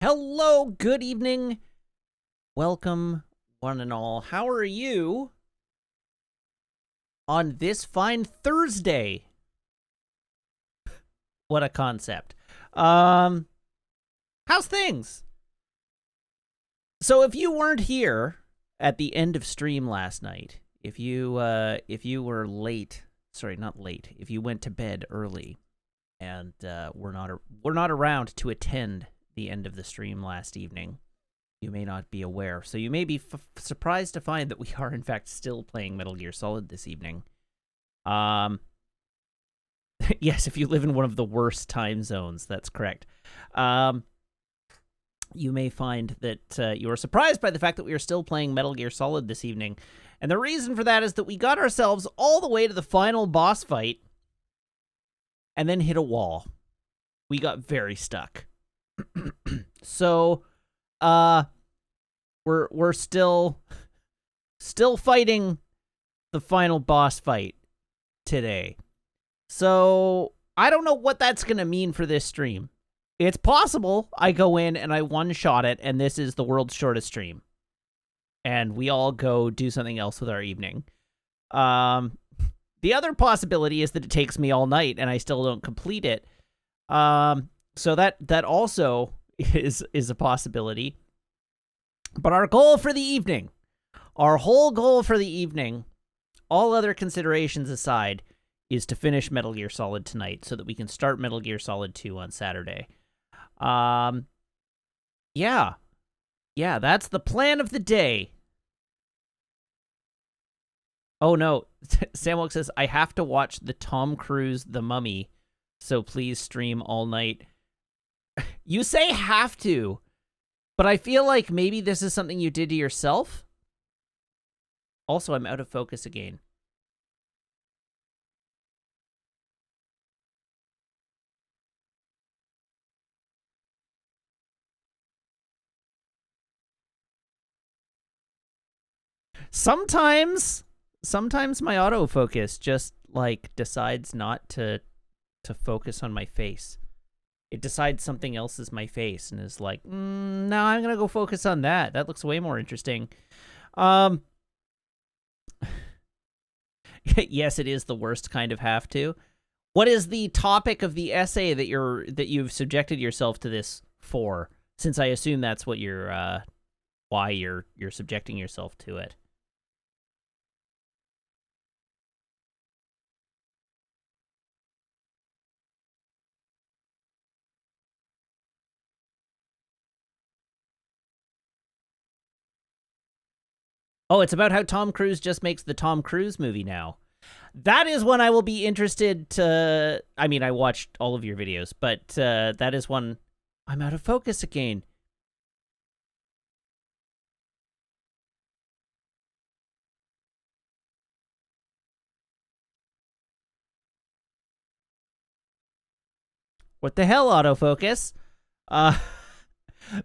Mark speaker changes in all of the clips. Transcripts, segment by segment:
Speaker 1: Hello, good evening. Welcome, one and all. How are you on this fine Thursday? What a concept. How's things? So if you weren't here at the end of stream last night, if you were late, sorry, not late, if you went to bed early and were not around to attend the end of the stream last evening, you may not be aware. So you may be surprised to find that we are, in fact, still playing Metal Gear Solid this evening. Yes, if you live in one of the worst time zones, that's correct. You may find that you are surprised by the fact that we are still playing Metal Gear Solid this evening. And the reason for that is that we got ourselves all the way to the final boss fight and then hit a wall. We got very stuck. So, we're still fighting the final boss fight today. So, I don't know what that's going to mean for this stream. It's possible I go in and I one-shot it, and this is the world's shortest stream. And we all go do something else with our evening. The other possibility is that it takes me all night, and I still don't complete it. So that also is a possibility. But our goal for the evening, our whole goal for the evening, all other considerations aside, is to finish Metal Gear Solid tonight so that we can start Metal Gear Solid 2 on Saturday. Yeah, that's the plan of the day. Oh no, Samwok says, I have to watch the Tom Cruise The Mummy, so please stream all night. You say have to, but I feel like maybe this is something you did to yourself. Also, I'm out of focus again. Sometimes my autofocus just like decides not to focus on my face. It decides something else is my face and is like, no, I'm gonna go focus on that. That looks way more interesting. Yes, it is the worst kind of have to. What is the topic of the essay that you've subjected yourself to this for? Since I assume that's what why you're subjecting yourself to it. Oh, it's about how Tom Cruise just makes the Tom Cruise movie now. That is one I will be interested to... I mean, I watched all of your videos, but that is one... I'm out of focus again. What the hell, autofocus?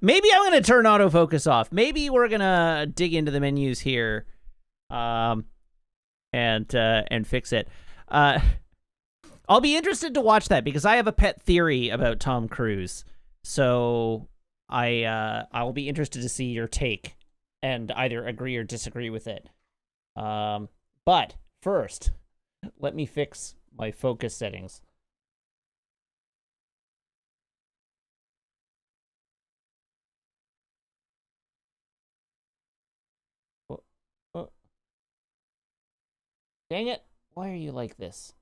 Speaker 1: Maybe I'm going to turn autofocus off. Maybe we're going to dig into the menus here and fix it. I'll be interested to watch that because I have a pet theory about Tom Cruise. So I'll be interested to see your take and either agree or disagree with it. But first, let me fix my focus settings. Dang it. Why are you like this?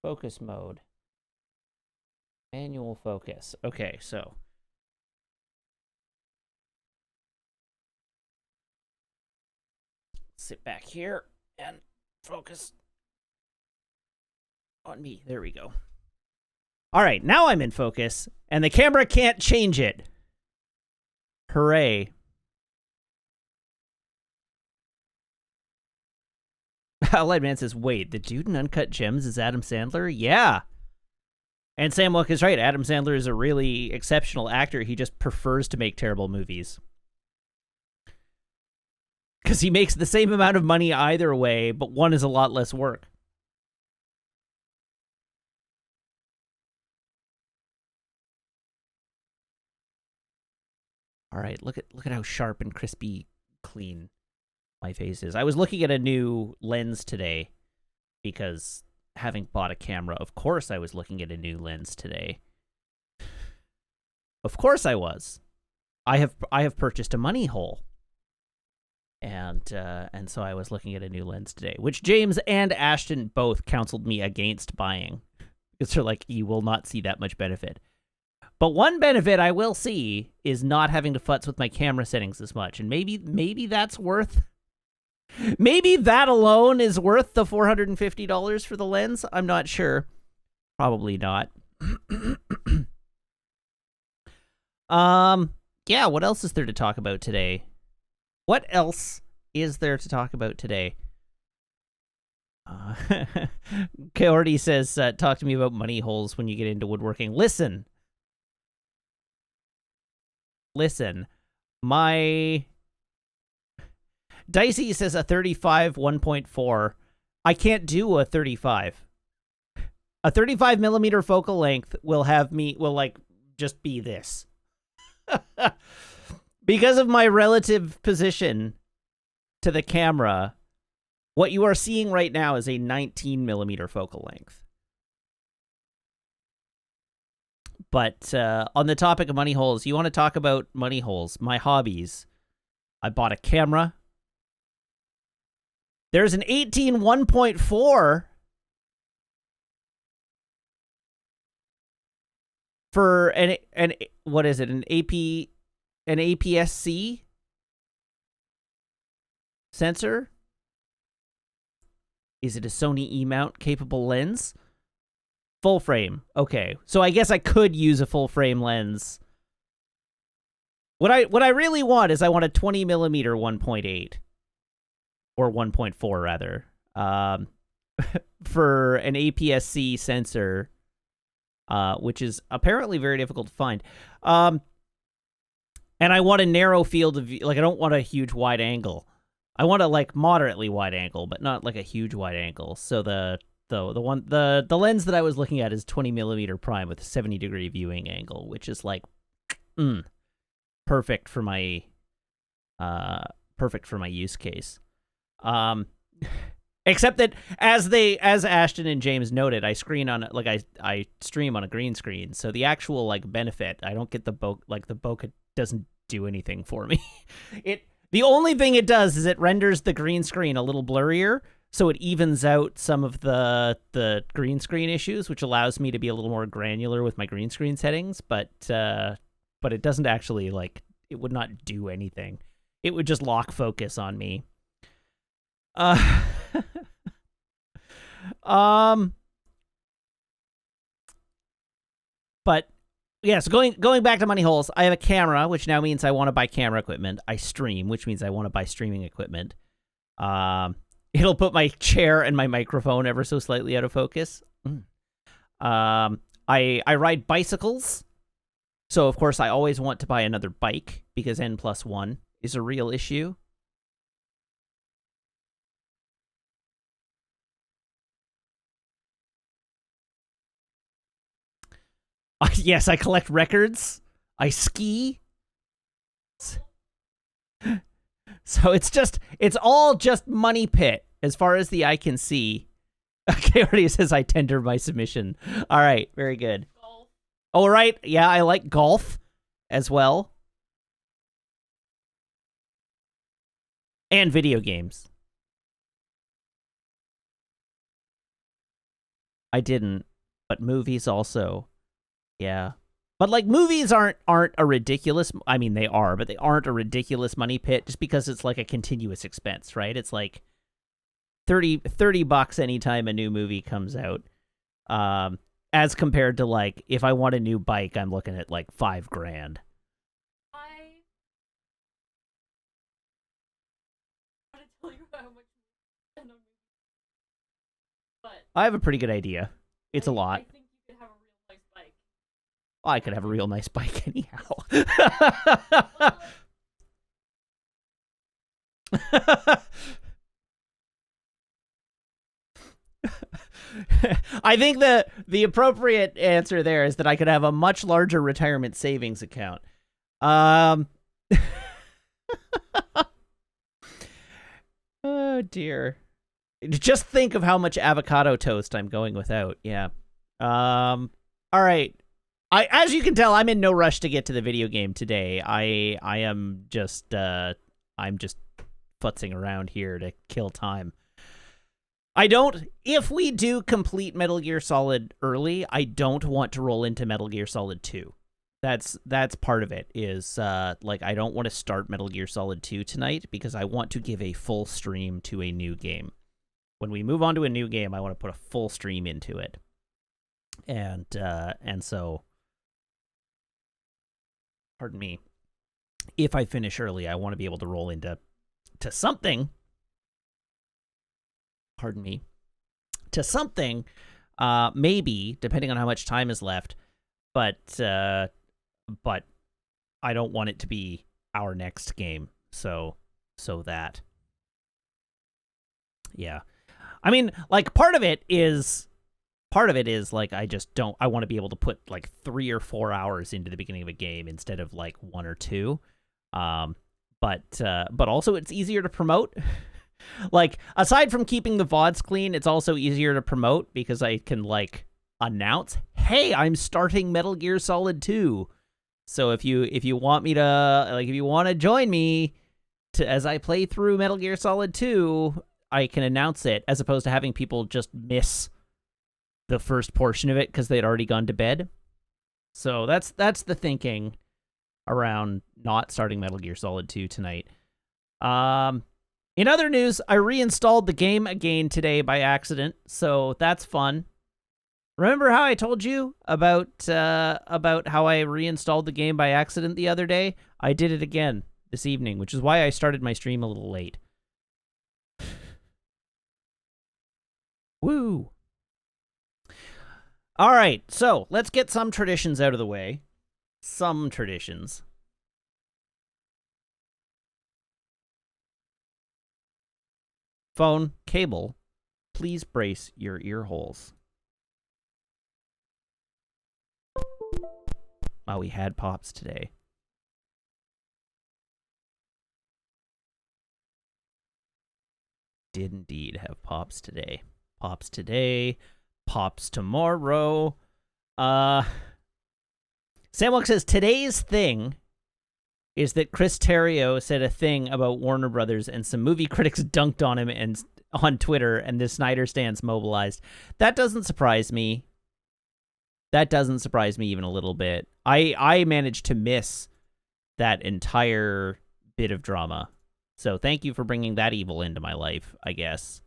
Speaker 1: Focus mode. Manual focus. Okay, so. Sit back here and focus on me. There we go. All right, now I'm in focus, and the camera can't change it. Hooray. Lightman says, wait, the dude in Uncut Gems is Adam Sandler? Yeah. And Sam Luck is right. Adam Sandler is a really exceptional actor. He just prefers to make terrible movies. Because he makes the same amount of money either way, but one is a lot less work. All right, look at how sharp and crispy clean my face is. I was looking at a new lens today because having bought a camera, of course I was looking at a new lens today. Of course I was. I have purchased a money hole. And so I was looking at a new lens today, which James and Ashton both counseled me against buying. Because they're like, you will not see that much benefit. But one benefit I will see is not having to futz with my camera settings as much. And maybe that's worth... Maybe that alone is worth the $450 for the lens. I'm not sure. Probably not. Yeah, what else is there to talk about today? What else is there to talk about today? Coyote says, talk to me about money holes when you get into woodworking. Listen, my... Dicey says a 35 1.4. I can't do a 35. A 35 millimeter focal length will just be this. Because of my relative position to the camera, what you are seeing right now is a 19 millimeter focal length. But on the topic of money holes, you want to talk about money holes, my hobbies. I bought a camera. There's an 18 1.4 for an what is it? An APS-C sensor? Is it a Sony E-mount capable lens? Full frame. Okay. So I guess I could use a full frame lens. What I really want is I want a 20 millimeter 1.8 or 1.4 rather. For an APS-C sensor, which is apparently very difficult to find. And I want a narrow field of view. Like, I don't want a huge wide angle. I want a moderately wide angle, but not like a huge wide angle. So the lens that I was looking at is 20 millimeter prime with a 70-degree viewing angle, which is perfect for my use case. Except that as Ashton and James noted, I stream on a green screen, so the actual benefit, I don't get the bokeh. The bokeh doesn't do anything for me. The only thing it does is it renders the green screen a little blurrier, so it evens out some of the green screen issues, which allows me to be a little more granular with my green screen settings. But it doesn't actually it would not do anything. It would just lock focus on me. But yeah, so going back to money holes, I have a camera, which now means I want to buy camera equipment. I stream, which means I want to buy streaming equipment. It'll put my chair and my microphone ever so slightly out of focus. I ride bicycles, so of course I always want to buy another bike because N+1 is a real issue. Yes, I collect records. I ski. So it's all just money pit as far as the eye can see. Okay, already says I tender my submission. All right, very good. Golf. All right, yeah, I like golf as well. And video games. I didn't, but movies also. Yeah. But movies aren't a ridiculous, I mean they are, but they aren't a ridiculous money pit just because it's a continuous expense, right? It's $30 anytime a new movie comes out. As compared to if I want a new bike, I'm looking at $5,000. I have a pretty good idea. It's a lot. I could have a real nice bike anyhow. I think the appropriate answer there is that I could have a much larger retirement savings account. Oh dear. Just think of how much avocado toast I'm going without. Yeah. All right. As you can tell, I'm in no rush to get to the video game today. I am just I'm just futzing around here to kill time. If we do complete Metal Gear Solid early, I don't want to roll into Metal Gear Solid 2. That's part of it, is like, I don't want to start Metal Gear Solid 2 tonight because I want to give a full stream to a new game. When we move on to a new game, I want to put a full stream into it. And so, pardon me, if I finish early, I want to be able to roll into something. Pardon me. To something, maybe, depending on how much time is left, but I don't want it to be our next game. So that. Yeah. I mean, like, part of it is like, I want to be able to put like 3 or 4 hours into the beginning of a game instead of like 1 or 2. But also it's easier to promote. Like, aside from keeping the VODs clean, it's also easier to promote because I can, like, announce, hey, I'm starting Metal Gear Solid 2. So if you want me to, like, if you want to join me as I play through Metal Gear Solid 2, I can announce it, as opposed to having people just miss the first portion of it because they'd already gone to bed. So that's the thinking around not starting Metal Gear Solid 2 tonight. In other news, I reinstalled the game again today by accident, so that's fun. Remember how I told you about how I reinstalled the game by accident the other day? I did it again this evening, which is why I started my stream a little late. Woo! All right, so let's get some traditions out of the way. Some traditions. Phone, cable, please brace your ear holes. Oh, we had Pops today. Did indeed have Pops today. Pops today, Pops tomorrow. Samwalk says, today's thing is that Chris Terrio said a thing about Warner Brothers and some movie critics dunked on him and on Twitter, and the Snyder stands mobilized. That doesn't surprise me. That doesn't surprise me even a little bit. I managed to miss that entire bit of drama. So thank you for bringing that evil into my life, I guess.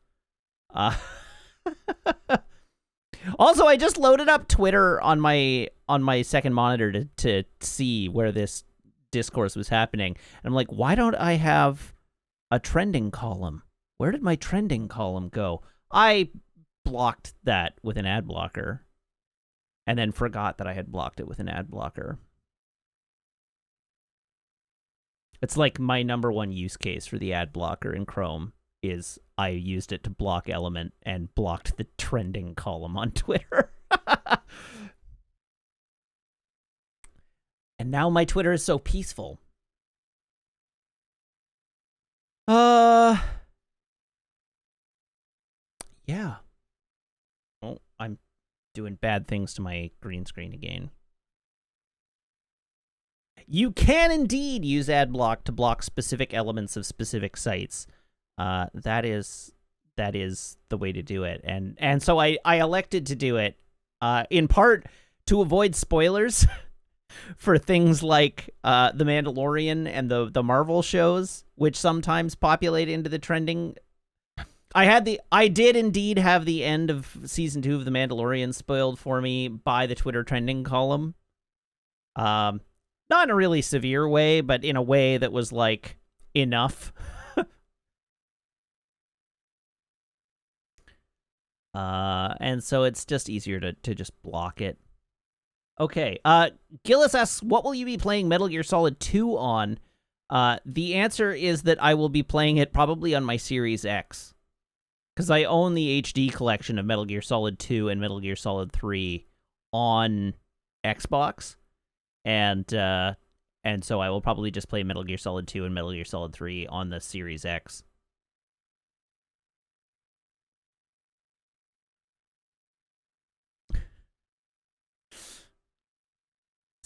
Speaker 1: Also, I just loaded up Twitter on my second monitor to see where this discourse was happening. And I'm like, why don't I have a trending column? Where did my trending column go? I blocked that with an ad blocker and then forgot that I had blocked it with an ad blocker. It's like my number one use case for the ad blocker in Chrome is I used it to block Element and blocked the trending column on Twitter. And now my Twitter is so peaceful. Yeah. Oh, I'm doing bad things to my green screen again. You can indeed use AdBlock to block specific elements of specific sites. That is the way to do it. And so I elected to do it in part to avoid spoilers for things like The Mandalorian and the Marvel shows, which sometimes populate into the trending. I did indeed have the end of season 2 of The Mandalorian spoiled for me by the Twitter trending column. Not in a really severe way, but in a way that was like enough. And so it's just easier to just block it. Okay, Gillis asks, what will you be playing Metal Gear Solid 2 on? The answer is that I will be playing it probably on my Series X. Because I own the HD collection of Metal Gear Solid 2 and Metal Gear Solid 3 on Xbox. And And so I will probably just play Metal Gear Solid 2 and Metal Gear Solid 3 on the Series X.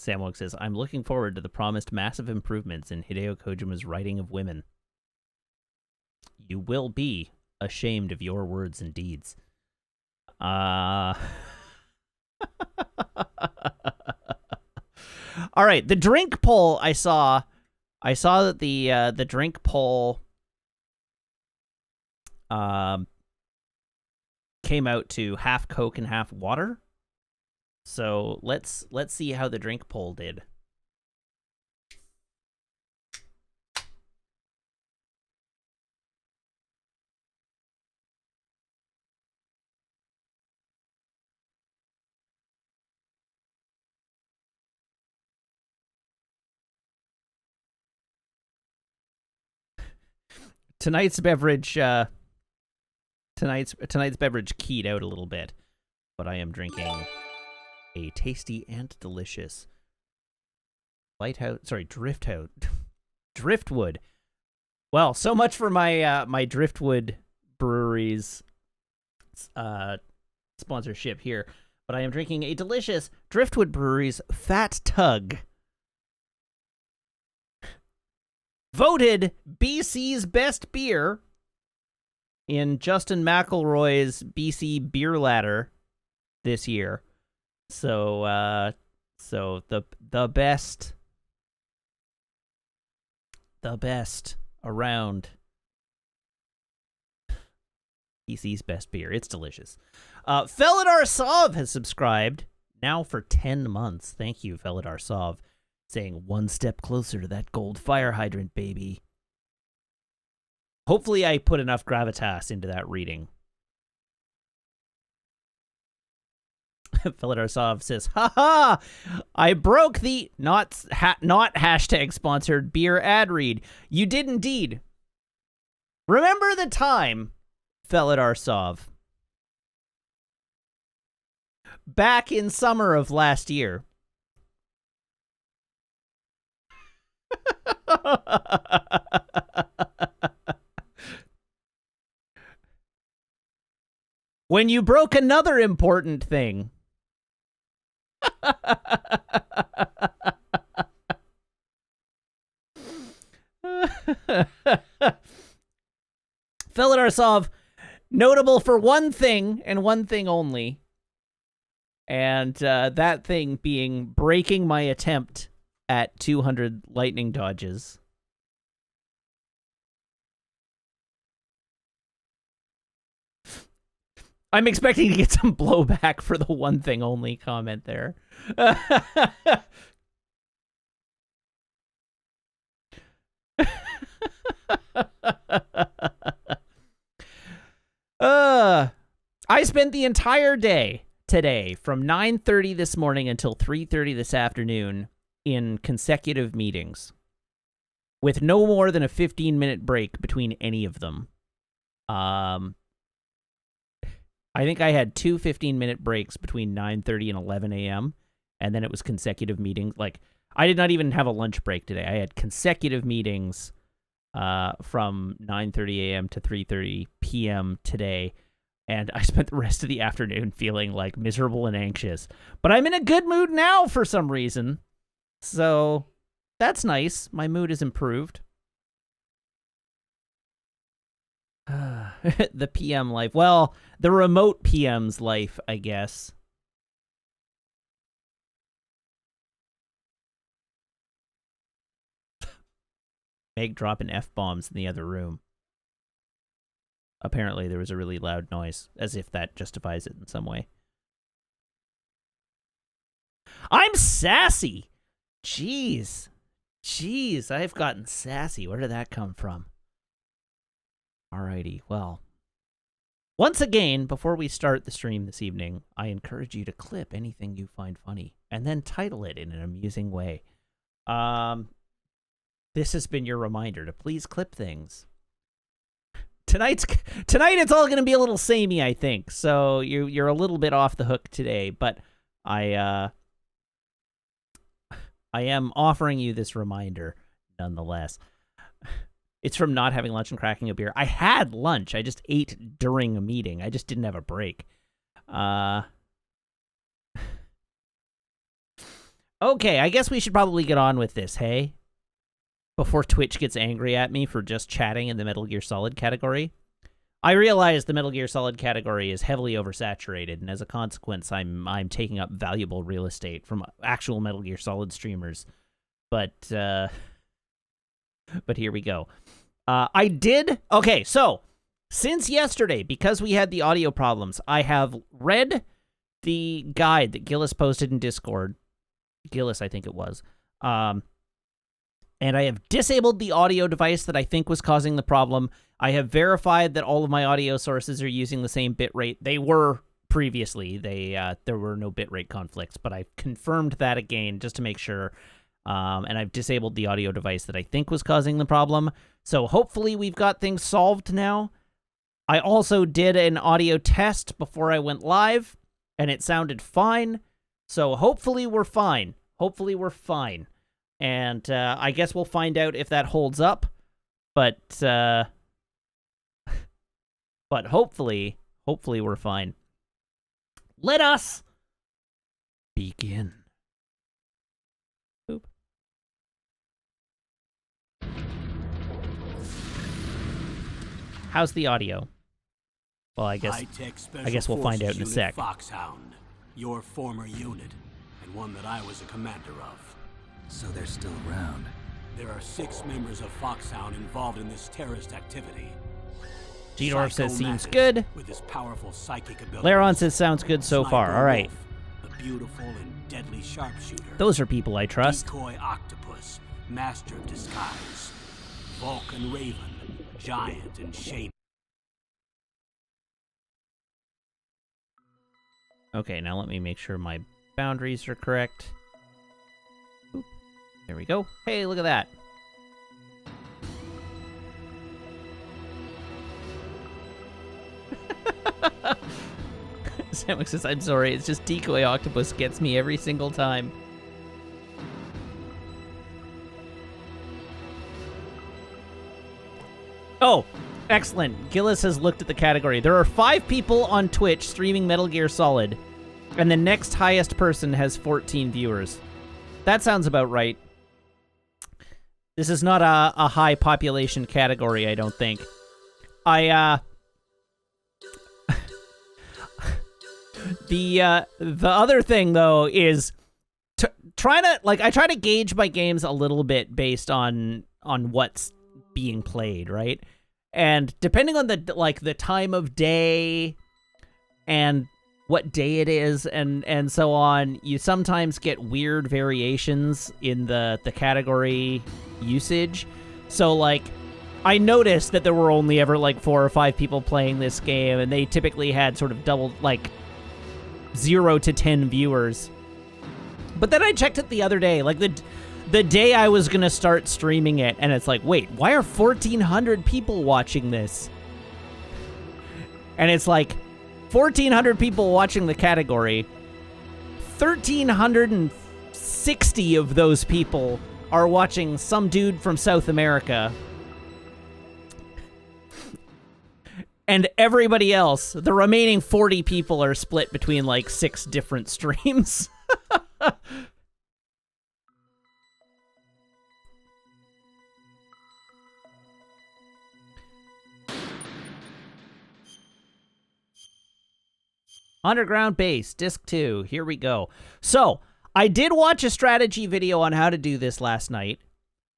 Speaker 1: Samwog says, I'm looking forward to the promised massive improvements in Hideo Kojima's writing of women. You will be ashamed of your words and deeds. All right, the drink poll I saw that the drink poll came out to half Coke and half water. So let's see how the drink poll did. Tonight's beverage keyed out a little bit, but I am drinking a tasty and delicious Driftwood. Well, so much for my my Driftwood breweries sponsorship here, but I am drinking a delicious Driftwood Brewery's Fat Tug. Voted BC's best beer in Justin McElroy's BC Beer Ladder this year. So the best around BC's best beer. It's delicious. Felidar Sov has subscribed now for 10 months. Thank you, Felidar Sov. Saying one step closer to that gold fire hydrant, baby. Hopefully I put enough gravitas into that reading. Felidar says, haha, I broke the not hashtag sponsored beer ad read. You did indeed. Remember the time, Felidar, back in summer of last year. When you broke another important thing. Felidar, notable for one thing and one thing only. And that thing being breaking my attempt at 200 lightning dodges. I'm expecting to get some blowback for the one thing only comment there. I spent the entire day today from 9:30 this morning until 3:30 this afternoon in consecutive meetings with no more than a 15-minute break between any of them. I think I had two 15-minute breaks between 9:30 and 11 a.m., and then it was consecutive meetings. Like, I did not even have a lunch break today. I had consecutive meetings from 9:30 a.m. to 3:30 p.m. today, and I spent the rest of the afternoon feeling, like, miserable and anxious. But I'm in a good mood now for some reason. So that's nice. My mood is improved. The PM life. Well, the remote PM's life, I guess. Meg dropping F-bombs in the other room. Apparently there was a really loud noise, as if that justifies it in some way. I'm sassy! Jeez, I've gotten sassy. Where did that come from? Alrighty, well. Once again, before we start the stream this evening, I encourage you to clip anything you find funny, and then title it in an amusing way. This has been your reminder to please clip things. Tonight it's all going to be a little samey, I think, so you're a little bit off the hook today, but I am offering you this reminder, nonetheless. It's from not having lunch and cracking a beer. I had lunch. I just ate during a meeting. I just didn't have a break. Okay, I guess we should probably get on with this, hey? Before Twitch gets angry at me for just chatting in the Metal Gear Solid category. I realize the Metal Gear Solid category is heavily oversaturated, and as a consequence, I'm taking up valuable real estate from actual Metal Gear Solid streamers. But here we go. Okay, so since yesterday, because we had the audio problems, I have read the guide that Gillis posted in Discord. Gillis, I think it was. And I have disabled the audio device that I think was causing the problem. I have verified that all of my audio sources are using the same bitrate. They were previously. There were no bitrate conflicts, but I've confirmed that again just to make sure. And I've disabled the audio device that I think was causing the problem. So hopefully we've got things solved now. I also did an audio test before I went live, and it sounded fine. So hopefully we're fine. And I guess we'll find out if that holds up. But hopefully we're fine. Let us begin. Boop. How's the audio? Well, I guess we'll find out in a sec.
Speaker 2: Foxhound, your former unit, and one that I was a commander of.
Speaker 3: So they're still around.
Speaker 2: There are 6 members of Foxhound involved in this terrorist activity.
Speaker 1: G-Dwarf says seems good.
Speaker 2: With his powerful psychic ability.
Speaker 1: Laron says sounds good so far. All right.
Speaker 2: Wolf, the beautiful and deadly sharpshooter.
Speaker 1: Those are people I trust.
Speaker 2: Decoy Octopus, master of disguise. Vulcan Raven, giant and shape.
Speaker 1: Okay, now let me make sure my boundaries are correct. Oop. There we go. Hey, look at that. Sandwich says, I'm sorry, it's just Decoy Octopus gets me every single time. Oh, excellent. Gillis has looked at the category. There are 5 people on Twitch streaming Metal Gear Solid, and the next highest person has 14 viewers. That sounds about right. This is not a high population category, I don't think. The other thing, though, is I try to gauge my games a little bit based on what's being played, right? And depending on the time of day and what day it is and so on, you sometimes get weird variations in the category usage. So, like, I noticed that there were only ever, 4 or 5 people playing this game, and they typically had sort of double, 0 to 10 viewers. But then I checked it the other day, the day I was going to start streaming it, and it's like, wait, why are 1,400 people watching this? And it's like, 1,400 people watching the category. 1,360 of those people are watching some dude from South America. And everybody else, the remaining 40 people, are split between 6 different streams. Underground Base, Disc 2. Here we go. So, I did watch a strategy video on how to do this last night.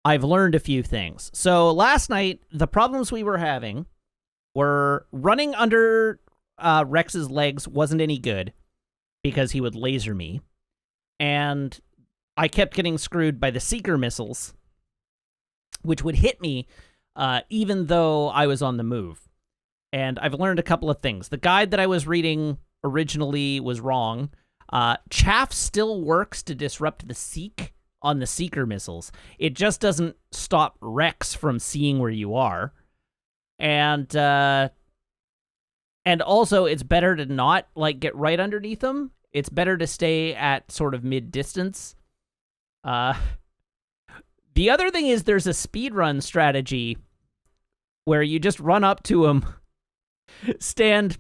Speaker 1: I've learned a few things. So, last night, the problems we were having were running under Rex's legs wasn't any good because he would laser me. And I kept getting screwed by the Seeker missiles, which would hit me even though I was on the move. And I've learned a couple of things. The guide that I was reading originally was wrong. Chaff still works to disrupt the Seek on the Seeker missiles. It just doesn't stop Rex from seeing where you are. And also, it's better to not, get right underneath them. It's better to stay at sort of mid-distance. The other thing is there's a speedrun strategy where you just run up to him, stand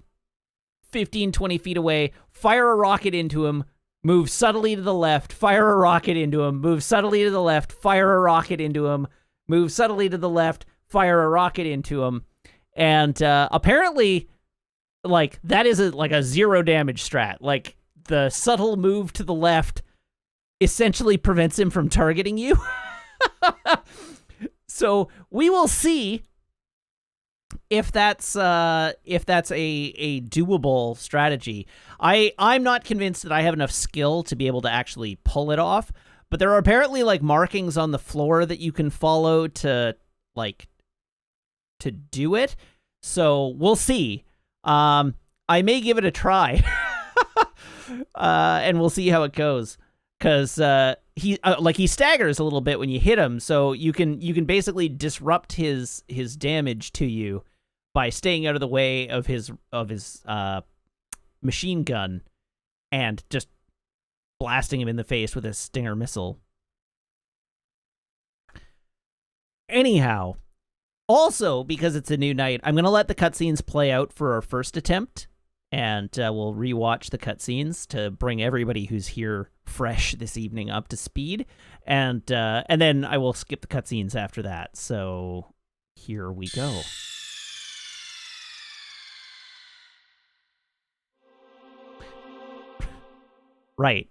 Speaker 1: 15, 20 feet away, fire a rocket into him, move subtly to the left, fire a rocket into him, move subtly to the left, fire a rocket into him, move subtly to the left, fire a rocket into him. And apparently, like, that is a zero damage strat. Like, the subtle move to the left essentially prevents him from targeting you. So we will see if that's a doable strategy. I'm not convinced that I have enough skill to be able to actually pull it off, but there are apparently like markings on the floor that you can follow to do it. So we'll see. I may give it a try. And we'll see how it goes. Cause he staggers a little bit when you hit him, so you can basically disrupt his damage to you by staying out of the way of his machine gun and just blasting him in the face with a Stinger missile. Anyhow, also because it's a new night, I'm gonna let the cutscenes play out for our first attempt, and we'll rewatch the cutscenes to bring everybody who's here fresh this evening up to speed, and then I will skip the cutscenes after that. So here we go. Right.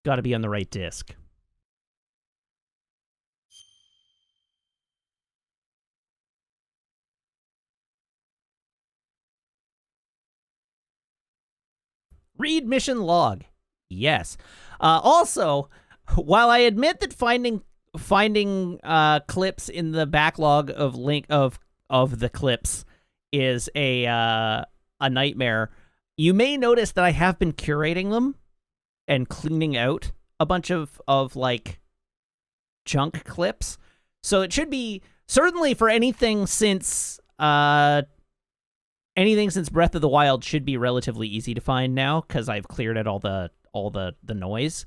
Speaker 1: Got to be on the right disc. Read mission log. Yes. Also, while I admit that finding clips in the backlog of the clips is a nightmare, you may notice that I have been curating them and cleaning out a bunch of like junk clips. So it should be certainly for anything since Breath of the Wild should be relatively easy to find now because I've cleared out all the noise.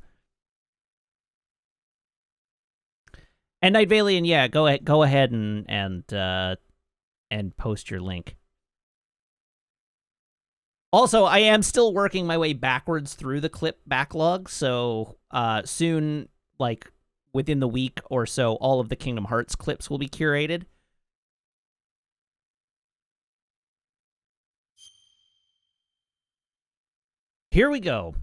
Speaker 1: And Night Valian, yeah, go ahead and post your link. Also, I am still working my way backwards through the clip backlog, so soon, like within the week or so, all of the Kingdom Hearts clips will be curated. Here we go.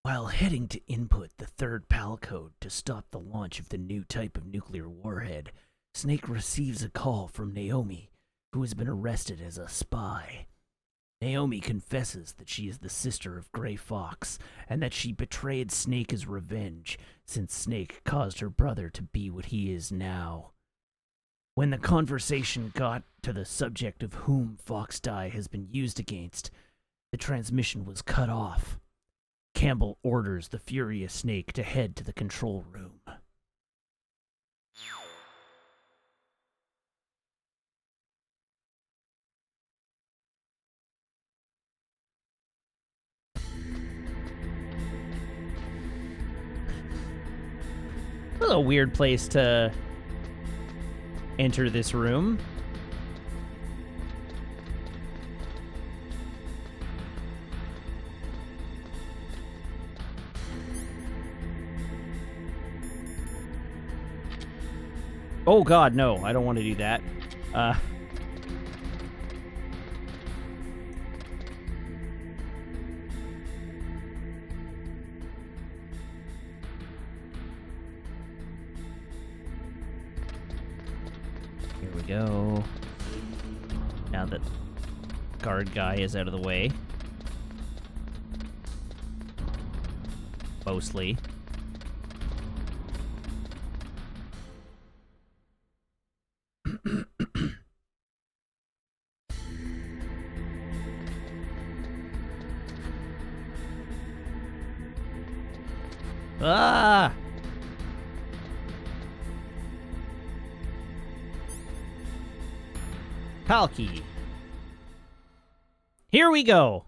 Speaker 1: While heading to input the third PAL code to stop the launch of the new type of nuclear warhead, Snake receives a call from Naomi, who has been arrested as a spy. Naomi confesses that she is the sister of Gray Fox, and that she betrayed Snake as revenge, since Snake caused her brother to be what he is now. When the conversation got to the subject of whom Fox Die has been used against, the transmission was cut off. Campbell orders the furious Snake to head to the control room. That's a weird place to enter this room. Oh god, no, I don't want to do that. Here we go. Now that guard guy is out of the way. Mostly. Ah! PAL key. Here we go.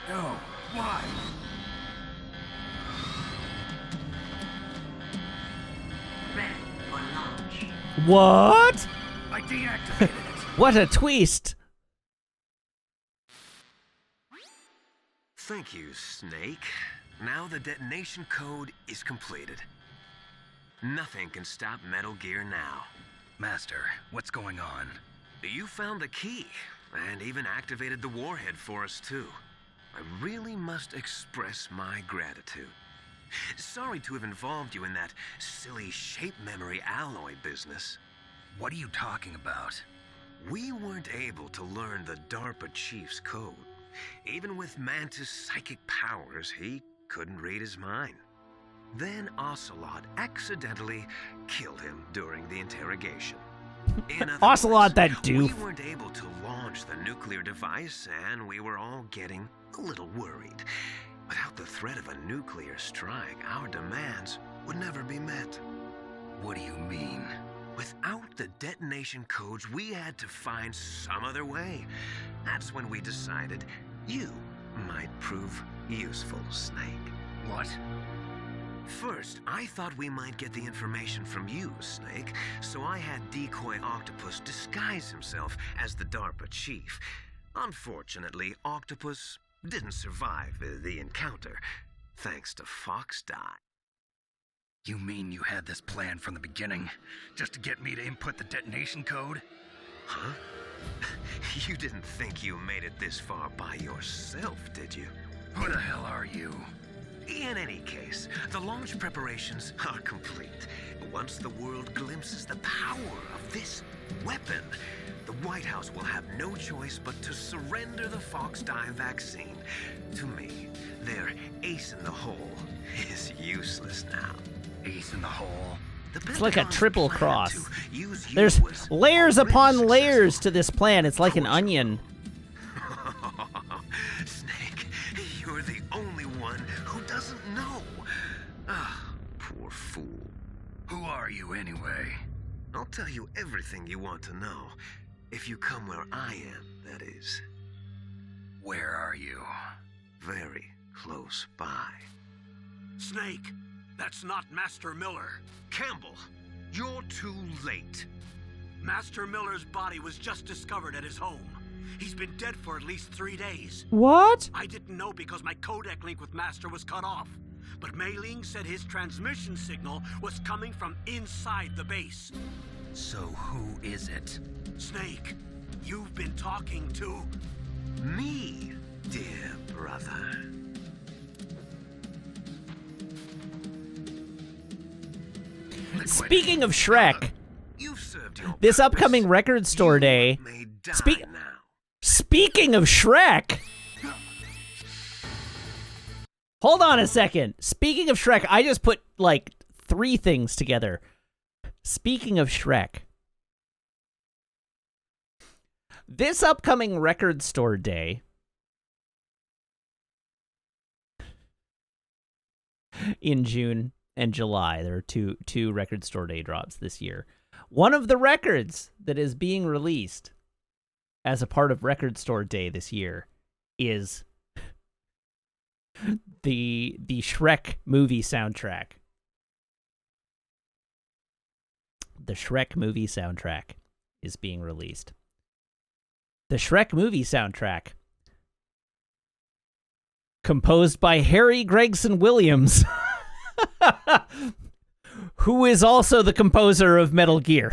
Speaker 2: No, why?
Speaker 4: Ready for launch.
Speaker 1: What?
Speaker 2: I deactivated it.
Speaker 1: What a twist!
Speaker 5: Thank you, Snake. Now the detonation code is completed. Nothing can stop Metal Gear now.
Speaker 3: Master, what's going on?
Speaker 5: You found the key, and even activated the warhead for us, too. I really must express my gratitude. Sorry to have involved you in that silly shape memory alloy business.
Speaker 3: What are you talking about?
Speaker 5: We weren't able to learn the DARPA chief's code. Even with Mantis' psychic powers, he couldn't read his mind. Then Ocelot accidentally killed him during the interrogation. In other
Speaker 1: Ocelot,
Speaker 5: words,
Speaker 1: that doof.
Speaker 5: We weren't able to launch the nuclear device, and we were all getting a little worried. Without the threat of a nuclear strike, our demands would never be met.
Speaker 3: What do you mean?
Speaker 5: Without the detonation codes, we had to find some other way. That's when we decided you might prove useful, Snake.
Speaker 3: What?
Speaker 5: First, I thought we might get the information from you, Snake, so I had Decoy Octopus disguise himself as the DARPA chief. Unfortunately, Octopus didn't survive the encounter, thanks to Fox Die.
Speaker 3: You mean you had this plan from the beginning? Just to get me to input the detonation code?
Speaker 5: Huh? You didn't think you made it this far by yourself, did you?
Speaker 3: Who the hell are you?
Speaker 5: In any case, the launch preparations are complete. Once the world glimpses the power of this weapon, the White House will have no choice but to surrender the Fox Die vaccine. To me, their ace in the hole is useless now.
Speaker 3: Ace in the hole?
Speaker 1: It's like a triple cross.
Speaker 5: There's
Speaker 1: There's layers upon layers to this plan. It's like an onion.
Speaker 5: Snake, you're the only one who doesn't know. Ah, poor fool.
Speaker 3: Who are you anyway?
Speaker 5: I'll tell you everything you want to know. If you come where I am, that is.
Speaker 3: Where are you?
Speaker 5: Very close by.
Speaker 2: Snake, that's not Master Miller.
Speaker 5: Campbell, you're too late.
Speaker 2: Master Miller's body was just discovered at his home. He's been dead for at least 3 days.
Speaker 1: What?
Speaker 2: I didn't know because my codec link with Master was cut off. But Mei Ling said his transmission signal was coming from inside the base.
Speaker 3: So who is it?
Speaker 2: Snake, you've been talking to...
Speaker 5: Me, dear brother.
Speaker 1: Speaking of Shrek,
Speaker 5: You've served your
Speaker 1: this
Speaker 5: purpose.
Speaker 1: upcoming record store day.
Speaker 5: May die
Speaker 1: Speak-
Speaker 5: now.
Speaker 1: Speaking of Shrek. Hold on a second. Speaking of Shrek, I just put like 3 things together. Speaking of Shrek. This upcoming record store day in June and July, there are two record store day drops this year. One of the records that is being released as a part of Record Store Day this year is the Shrek movie soundtrack. The Shrek movie soundtrack is being released. The Shrek movie soundtrack, composed by Harry Gregson Williams, who is also the composer of Metal Gear.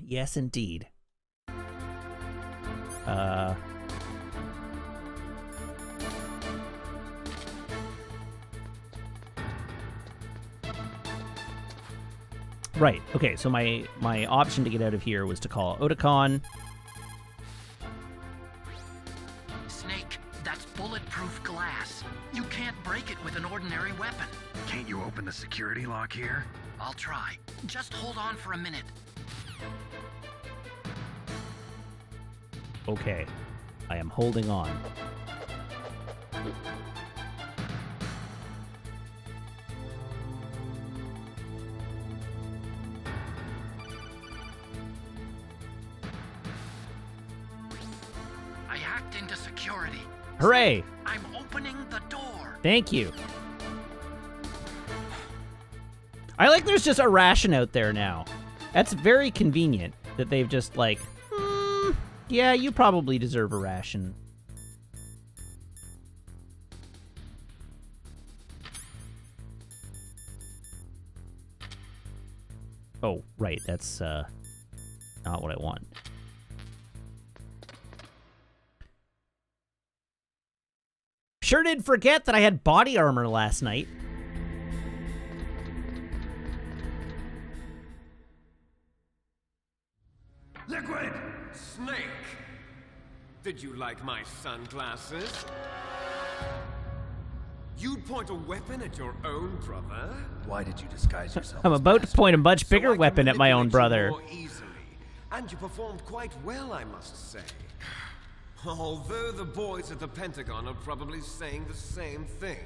Speaker 1: Yes, indeed. Right. Okay, so my option to get out of here was to call Otakon.
Speaker 6: Snake, that's bulletproof glass. You can't break it with an ordinary weapon.
Speaker 3: Can't you open the security lock here?
Speaker 6: I'll try. Just hold on for a minute.
Speaker 1: Okay. I am holding on.
Speaker 6: I hacked into security.
Speaker 1: Hooray!
Speaker 6: I'm opening the door.
Speaker 1: Thank you. I like there's just a ration out there now. That's very convenient that they've just like, yeah, you probably deserve a ration. Oh, right, that's not what I want. Sure did forget that I had body armor last night.
Speaker 5: Liquid!
Speaker 7: Snake! Did you like my sunglasses? You'd point a weapon at your own brother?
Speaker 3: Why did you disguise yourself?
Speaker 1: I'm
Speaker 3: as
Speaker 1: about to
Speaker 3: Master?
Speaker 1: point a much
Speaker 7: So
Speaker 1: bigger
Speaker 7: I can
Speaker 1: weapon at my own
Speaker 7: manipulate
Speaker 1: brother.
Speaker 7: you more easily. And you performed quite well, I must say. Although the boys at the Pentagon are probably saying the same thing.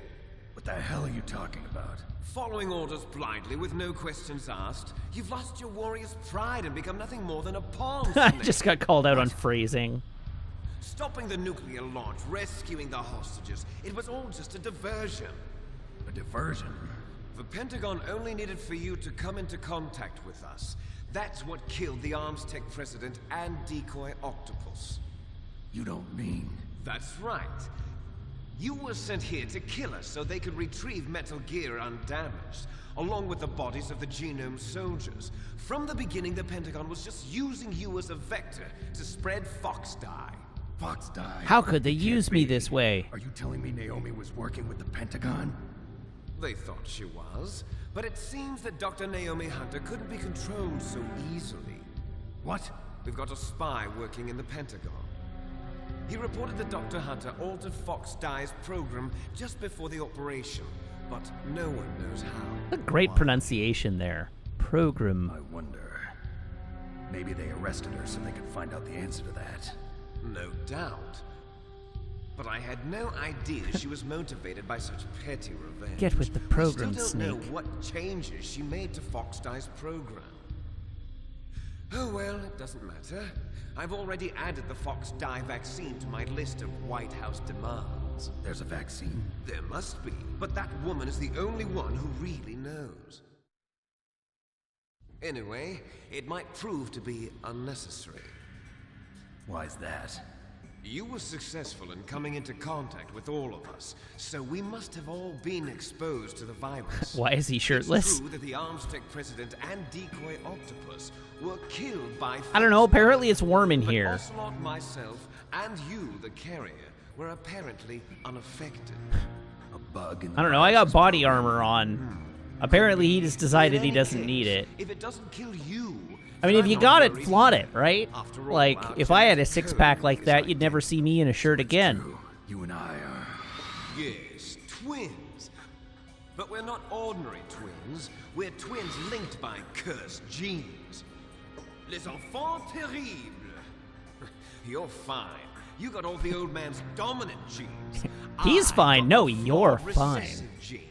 Speaker 3: What the hell are you talking about?
Speaker 7: Following orders blindly with no questions asked, you've lost your warrior's pride and become nothing more than a pawn
Speaker 1: I
Speaker 7: snake.
Speaker 1: just got called out on phrasing.
Speaker 7: Stopping the nuclear launch, rescuing the hostages, it was all just a diversion.
Speaker 3: A diversion?
Speaker 7: The Pentagon only needed for you to come into contact with us. That's what killed the ArmsTech president and decoy Octopus.
Speaker 3: You don't mean...
Speaker 7: That's right. You were sent here to kill us so they could retrieve Metal Gear undamaged, along with the bodies of the Genome soldiers. From the beginning, the Pentagon was just using you as a vector to spread Fox Dye.
Speaker 3: Fox died.
Speaker 1: How could they
Speaker 3: It can't
Speaker 1: use me
Speaker 3: be.
Speaker 1: this way?
Speaker 3: Are you telling me Naomi was working with the Pentagon?
Speaker 7: They thought she was, but it seems that Dr. Naomi Hunter couldn't be controlled so easily.
Speaker 3: What?
Speaker 7: We've got a spy working in the Pentagon. He reported that Dr. Hunter altered Fox Dye's program just before the operation, but no one knows how.
Speaker 1: A great pronunciation there. Program.
Speaker 3: I wonder. Maybe they arrested her so they could find out the answer to that.
Speaker 7: No doubt. But I had no idea she was motivated by such petty revenge.
Speaker 1: Get with the program,
Speaker 7: we still don't
Speaker 1: Snake.
Speaker 7: know what changes she made to Fox Dye's program. Oh well, it doesn't matter. I've already added the Fox Dye vaccine to my list of White House demands.
Speaker 3: There's a vaccine?
Speaker 7: There must be, but that woman is the only one who really knows. Anyway, it might prove to be unnecessary.
Speaker 3: Why's that?
Speaker 7: You were successful in coming into contact with all of us, so we must have all been exposed to the virus.
Speaker 1: Why is he shirtless?
Speaker 7: It's true that the ArmsTech president and decoy Octopus were killed by...
Speaker 1: I don't know, apparently it's warm in
Speaker 7: But
Speaker 1: here.
Speaker 7: Ocelot, myself, and you, the carrier, were apparently unaffected.
Speaker 3: A bug in the
Speaker 1: I don't know, I got
Speaker 3: virus's
Speaker 1: body
Speaker 3: body.
Speaker 1: armor on. Apparently he just decided
Speaker 7: In
Speaker 1: he
Speaker 7: any
Speaker 1: doesn't
Speaker 7: case,
Speaker 1: need it.
Speaker 7: If it doesn't kill you...
Speaker 1: I mean, if
Speaker 7: I'm
Speaker 1: you
Speaker 7: not
Speaker 1: got it,
Speaker 7: worried
Speaker 1: flaunt
Speaker 7: either.
Speaker 1: it, right?
Speaker 7: After all,
Speaker 1: Like,
Speaker 7: our
Speaker 1: if I had a
Speaker 7: genetic
Speaker 1: six-pack
Speaker 7: code
Speaker 1: like
Speaker 7: is
Speaker 1: that, you'd never
Speaker 7: identical.
Speaker 1: see me in a shirt again.
Speaker 3: True. You and I are...
Speaker 7: Yes, twins. But we're not ordinary twins. We're twins linked by cursed genes. Les enfants terribles. You're fine. You got all the old man's dominant genes.
Speaker 1: He's
Speaker 7: I
Speaker 1: fine.
Speaker 7: got
Speaker 1: No,
Speaker 7: the
Speaker 1: you're
Speaker 7: flawed
Speaker 1: fine.
Speaker 7: recessive genes.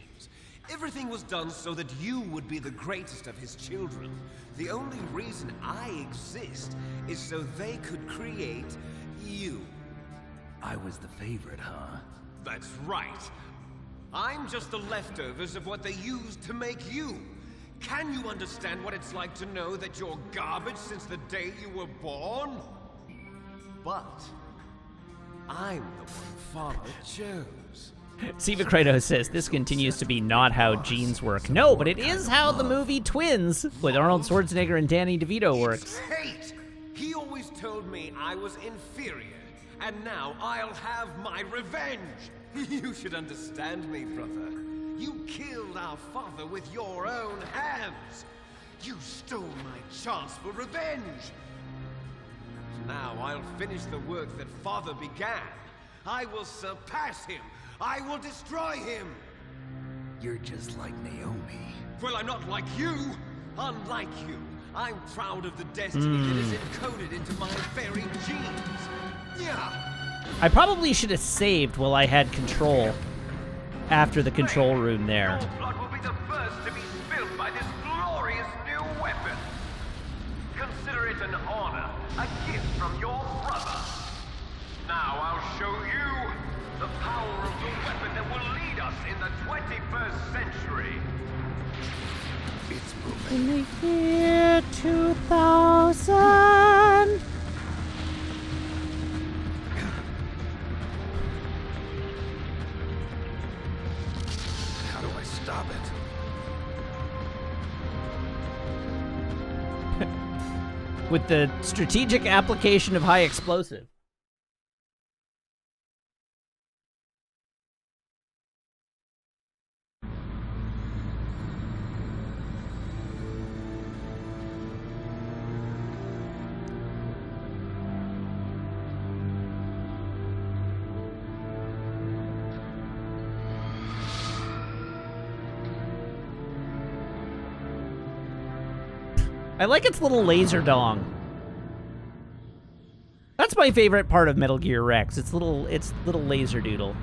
Speaker 7: Everything was done so that you would be the greatest of his children. The only reason I exist is so they could create you.
Speaker 3: I was the favorite, huh?
Speaker 7: That's right. I'm just the leftovers of what they used to make you. Can you understand what it's like to know that you're garbage since the day you were born? But I'm the one Father chose.
Speaker 1: Siva Kratos says this continues to be not how genes work. No, but it is how the movie Twins with Arnold Schwarzenegger and Danny DeVito works.
Speaker 7: It's hate! He always told me I was inferior, and now I'll have my revenge! You should understand me, brother. You killed our father with your own hands! You stole my chance for revenge! Now I'll finish the work that Father began. I will surpass him! I will destroy him!
Speaker 3: You're just like Naomi.
Speaker 7: Well, I'm not like you! Unlike you, I'm proud of the destiny that is encoded into my very genes! Yeah!
Speaker 1: I probably should have saved while I had control after the control room there.
Speaker 7: Your blood will be the first to be spilled by this glorious new weapon. Consider it an honor, a gift from your brother. Now I'll show you the power of the weapon that will lead us in the 21st century.
Speaker 3: It's
Speaker 1: In
Speaker 3: moving.
Speaker 1: the year 2000.
Speaker 3: How do I stop it?
Speaker 1: With the strategic application of high explosive. I like its little laser dong. That's my favorite part of Metal Gear Rex. Its little laser doodle.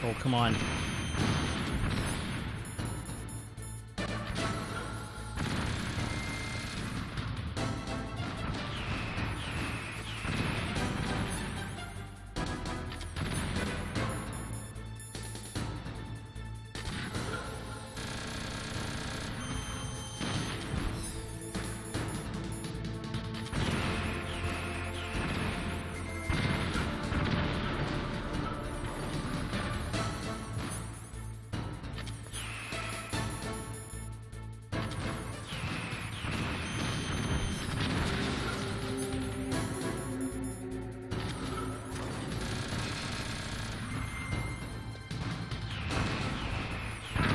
Speaker 1: Oh, come on.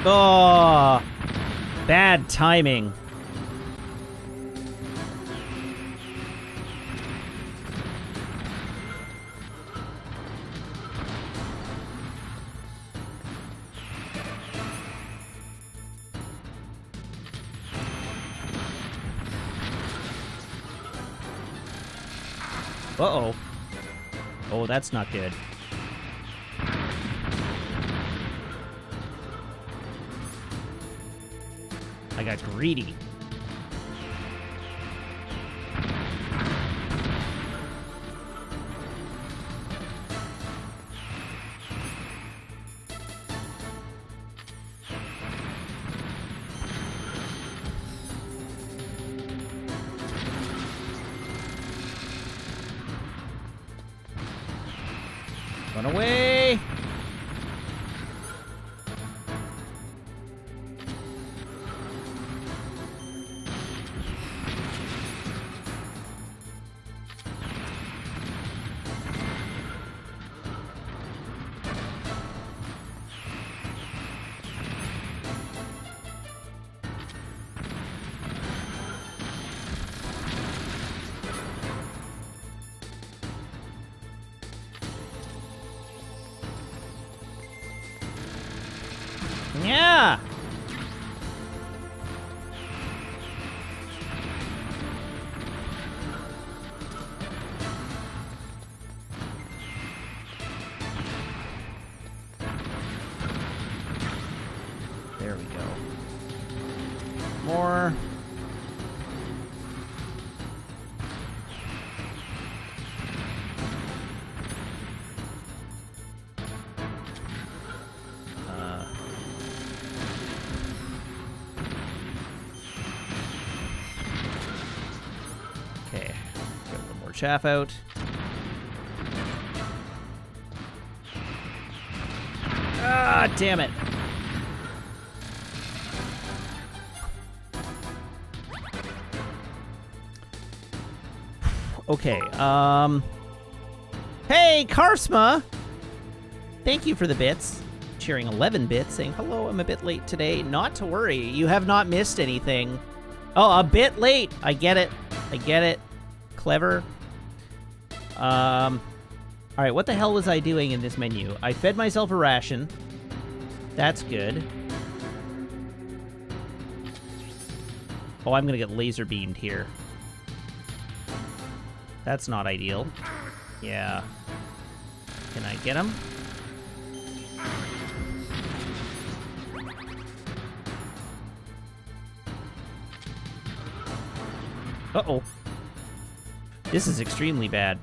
Speaker 1: Oh, bad timing. Uh-oh. Oh, that's not good. I got greedy. Run away! Yeah! There we go. More. Okay, get a little more chaff out. Ah, damn it. Okay, hey, Karsma! Thank you for the bits. cheering 11-bit, saying, hello, I'm a bit late today. Not to worry, you have not missed anything. Oh, a bit late. I get it. I get it. Clever. All right, what the hell was I doing in this menu? I fed myself a ration. That's good. Oh, I'm gonna get laser beamed here. That's not ideal. Yeah. Can I get him? Uh-oh. This is extremely bad.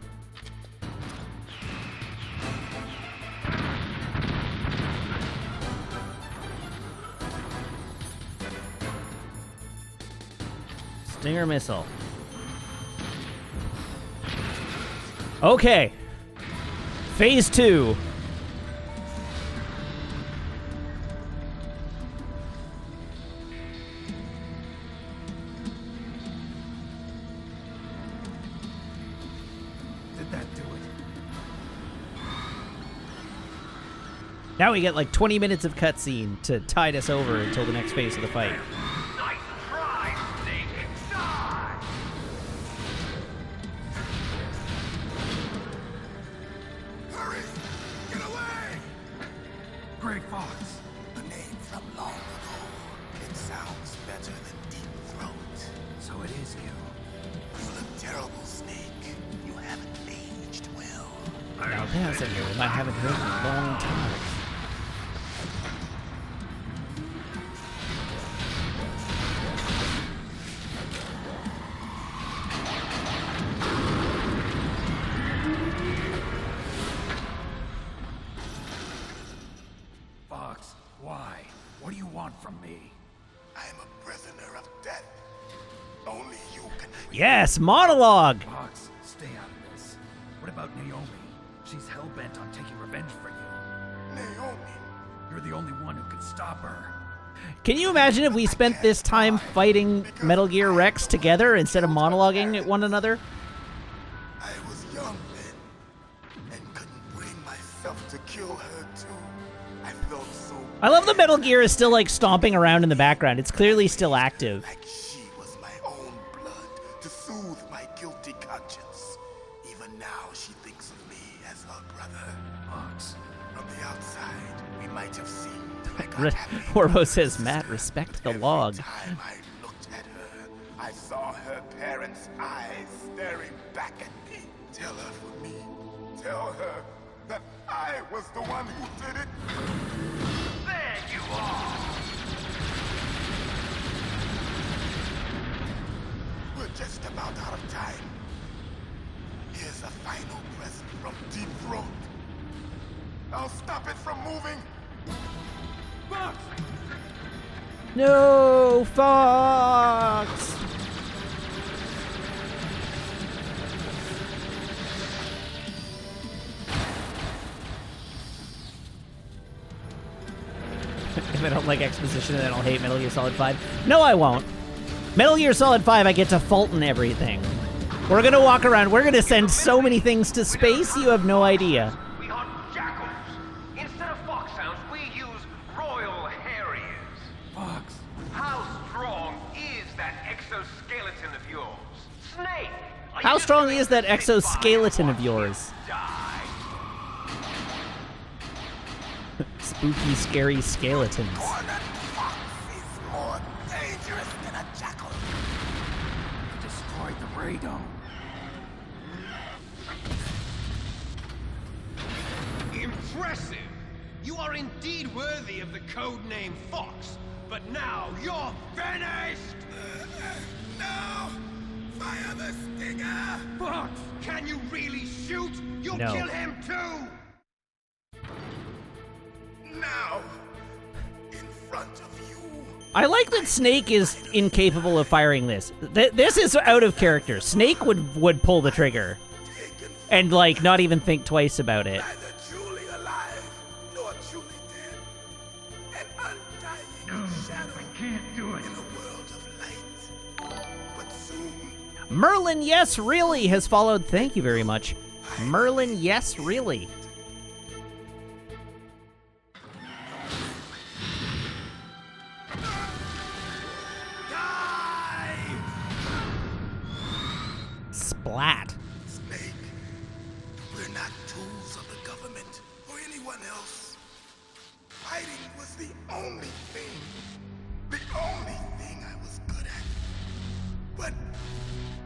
Speaker 1: Stinger missile. Okay. Phase 2.
Speaker 3: Did that do it?
Speaker 1: Now we get like 20 minutes of cutscene to tide us over until the next phase of the fight.
Speaker 5: Nice try, Snake! Die!
Speaker 3: Hurry! Get away! Gray Fox. A name from long ago. It sounds better than Deep Throat. So it is you. You look terrible, Snake. You haven't aged well.
Speaker 1: Now that's a name I haven't heard in a long time.
Speaker 3: Fox, why? What do you want from me? I am a prisoner of death. Only you can.
Speaker 1: Yes, monologue!
Speaker 3: Fox, stay out of this. What about Naomi? She's hell-bent on taking revenge for you. Naomi? You're the only one who can stop her.
Speaker 1: Can you imagine if we spent this time fighting Metal Gear Rex together instead of monologuing at one another?
Speaker 3: I was young then, and couldn't bring myself to kill her too. I felt so
Speaker 1: I love the Metal Gear is still like stomping around in the background. It's clearly still active.
Speaker 3: like she was my own blood to soothe my guilty conscience. Even now, she thinks of me as her brother. Fox, from the outside, we might have seemed like unhappy
Speaker 1: Orbo says, Matt, respect the log.
Speaker 3: Every time I looked at her, I saw her parents' eyes staring back at me. Tell her for me. Tell her that I was the one who did it.
Speaker 5: There you are!
Speaker 3: We're just about out of time. Here's a final present from Deep Throat. I'll stop it from moving. Fox!
Speaker 1: No, Fox! If I don't like exposition, then I'll hate Metal Gear Solid 5. No, I won't. Metal Gear Solid 5, I get to Fulton everything. We're gonna walk around. We're gonna send so many things to space, you have no idea.
Speaker 5: We hunt jackals. Instead of foxhounds, we use Royal Harriers.
Speaker 3: Fox!
Speaker 5: How strong is that exoskeleton of yours? Snake! are
Speaker 1: How
Speaker 5: you
Speaker 1: strong
Speaker 5: doing
Speaker 1: is that
Speaker 5: this by
Speaker 1: exoskeleton of
Speaker 5: watching
Speaker 1: yours?
Speaker 5: Die.
Speaker 1: Spooky, scary skeletons.
Speaker 3: Cornered Fox is more dangerous than a jackal. Destroyed the radome.
Speaker 7: Impressive! You are indeed worthy of the codename Fox, but now you're finished!
Speaker 3: No! Fire the stinger!
Speaker 7: Fox, can you really shoot? You'll
Speaker 1: No.
Speaker 7: kill him too!
Speaker 3: Now! In front of you.
Speaker 1: I like that Snake is incapable of firing this. This is out of character. Snake would pull the trigger
Speaker 3: Taken
Speaker 1: and like not even think twice about it.
Speaker 3: neither truly alive nor truly dead. An undying shadow. I can't do it. In a world of light. But soon.
Speaker 1: Merlin, yes, really, has followed. Thank you very much. Merlin, yes, really. Splat.
Speaker 3: Snake, we're not tools of the government or anyone else. Fighting was the only thing I was good at. But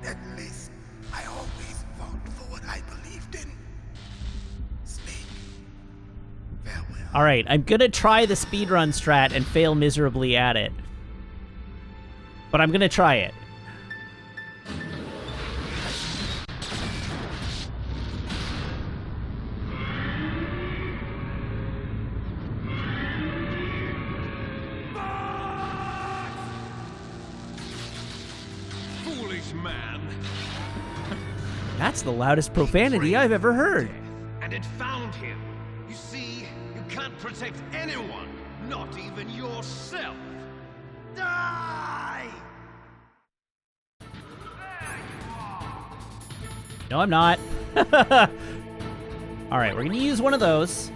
Speaker 3: at least I always fought for what I believed in. Snake, farewell.
Speaker 1: All right, I'm gonna try the speedrun strat and fail miserably at it. But I'm gonna try it.
Speaker 7: Foolish man.
Speaker 1: That's the loudest profanity I've ever heard.
Speaker 7: And it found him. You see, you can't protect anyone, not even yourself. Die!
Speaker 1: No, I'm not. All right, we're gonna use one of those.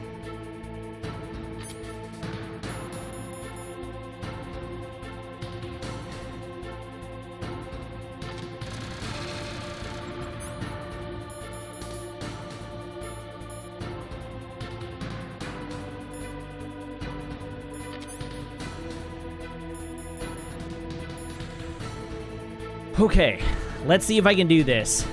Speaker 1: Okay, let's see if I can do this.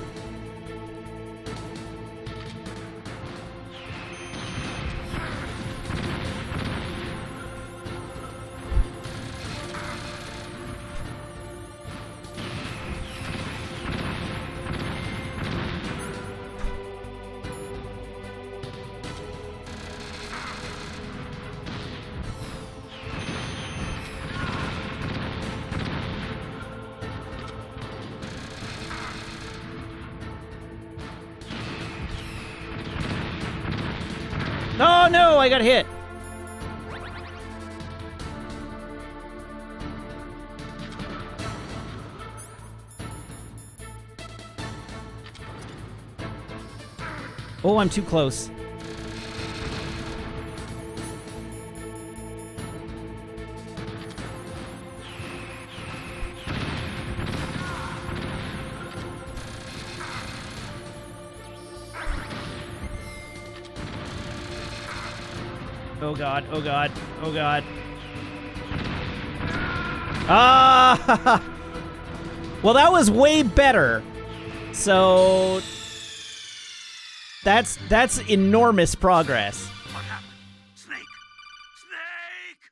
Speaker 1: Oh no, I got hit. Oh, I'm too close. Oh god, oh god, oh god. Ah! Well, that was way better. So that's enormous progress.
Speaker 2: What happened? Snake! Snake!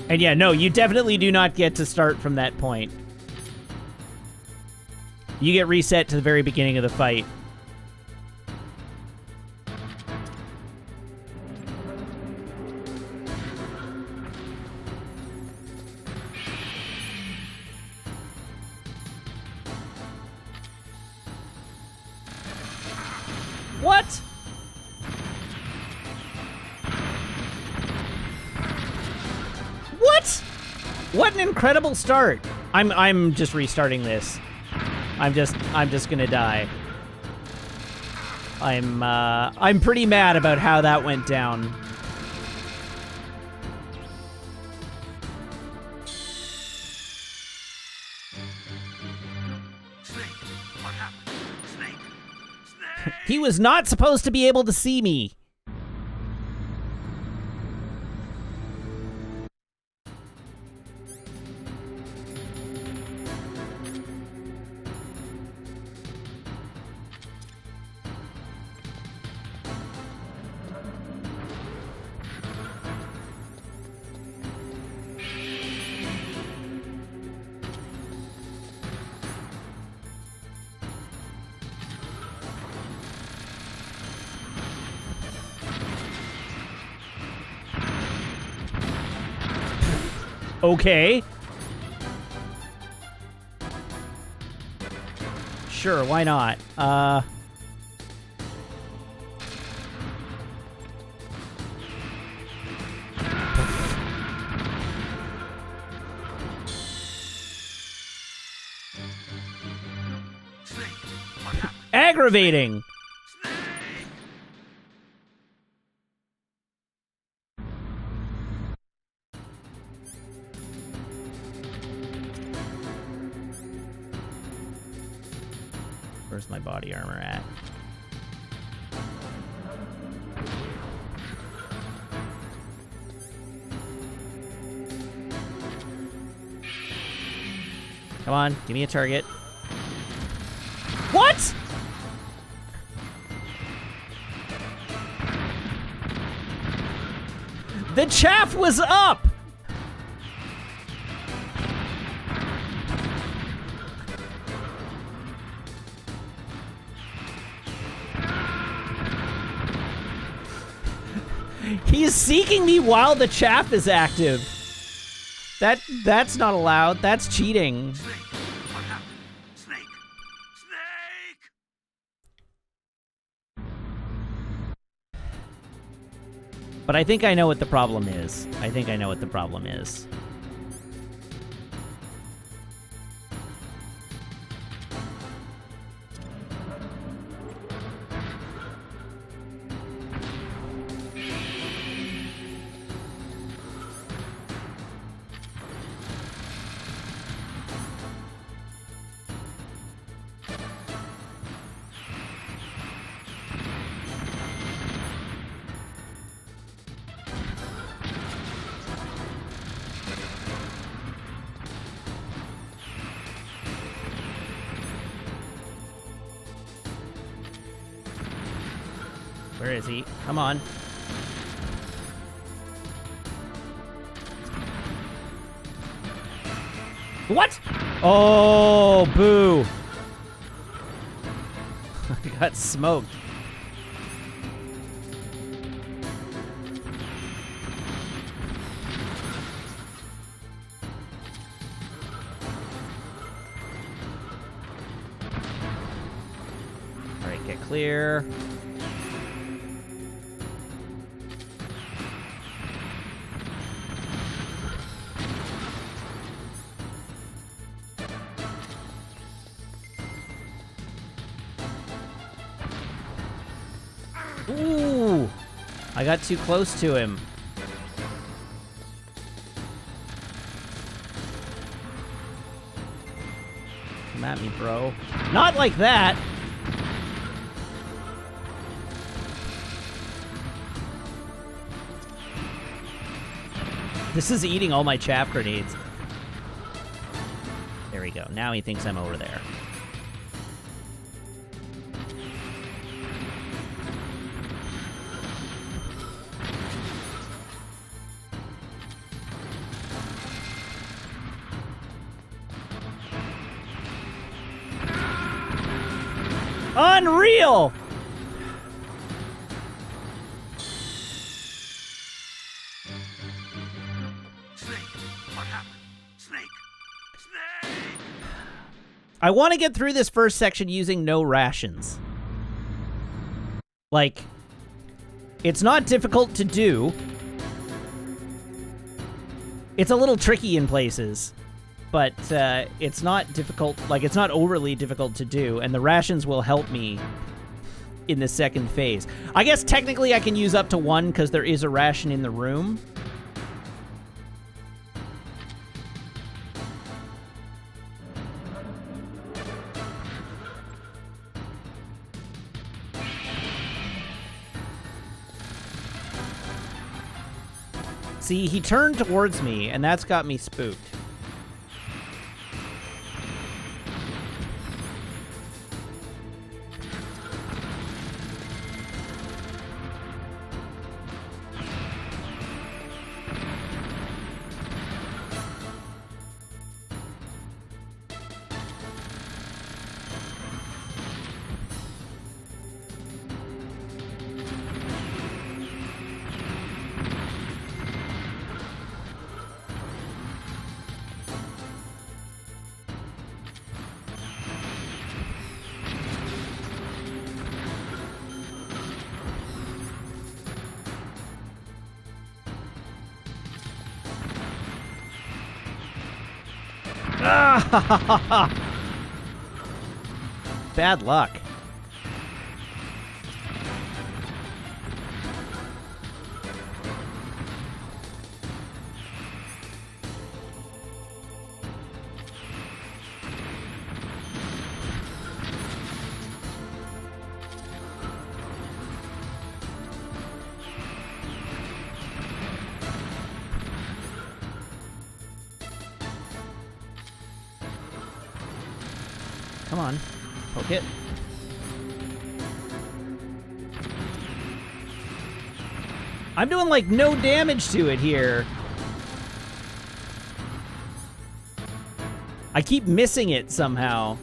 Speaker 1: And yeah, no, you definitely do not get to start from that point. You get reset to the very beginning of the fight. What? What? What an incredible start. I'm just restarting this. I'm just gonna die. I'm pretty mad about how that went down.
Speaker 2: Snake! What happened? Snake! Snake!
Speaker 1: He was not supposed to be able to see me. Okay. Sure, why not?
Speaker 2: Snake! What happened?
Speaker 1: Aggravating. Where's my body armor at? Come on, give me a target. What? The chaff was up! He's seeking me while the chaff is active. That's not allowed. That's cheating.
Speaker 2: Snake, what happened? Snake! Snake!
Speaker 1: But I think I know what the problem is. I think I know what the problem is. Where is he? Come on. What? Oh, boo. I got smoked. All right, get clear. Ooh! I got too close to him. Come at me, bro. Not like that! This is eating all my chaff grenades. There we go. Now he thinks I'm over there. Unreal!
Speaker 2: Snake, what happened? Snake! Snake!
Speaker 1: I want to get through this first section using no rations. Like, it's not difficult to do. It's a little tricky in places, but it's not difficult, like, it's not overly difficult to do, and the rations will help me in the second phase. I guess technically I can use up to one because there is a ration in the room. See, he turned towards me, and that's got me spooked. Bad luck. Come on. Poke it. I'm doing, like, no damage to it here. I keep missing it somehow.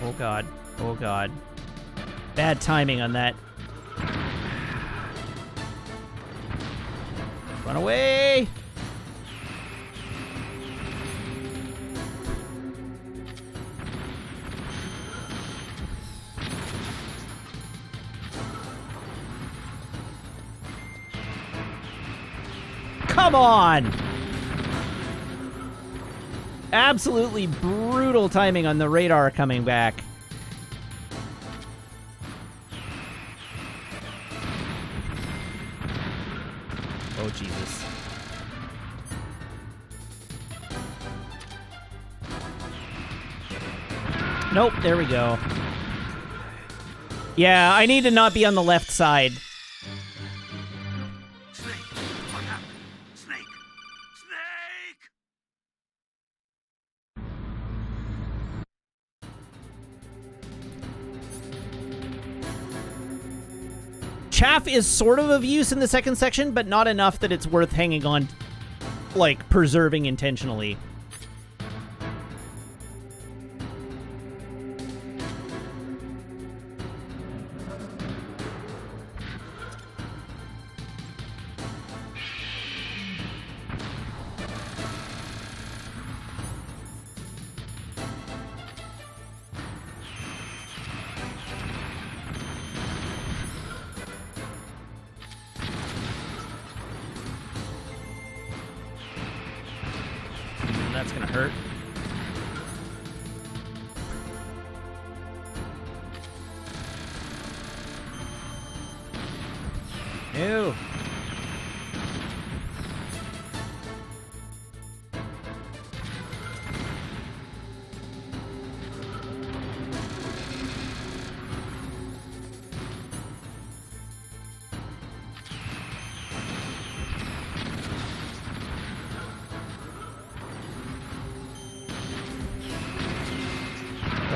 Speaker 1: Oh god. Oh god. Bad timing on that. Run away! Come on! Absolutely brutal timing on the radar coming back. Oh, Jesus. Nope, there we go. Yeah, I need to not be on the left side.
Speaker 2: Snake! What happened? Snake! Snake!
Speaker 1: Chaff is sort of use in the second section, but not enough that it's worth hanging on, like, preserving intentionally. That's gonna hurt. Ew.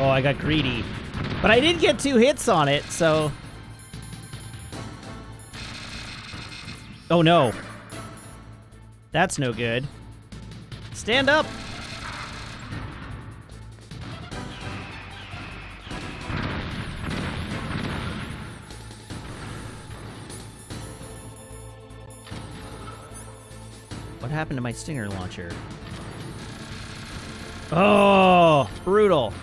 Speaker 1: Oh, I got greedy. But I did get 2 hits on it, so... Oh, no. That's no good. Stand up! What happened to my Stinger launcher? Oh, brutal.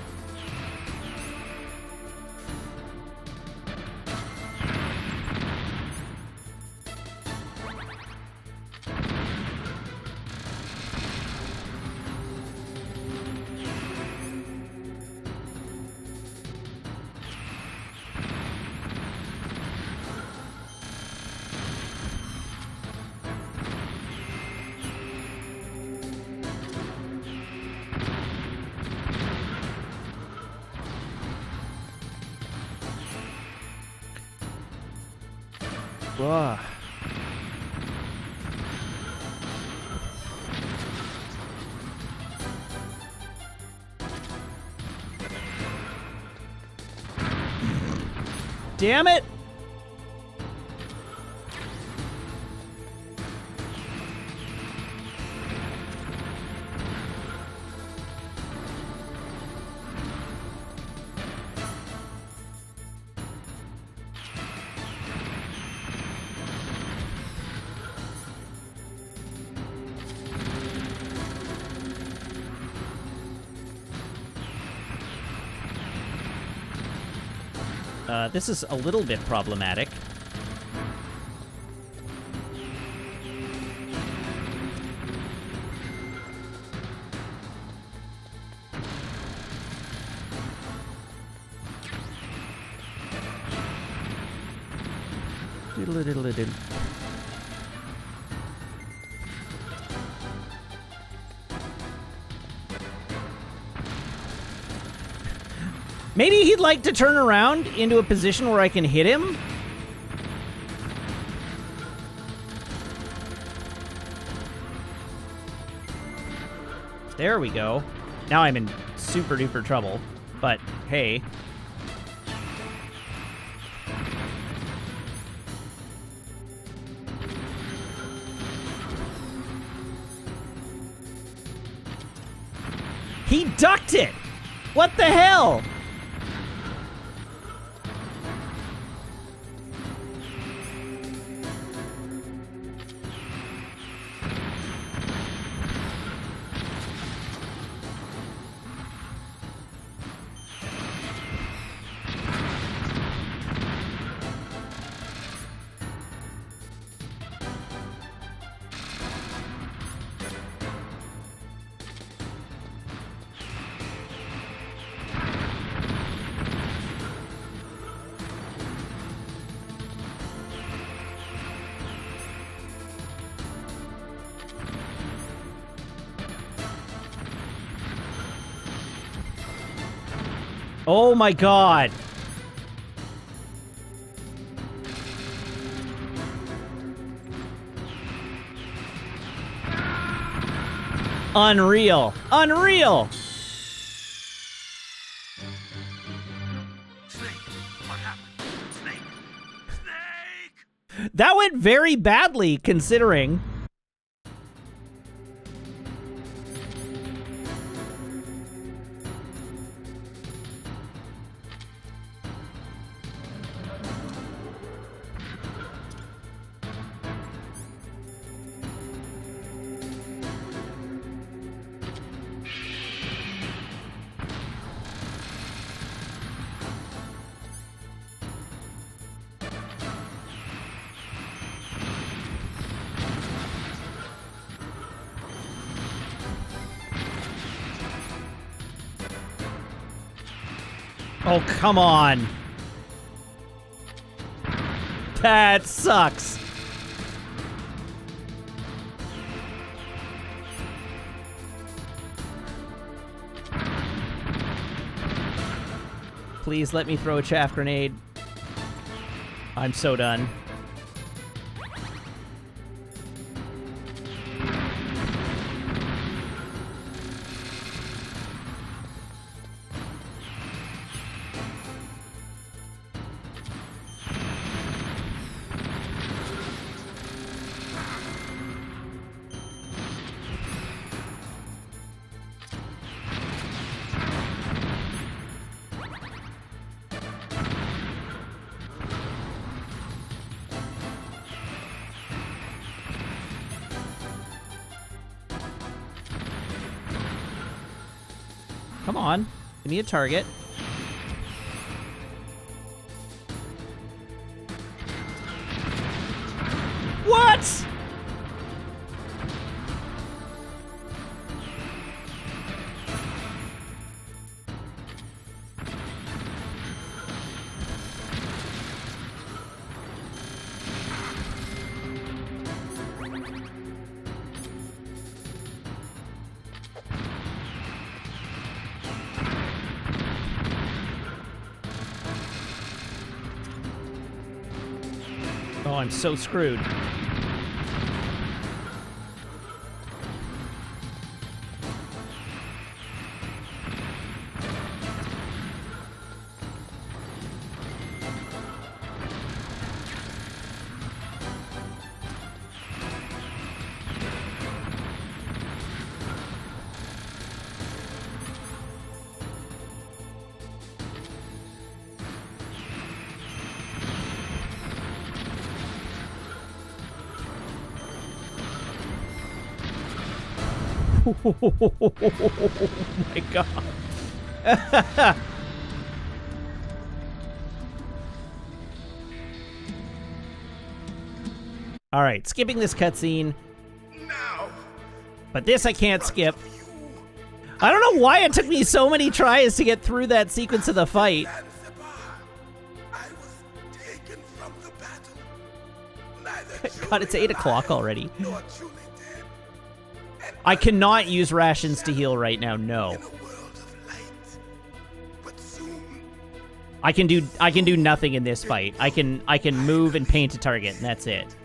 Speaker 1: Ugh. Damn it! This is a little bit problematic. Diddle-a-diddle-a-diddle. Maybe he'd like to turn around into a position where I can hit him? There we go. Now I'm in super duper trouble, but hey. He ducked it! What the hell? Oh my god. Unreal. Unreal.
Speaker 2: Snake, what happened? Snake! Snake!
Speaker 1: That went very badly, considering. Oh, come on. That sucks. Please let me throw a chaff grenade. I'm so done. Come on. Give me a target. What? Oh, I'm so screwed. Oh my god. All right, skipping this cutscene.
Speaker 3: Now,
Speaker 1: But this I can't skip. I don't know why it took me so many tries to get through that sequence of the fight.
Speaker 3: Zanzibar, I was taken from the battle.
Speaker 1: God, it's 8 o'clock already.
Speaker 3: nor truly dead. And
Speaker 1: I cannot use rations to heal right now, no.
Speaker 3: in a world of light. But soon,
Speaker 1: I can do nothing in this fight. I can move and paint a target, and that's it.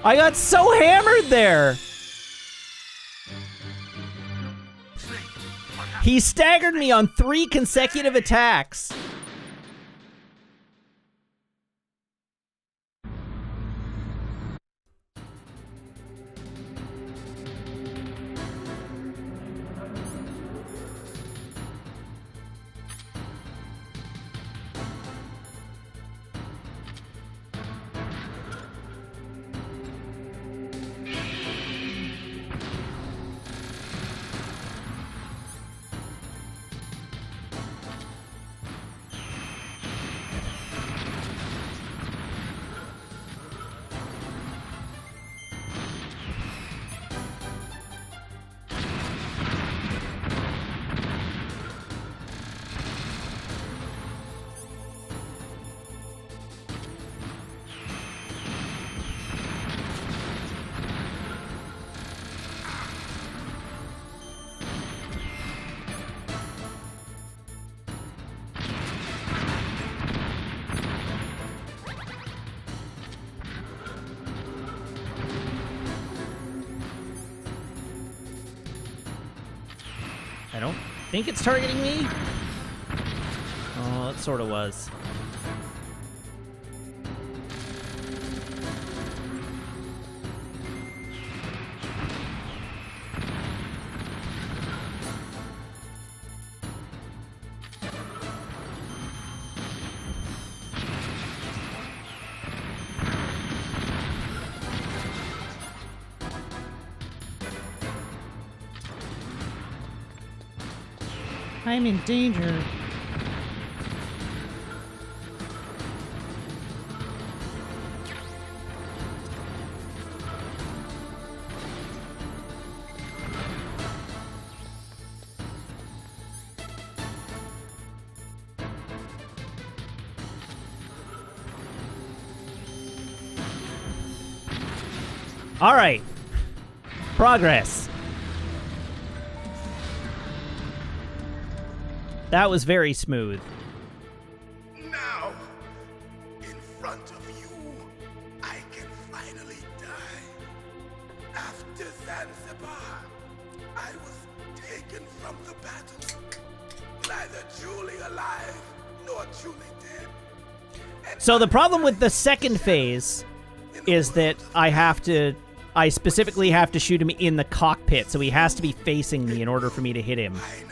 Speaker 1: I got so hammered there. He staggered me on 3 consecutive attacks. I don't think it's targeting me. Oh, it sort of was. I'm in danger. All right. Progress. That was very smooth.
Speaker 3: now, in front of you, I can finally die. After Zanzibar, I was taken from the battle, neither truly alive nor truly dead. And
Speaker 1: So the problem with the second phase is that I specifically have to shoot him in the cockpit, so he has to be facing me in order for me to hit him.
Speaker 3: finally end.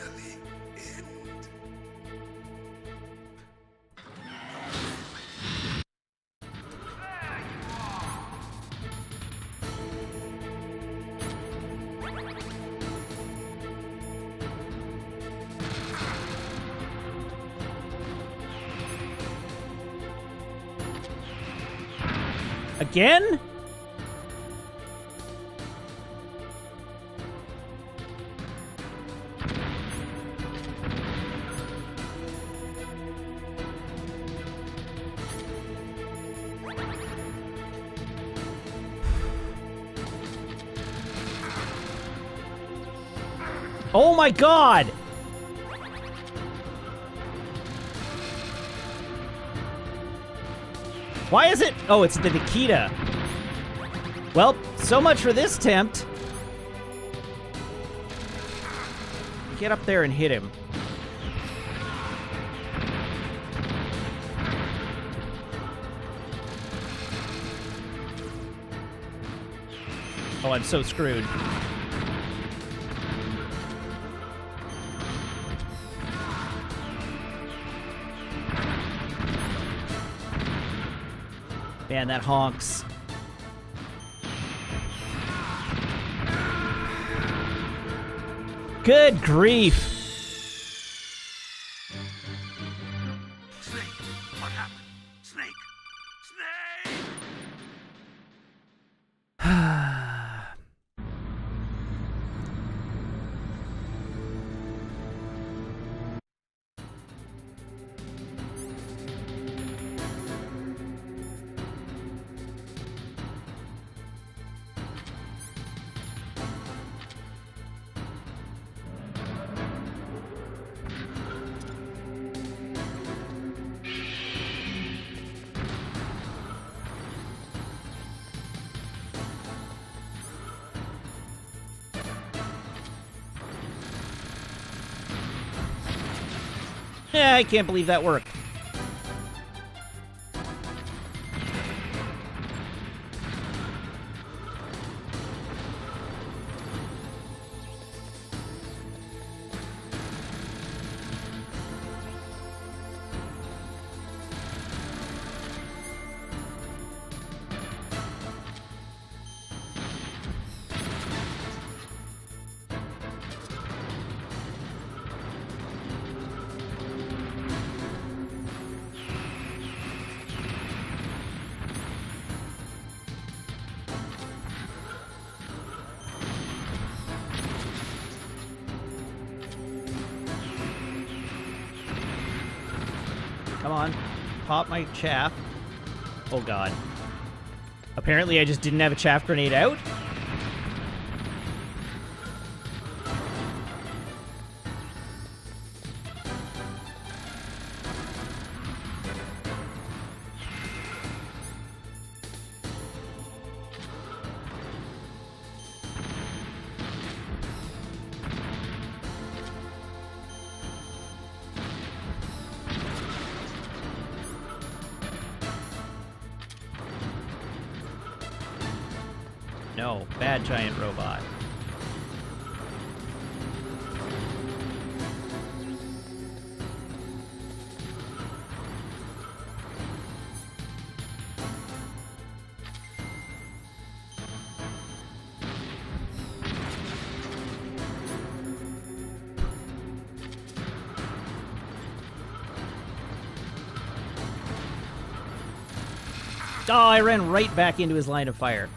Speaker 1: Again? Oh my god! Why is it? Oh, it's the Nikita. Well, so much for this attempt. Get up there and hit him. Oh, I'm so screwed. Man, that honks. Good grief.
Speaker 2: Snake, what happened? Snake! Snake!
Speaker 1: Yeah, I can't believe that worked. Come on. Pop my chaff. Oh, God. Apparently, I just didn't have a chaff grenade out. No, bad giant robot. Oh, I ran right back into his line of fire.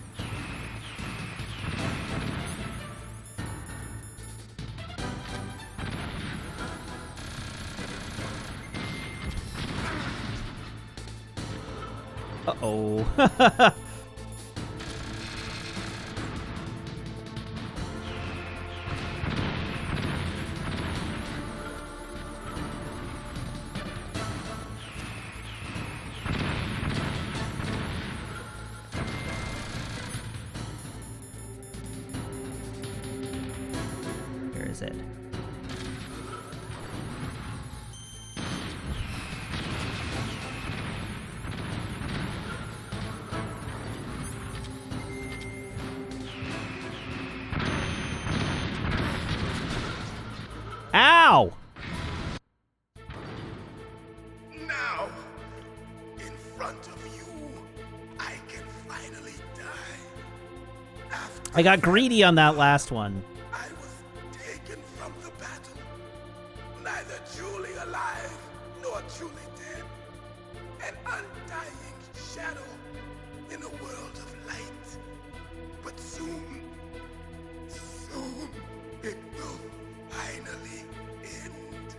Speaker 1: Uh-oh. Where is it? Ow!
Speaker 3: Now, in front of you, I can finally die. After
Speaker 1: I got greedy on that last one.
Speaker 3: I was taken from the battle, neither truly alive nor truly dead. An undying shadow in a world of light. But soon, it will finally end.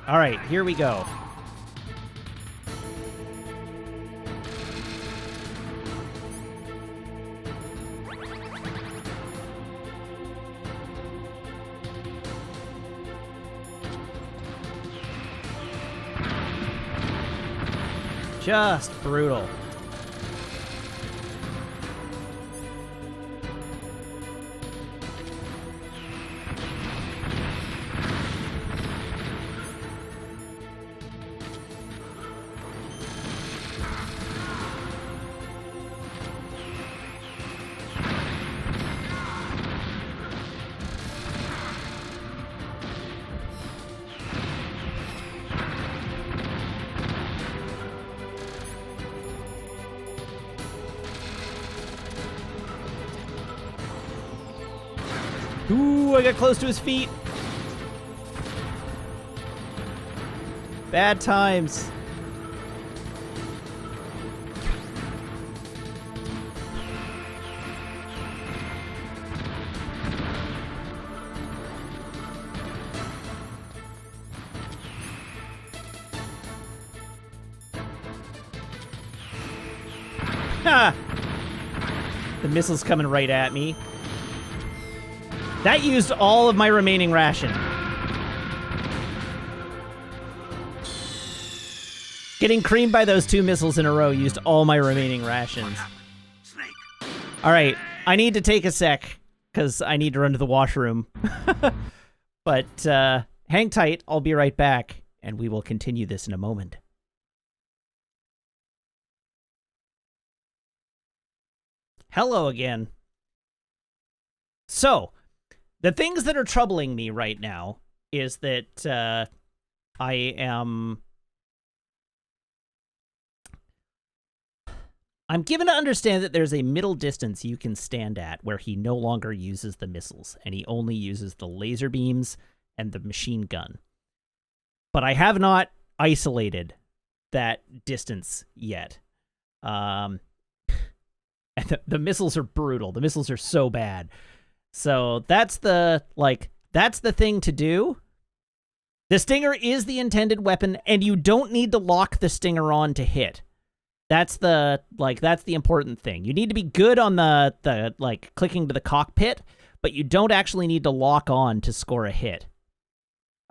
Speaker 1: All right, here we go. Just brutal. Ooh, I got close to his feet. Bad times. Ha! The missile's coming right at me. That used all of my remaining ration. Getting creamed by those 2 missiles in a row used all my remaining rations.
Speaker 2: Snake.
Speaker 1: All right, I need to take a sec because I need to run to the washroom. But hang tight, I'll be right back, and we will continue this in a moment. Hello again. So, the things that are troubling me right now is that I'm given to understand that there's a middle distance you can stand at where he no longer uses the missiles, and he only uses the laser beams and the machine gun. But I have not isolated that distance yet. And the missiles are brutal. The missiles are so bad. So that's the thing to do. The Stinger is the intended weapon, and you don't need to lock the Stinger on to hit. That's the important thing. You need to be good on the clicking to the cockpit, but you don't actually need to lock on to score a hit.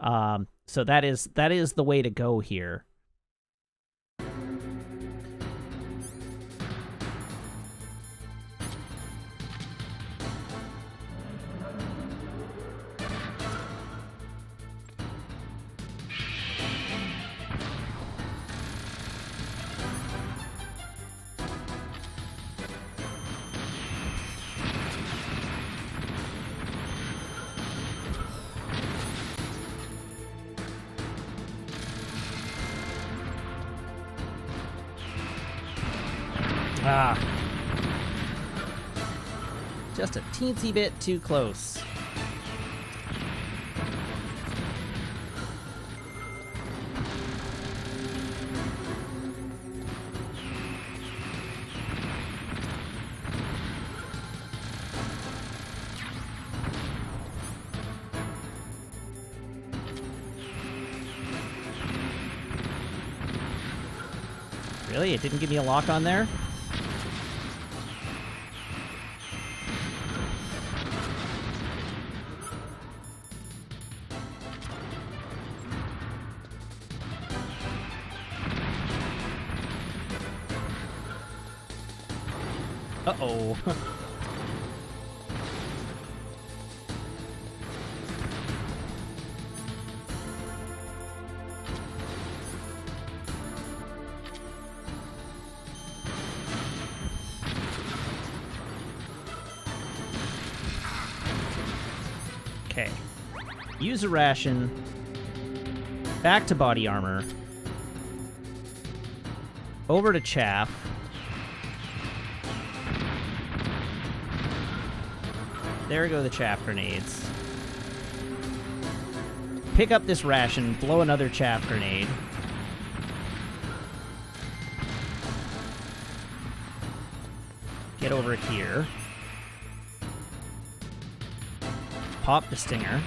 Speaker 1: So that is the way to go here. Ah. Just a teensy bit too close. Really? It didn't give me a lock on there? Uh-oh. Okay. Use a ration. Back to body armor. Over to chaff. There go the chaff grenades. Pick up this ration, blow another chaff grenade. Get over here. Pop the Stinger.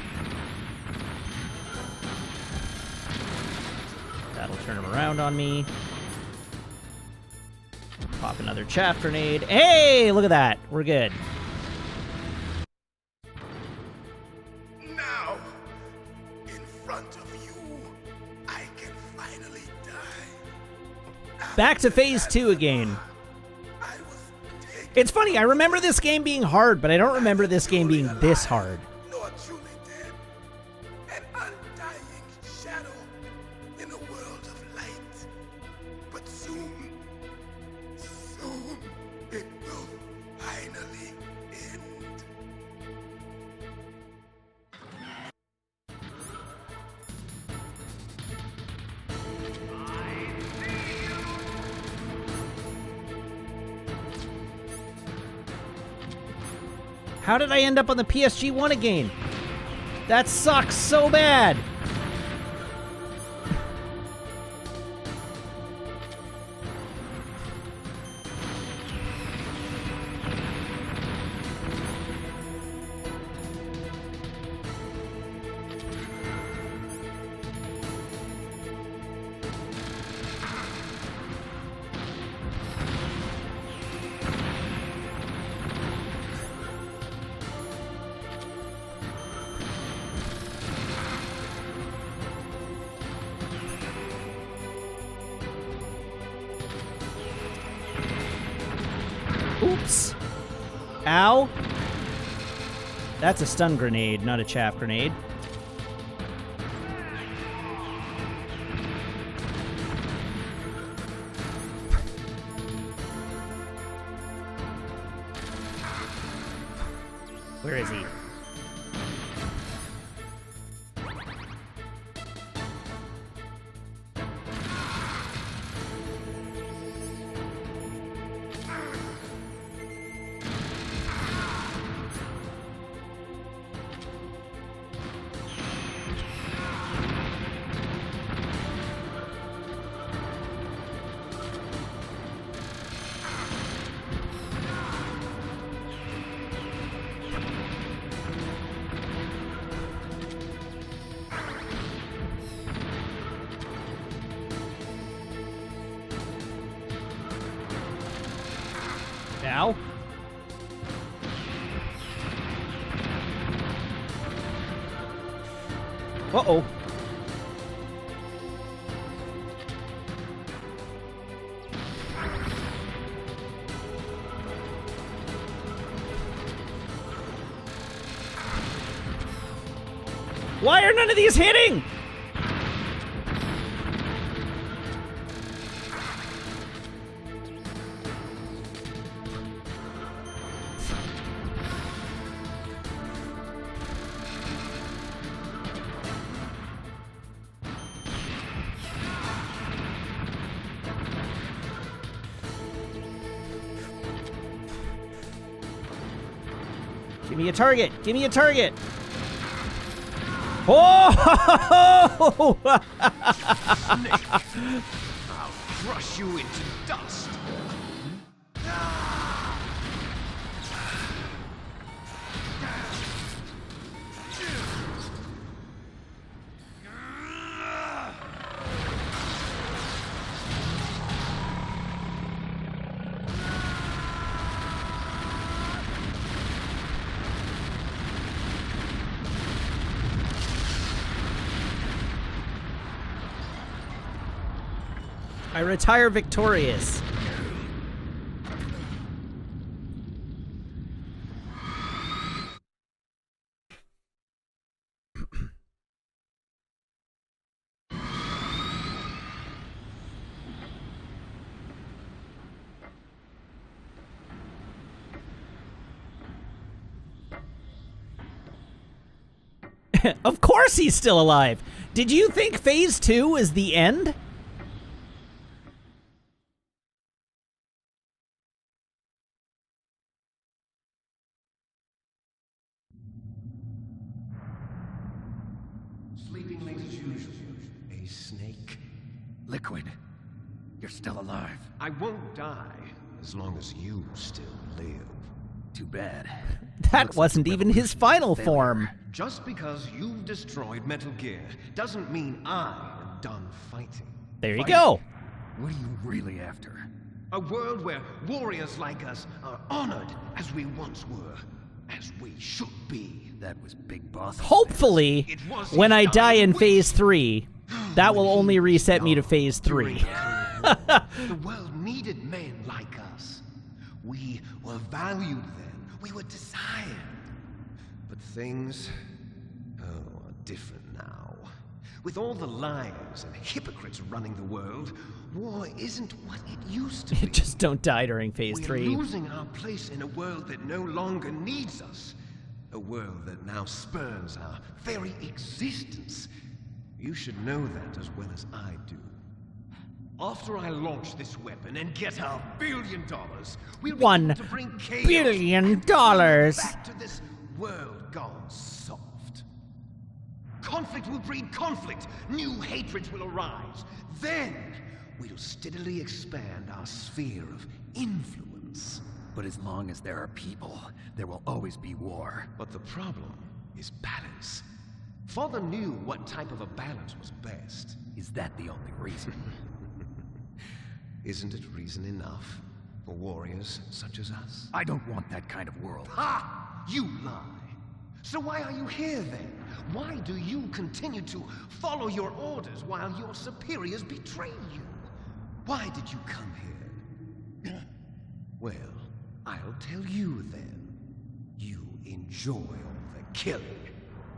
Speaker 1: That'll turn him around on me. Pop another chaff grenade. Hey, look at that. We're good.
Speaker 3: Now, in front of you, I can finally die.
Speaker 1: Back to phase 2 again.
Speaker 3: I was taken,
Speaker 1: It's funny, I remember this game being hard, but I don't remember this game being this hard.
Speaker 3: nor truly dead. An undying shadow in a world of light. But soon it will finally end.
Speaker 1: How did I end up on the PSG-1 again? That sucks so bad. Oops. Ow. That's a stun grenade, not a chaff grenade. Where is he? Ow. Uh-oh. Why are none of these hitting? Give me a target! Give me a target! Oh!
Speaker 7: Snake! I'll crush you into dust!
Speaker 1: I retire victorious. Of course he's still alive. Did you think Phase 2 is the end?
Speaker 7: Sleeping late as usual. A snake.
Speaker 3: Liquid, you're still alive.
Speaker 7: I won't die as long as you still live.
Speaker 3: Too bad.
Speaker 1: That
Speaker 3: Looks like
Speaker 1: wasn't
Speaker 3: the
Speaker 1: even his
Speaker 3: revolution
Speaker 1: final
Speaker 3: failure.
Speaker 1: form.
Speaker 7: Just because you've destroyed Metal Gear doesn't mean I am done fighting.
Speaker 1: There you
Speaker 7: Fighting?
Speaker 1: go.
Speaker 3: What are you really after?
Speaker 7: A world where warriors like us are honored as we once were, as we should be.
Speaker 3: That was Big Boss.
Speaker 1: Hopefully,
Speaker 7: It was
Speaker 1: when I
Speaker 7: his
Speaker 1: die in
Speaker 7: dying
Speaker 1: Phase 3, that will only reset me to Phase
Speaker 7: During
Speaker 1: 3.
Speaker 7: the Cold War, the world needed men like us. We were valued then. We were desired. But things, are different now. With all the liars and hypocrites running the world, war isn't what it used to be.
Speaker 1: Just don't die during Phase
Speaker 7: We're
Speaker 1: 3.
Speaker 7: losing our place in a world that no longer needs us. A world that now spurns our very existence. You should know that as well as I do. After I launch this weapon and get our $1 billion, we'll be
Speaker 1: $1
Speaker 7: able to bring chaos
Speaker 1: billion
Speaker 7: and
Speaker 1: dollars.
Speaker 7: back to this world gone soft. Conflict will breed conflict. New hatreds will arise. Then we'll steadily expand our sphere of influence.
Speaker 3: But as long as there are people, there will always be war.
Speaker 7: But the problem is balance. Father knew what type of a balance was best.
Speaker 3: Is that the only reason?
Speaker 7: Isn't it reason enough for warriors such as us?
Speaker 3: I don't want that kind of world.
Speaker 7: Ha! You lie. So why are you here then? Why do you continue to follow your orders while your superiors betray you? Why did you come here? Well, I'll tell you then. You enjoy all the killing.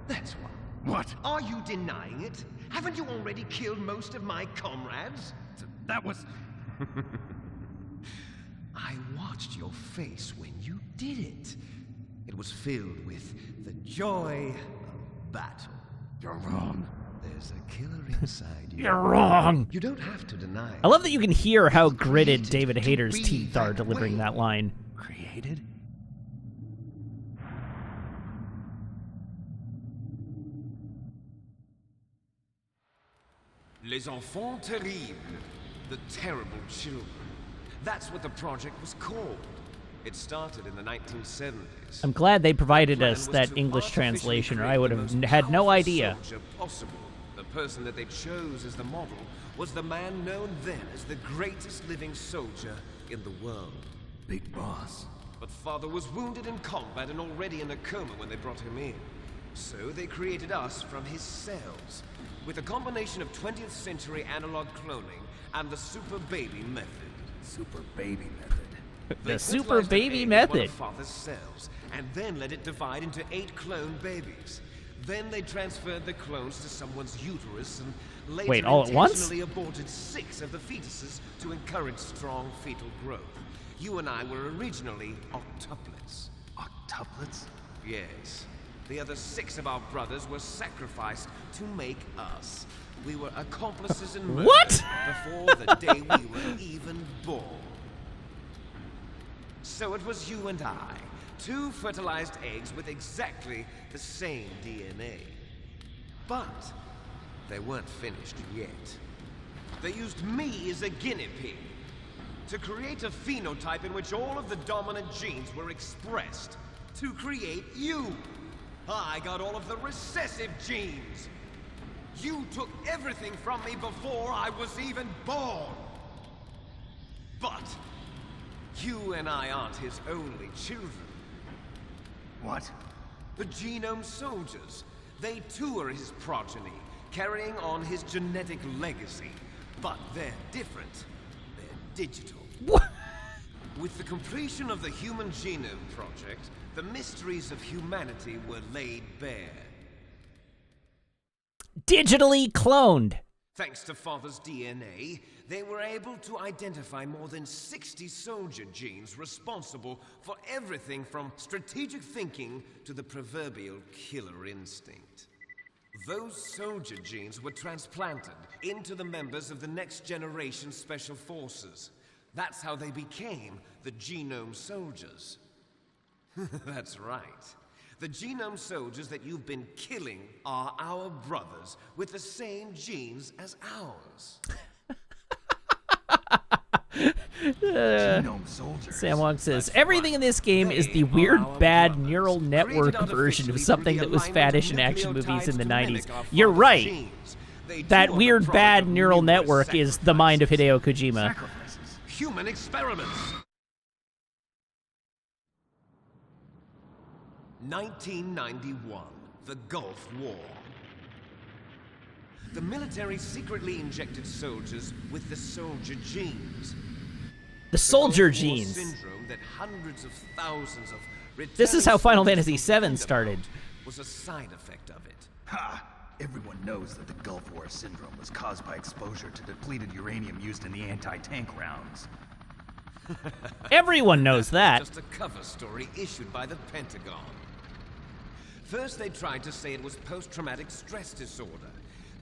Speaker 7: That's why.
Speaker 3: What?
Speaker 7: Are you denying it? Haven't you already killed most of my comrades?
Speaker 3: That was...
Speaker 7: I watched your face when you did it. It was filled with the joy of battle.
Speaker 3: You're wrong.
Speaker 7: There's a killer inside you.
Speaker 1: You're wrong.
Speaker 7: You don't have to deny it.
Speaker 1: I love that you can hear how gritted
Speaker 7: Created
Speaker 1: David
Speaker 7: to
Speaker 1: Hayter's
Speaker 7: be
Speaker 1: teeth are
Speaker 7: that
Speaker 1: delivering
Speaker 7: way.
Speaker 1: that line.
Speaker 3: Created?
Speaker 7: Les enfants terribles. The terrible children. That's what the project was called. It started in the 1970s.
Speaker 1: I'm glad they provided
Speaker 7: Plan
Speaker 1: us
Speaker 7: was
Speaker 1: that
Speaker 7: to
Speaker 1: English
Speaker 7: artificially
Speaker 1: translation, or
Speaker 7: create
Speaker 1: I would
Speaker 7: the
Speaker 1: have
Speaker 7: most
Speaker 1: had no
Speaker 7: powerful
Speaker 1: idea.
Speaker 7: soldier possible. The person that they chose as the model was the man known then as the greatest living soldier in the world.
Speaker 3: Big Boss.
Speaker 7: But Father was wounded in combat and already in a coma when they brought him in. So they created us from his cells, with a combination of 20th century analog cloning and the super baby method.
Speaker 3: Super baby method.
Speaker 7: They
Speaker 1: The super
Speaker 7: fertilized an
Speaker 1: baby
Speaker 7: egg with one
Speaker 1: method.
Speaker 7: of Father's cells, and then let it divide into 8 clone babies. Then they transferred the clones to someone's uterus and later
Speaker 1: Wait, all at once?
Speaker 7: intentionally aborted 6 of the fetuses to encourage strong fetal growth. You and I were originally octuplets.
Speaker 3: Octuplets?
Speaker 7: Yes. The other 6 of our brothers were sacrificed to make us. We were accomplices in murder
Speaker 1: What?
Speaker 7: before the day we were even born. So it was you and I, 2 fertilized eggs with exactly the same DNA. But they weren't finished yet. They used me as a guinea pig to create a phenotype in which all of the dominant genes were expressed to create you. I got all of the recessive genes. You took everything from me before I was even born. But you and I aren't his only children.
Speaker 3: What?
Speaker 7: The Genome Soldiers. They too are his progeny, carrying on his genetic legacy. But they're different. They're digital.
Speaker 1: What?
Speaker 7: With the completion of the Human Genome Project, the mysteries of humanity were laid bare.
Speaker 1: Digitally cloned.
Speaker 7: Thanks to Father's DNA, they were able to identify more than 60 soldier genes responsible for everything from strategic thinking to the proverbial killer instinct. Those soldier genes were transplanted into the members of the next generation Special Forces. That's how they became the Genome Soldiers. That's right. The Genome Soldiers that you've been killing are our brothers with the same genes as ours.
Speaker 3: Genome soldiers.
Speaker 1: Sam Wong says,
Speaker 7: That's
Speaker 1: everything in this game is the
Speaker 7: They are
Speaker 1: weird,
Speaker 7: our
Speaker 1: bad
Speaker 7: brothers,
Speaker 1: neural network
Speaker 7: created
Speaker 1: version of
Speaker 7: artificially
Speaker 1: something
Speaker 7: through
Speaker 1: that
Speaker 7: the
Speaker 1: was
Speaker 7: alignment
Speaker 1: faddish
Speaker 7: of
Speaker 1: in action movies in the
Speaker 7: nucleotides to
Speaker 1: 90s.
Speaker 7: mimic our
Speaker 1: You're
Speaker 7: father's
Speaker 1: right.
Speaker 7: genes. They
Speaker 1: That
Speaker 7: too are
Speaker 1: weird,
Speaker 7: the product
Speaker 1: bad
Speaker 7: of
Speaker 1: neural
Speaker 7: numerous
Speaker 1: network is the mind of Hideo Kojima.
Speaker 3: Sacrifices.
Speaker 7: Human experiments. 1991, the Gulf War. The military secretly injected soldiers with the soldier genes.
Speaker 1: The soldier
Speaker 7: Gulf War
Speaker 1: genes.
Speaker 7: syndrome that hundreds of thousands of
Speaker 1: This is how
Speaker 7: returning
Speaker 1: Final
Speaker 7: soldiers
Speaker 1: Fantasy
Speaker 7: complained
Speaker 1: VII started.
Speaker 7: about was a side effect of it.
Speaker 3: Ha! Everyone knows that the Gulf War syndrome was caused by exposure to depleted uranium used in the anti-tank rounds.
Speaker 1: Everyone knows that.
Speaker 7: Just a cover story issued by the Pentagon. First, they tried to say it was post-traumatic stress disorder,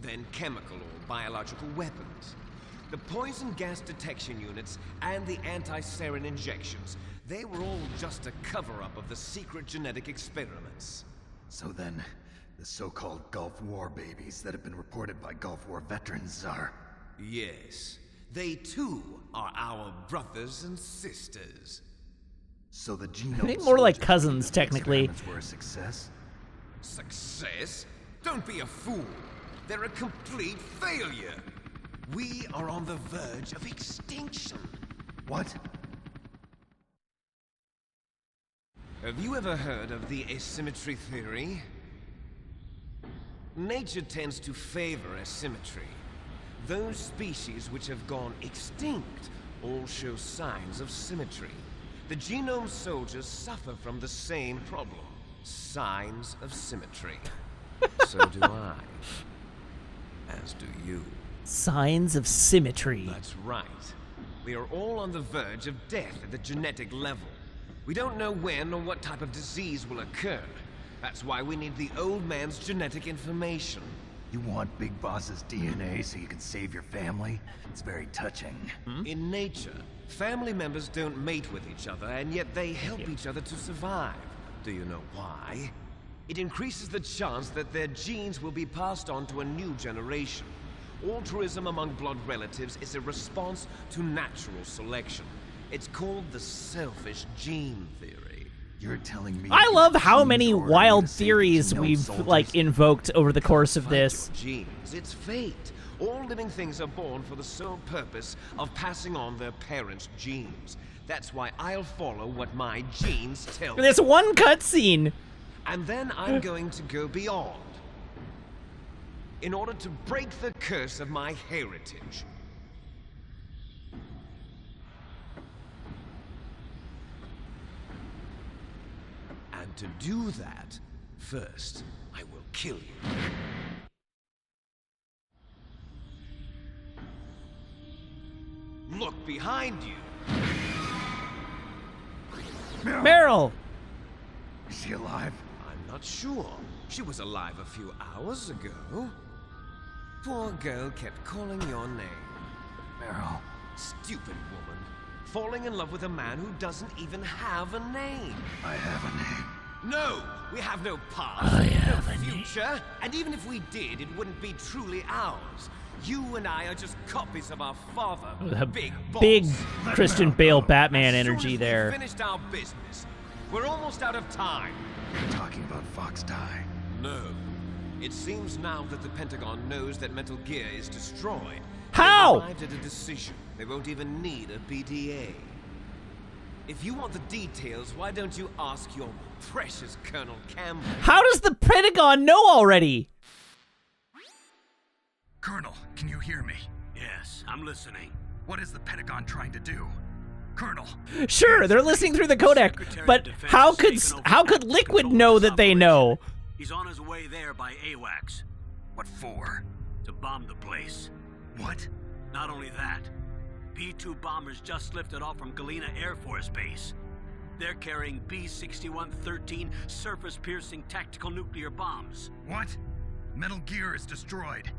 Speaker 7: then chemical or biological weapons. The poison gas detection units and the anti-sarin injections, they were all just a cover-up of the secret genetic experiments.
Speaker 3: So then, the so-called Gulf War babies that have been reported by Gulf War veterans are...
Speaker 7: Yes, they too are our brothers and sisters.
Speaker 3: So the genome...
Speaker 1: I think more like
Speaker 3: soldiers'
Speaker 1: cousins,
Speaker 3: genome
Speaker 1: technically.
Speaker 3: experiments were a success?
Speaker 7: Success? Don't be a fool. They're a complete failure. We are on the verge of extinction.
Speaker 3: What?
Speaker 7: Have you ever heard of the asymmetry theory? Nature tends to favor asymmetry. Those species which have gone extinct all show signs of symmetry. The genome soldiers suffer from the same problem. Signs of symmetry. So do I. As do you.
Speaker 1: Signs of symmetry.
Speaker 7: That's right. We are all on the verge of death at the genetic level. We don't know when or what type of disease will occur. That's why we need the old man's genetic information.
Speaker 3: You want Big Boss's DNA so you can save your family? It's very touching.
Speaker 7: In nature, family members don't mate with each other, and yet they help each other to survive. Do you know why? It increases the chance that their genes will be passed on to a new generation. Altruism among blood relatives is a response to natural selection. It's called the selfish gene theory.
Speaker 3: You're telling me...
Speaker 1: I love how
Speaker 3: genes
Speaker 1: many
Speaker 3: order you
Speaker 1: wild
Speaker 3: to save the
Speaker 1: theories
Speaker 3: genome
Speaker 1: we've
Speaker 3: soldiers?
Speaker 1: invoked over the course of
Speaker 7: Fight
Speaker 1: this.
Speaker 7: your genes. It's fate. All living things are born for the sole purpose of passing on their parents' genes. That's why I'll follow what my genes tell me.
Speaker 1: This one cutscene.
Speaker 7: And then I'm going to go beyond. In order to break the curse of my heritage. And to do that, first, I will kill you. Look behind you.
Speaker 1: Meryl.
Speaker 3: Is she alive?
Speaker 7: I'm not sure. She was alive a few hours ago. Poor girl kept calling your name.
Speaker 3: Meryl.
Speaker 7: Stupid woman. Falling in love with a man who doesn't even have a name.
Speaker 3: I have a name.
Speaker 7: No, we have no past, no future, and even if we did, it wouldn't be truly ours. You and I are just copies of our father,
Speaker 1: The
Speaker 7: Big Boss.
Speaker 1: big Christian Bale Batman
Speaker 7: As soon
Speaker 1: energy
Speaker 7: as
Speaker 1: there.
Speaker 7: we've finished our business. We're almost out of time.
Speaker 3: You're talking about Fox Die.
Speaker 7: No. It seems now that the Pentagon knows that Metal Gear is destroyed.
Speaker 1: How?
Speaker 7: They've arrived at a decision. They won't even need a BDA. If you want the details, why don't you ask your precious Colonel Campbell?
Speaker 1: How does the Pentagon know already?
Speaker 8: Colonel, can you hear me?
Speaker 2: Yes, I'm listening.
Speaker 8: What is the Pentagon trying to do? Colonel,
Speaker 1: Sure, they're listening through the codec,
Speaker 2: Secretary
Speaker 1: but
Speaker 2: of Defense
Speaker 1: how
Speaker 2: has
Speaker 1: could
Speaker 2: taken over
Speaker 1: how could
Speaker 2: complete
Speaker 1: Liquid
Speaker 2: control
Speaker 1: know
Speaker 2: of this
Speaker 1: that they
Speaker 2: operation.
Speaker 1: know?
Speaker 2: He's on his way there by AWACS
Speaker 8: what for?
Speaker 2: to bomb the place.
Speaker 8: What?
Speaker 2: Not only that, B-2 bombers just lifted off from Galena Air Force Base. They're carrying B-6113 surface-piercing tactical nuclear bombs.
Speaker 8: What? Metal Gear is destroyed.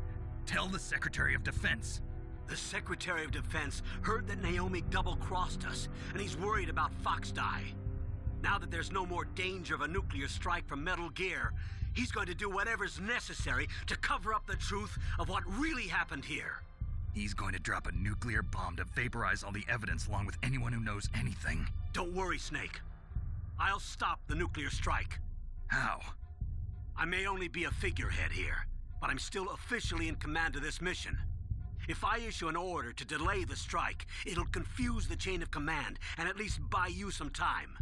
Speaker 8: Tell the Secretary of Defense.
Speaker 2: The Secretary of Defense heard that Naomi double-crossed us, and he's worried about Fox Die. Now that there's no more danger of a nuclear strike from Metal Gear, he's going to do whatever's necessary to cover up the truth of what really happened here.
Speaker 8: He's going to drop a nuclear bomb to vaporize all the evidence along with anyone who knows anything.
Speaker 2: Don't worry, Snake. I'll stop the nuclear strike.
Speaker 8: How?
Speaker 2: I may only be a figurehead here, but I'm still officially in command of this mission. If I issue an order to delay the strike, it'll confuse the chain of command and at least buy you some time.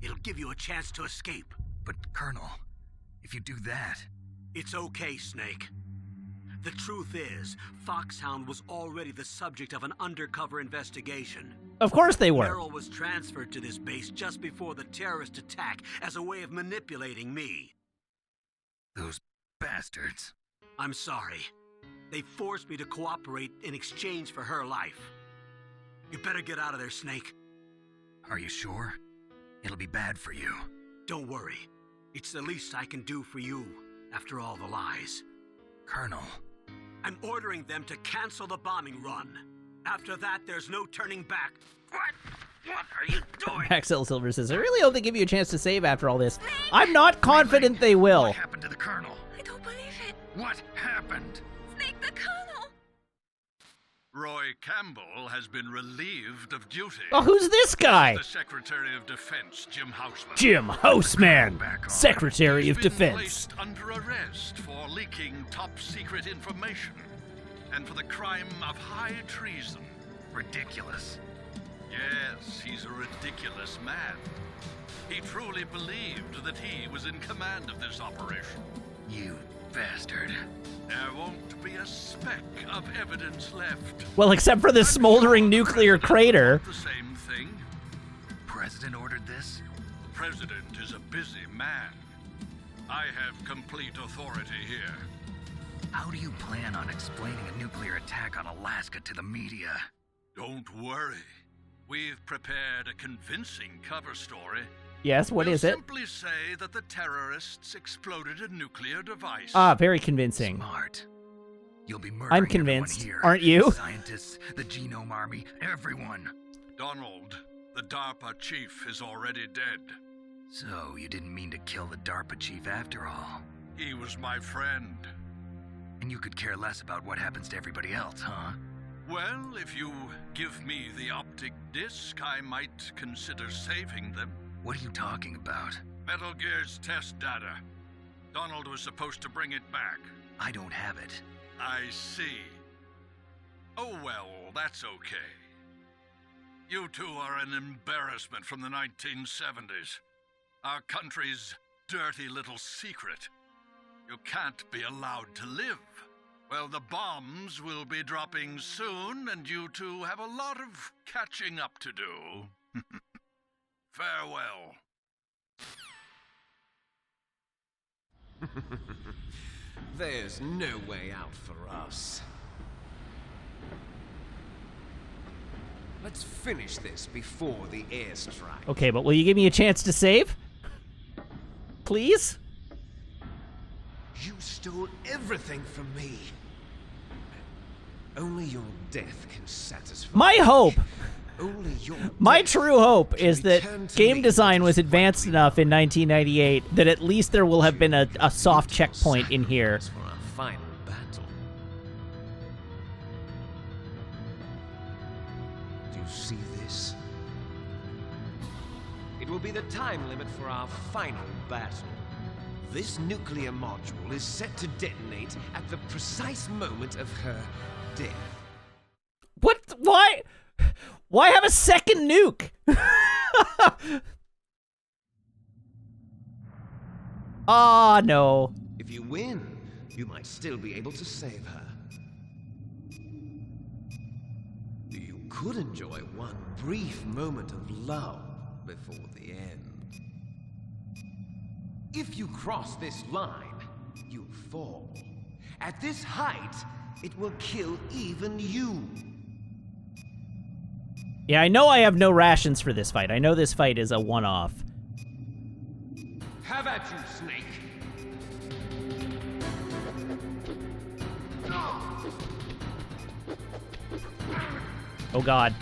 Speaker 2: It'll give you a chance to escape.
Speaker 8: But, Colonel, if you do that...
Speaker 2: It's okay, Snake. The truth is, Foxhound was already the subject of an undercover investigation.
Speaker 1: Of course they were.
Speaker 2: Meryl was transferred to this base just before the terrorist attack as a way of manipulating me.
Speaker 8: Those bastards.
Speaker 2: I'm sorry. They forced me to cooperate in exchange for her life. You better get out of there, Snake.
Speaker 8: Are you sure? It'll be bad for you.
Speaker 2: Don't worry. It's the least I can do for you, after all the lies.
Speaker 8: Colonel.
Speaker 2: I'm ordering them to cancel the bombing run. After that, there's no turning back. What are you doing?
Speaker 1: Maxwell Silver says, I really hope they give you a chance to save after all this. I'm not confident they will.
Speaker 8: What happened to the Colonel?
Speaker 4: I don't believe it.
Speaker 8: What happened?
Speaker 4: Snake the Colonel.
Speaker 9: Roy Campbell has been relieved of duty.
Speaker 1: Oh, who's this guy?
Speaker 9: The Secretary of Defense, Jim Houseman.
Speaker 1: Jim Houseman,
Speaker 8: Back on.
Speaker 1: Secretary of
Speaker 9: He's been
Speaker 1: Defense.
Speaker 9: placed under arrest for leaking top-secret information and for the crime of high treason.
Speaker 8: Ridiculous.
Speaker 9: Yes, he's a ridiculous man. He truly believed that he was in command of this operation.
Speaker 8: You bastard.
Speaker 9: There won't be a speck of evidence left.
Speaker 1: Well, except for this smoldering nuclear crater.
Speaker 9: The same thing.
Speaker 8: President ordered this?
Speaker 9: The president is a busy man. I have complete authority here.
Speaker 8: How do you plan on explaining a nuclear attack on Alaska to the media?
Speaker 9: Don't worry. We've prepared a convincing cover story.
Speaker 1: Yes, what
Speaker 9: We'll
Speaker 1: is it?
Speaker 9: simply say that the terrorists exploded a nuclear device.
Speaker 1: Ah, very convincing.
Speaker 8: Smart. You'll be murdering
Speaker 1: I'm
Speaker 8: everyone
Speaker 1: convinced.
Speaker 8: here.
Speaker 1: Aren't you?
Speaker 8: The scientists, the genome army, everyone.
Speaker 9: Donald, the DARPA chief, is already dead.
Speaker 8: So, you didn't mean to kill the DARPA chief after all.
Speaker 9: He was my friend.
Speaker 8: And you could care less about what happens to everybody else, huh?
Speaker 9: Well, if you give me the optic disc, I might consider saving them.
Speaker 8: What are you talking about?
Speaker 9: Metal Gear's test data. Donald was supposed to bring it back.
Speaker 8: I don't have it.
Speaker 9: I see. Oh well, that's okay. You two are an embarrassment from the 1970s. Our country's dirty little secret. You can't be allowed to live. Well, the bombs will be dropping soon, and you two have a lot of catching up to do. Farewell.
Speaker 7: There's no way out for us. Let's finish this before the airstrike.
Speaker 1: Okay, but will you give me a chance to save? Please?
Speaker 7: You stole everything from me. Only your death can satisfy.
Speaker 1: My hope,
Speaker 7: Only your
Speaker 1: my
Speaker 7: death
Speaker 1: true hope
Speaker 7: can
Speaker 1: is that
Speaker 7: return to
Speaker 1: game
Speaker 7: me
Speaker 1: design was
Speaker 7: what
Speaker 1: advanced
Speaker 7: we
Speaker 1: enough in 1998 that at least there will have been a soft checkpoint in here.
Speaker 7: For our final battle. Do you see this? It will be the time limit for our final battle. This nuclear module is set to detonate at the precise moment of her death.
Speaker 1: What? Why? Why have a second nuke? Ah, no.
Speaker 7: If you win, you might still be able to save her. You could enjoy one brief moment of love before the end. If you cross this line, you fall. At this height, it will kill even you.
Speaker 1: Yeah, I know I have no rations for this fight. I know this fight is a one-off.
Speaker 7: Have at you, Snake.
Speaker 1: Oh god.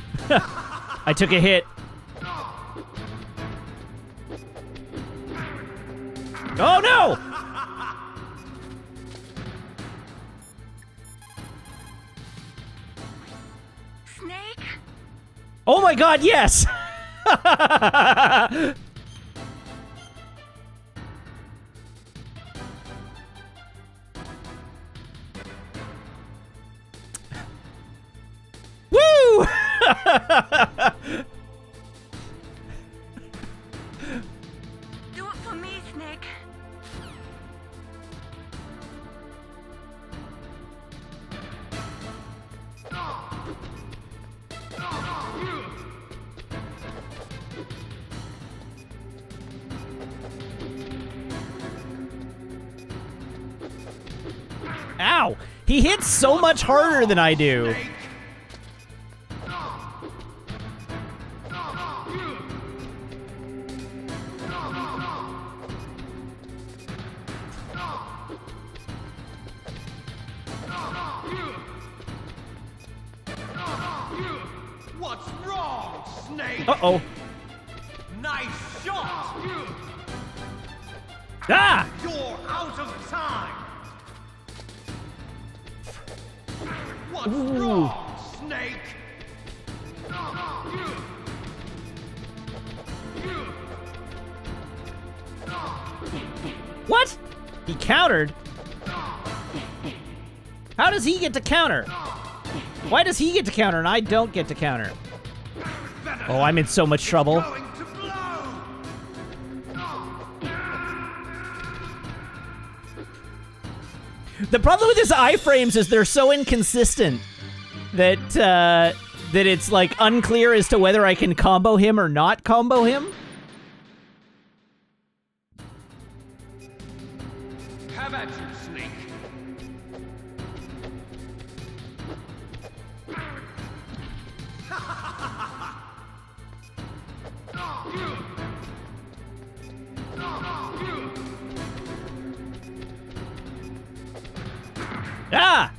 Speaker 1: I took a hit. Oh no!
Speaker 4: Snake?
Speaker 1: Oh my god, yes! Woo!
Speaker 4: Do it for me, Snake.
Speaker 1: Ow! He hits so much harder than I do. Uh-oh.
Speaker 7: Nice shot!
Speaker 1: Ah!
Speaker 7: You're out of time! What's
Speaker 1: Ooh.
Speaker 7: wrong, Snake?
Speaker 1: What? He countered? How does he get to counter? Why does he get to counter and I don't get to counter? Oh, I'm in so much trouble.
Speaker 7: Going to blow!
Speaker 1: The problem with his iframes is they're so inconsistent that that it's like unclear as to whether I can combo him or not combo him.
Speaker 7: Have at you, Snake.
Speaker 1: Ah!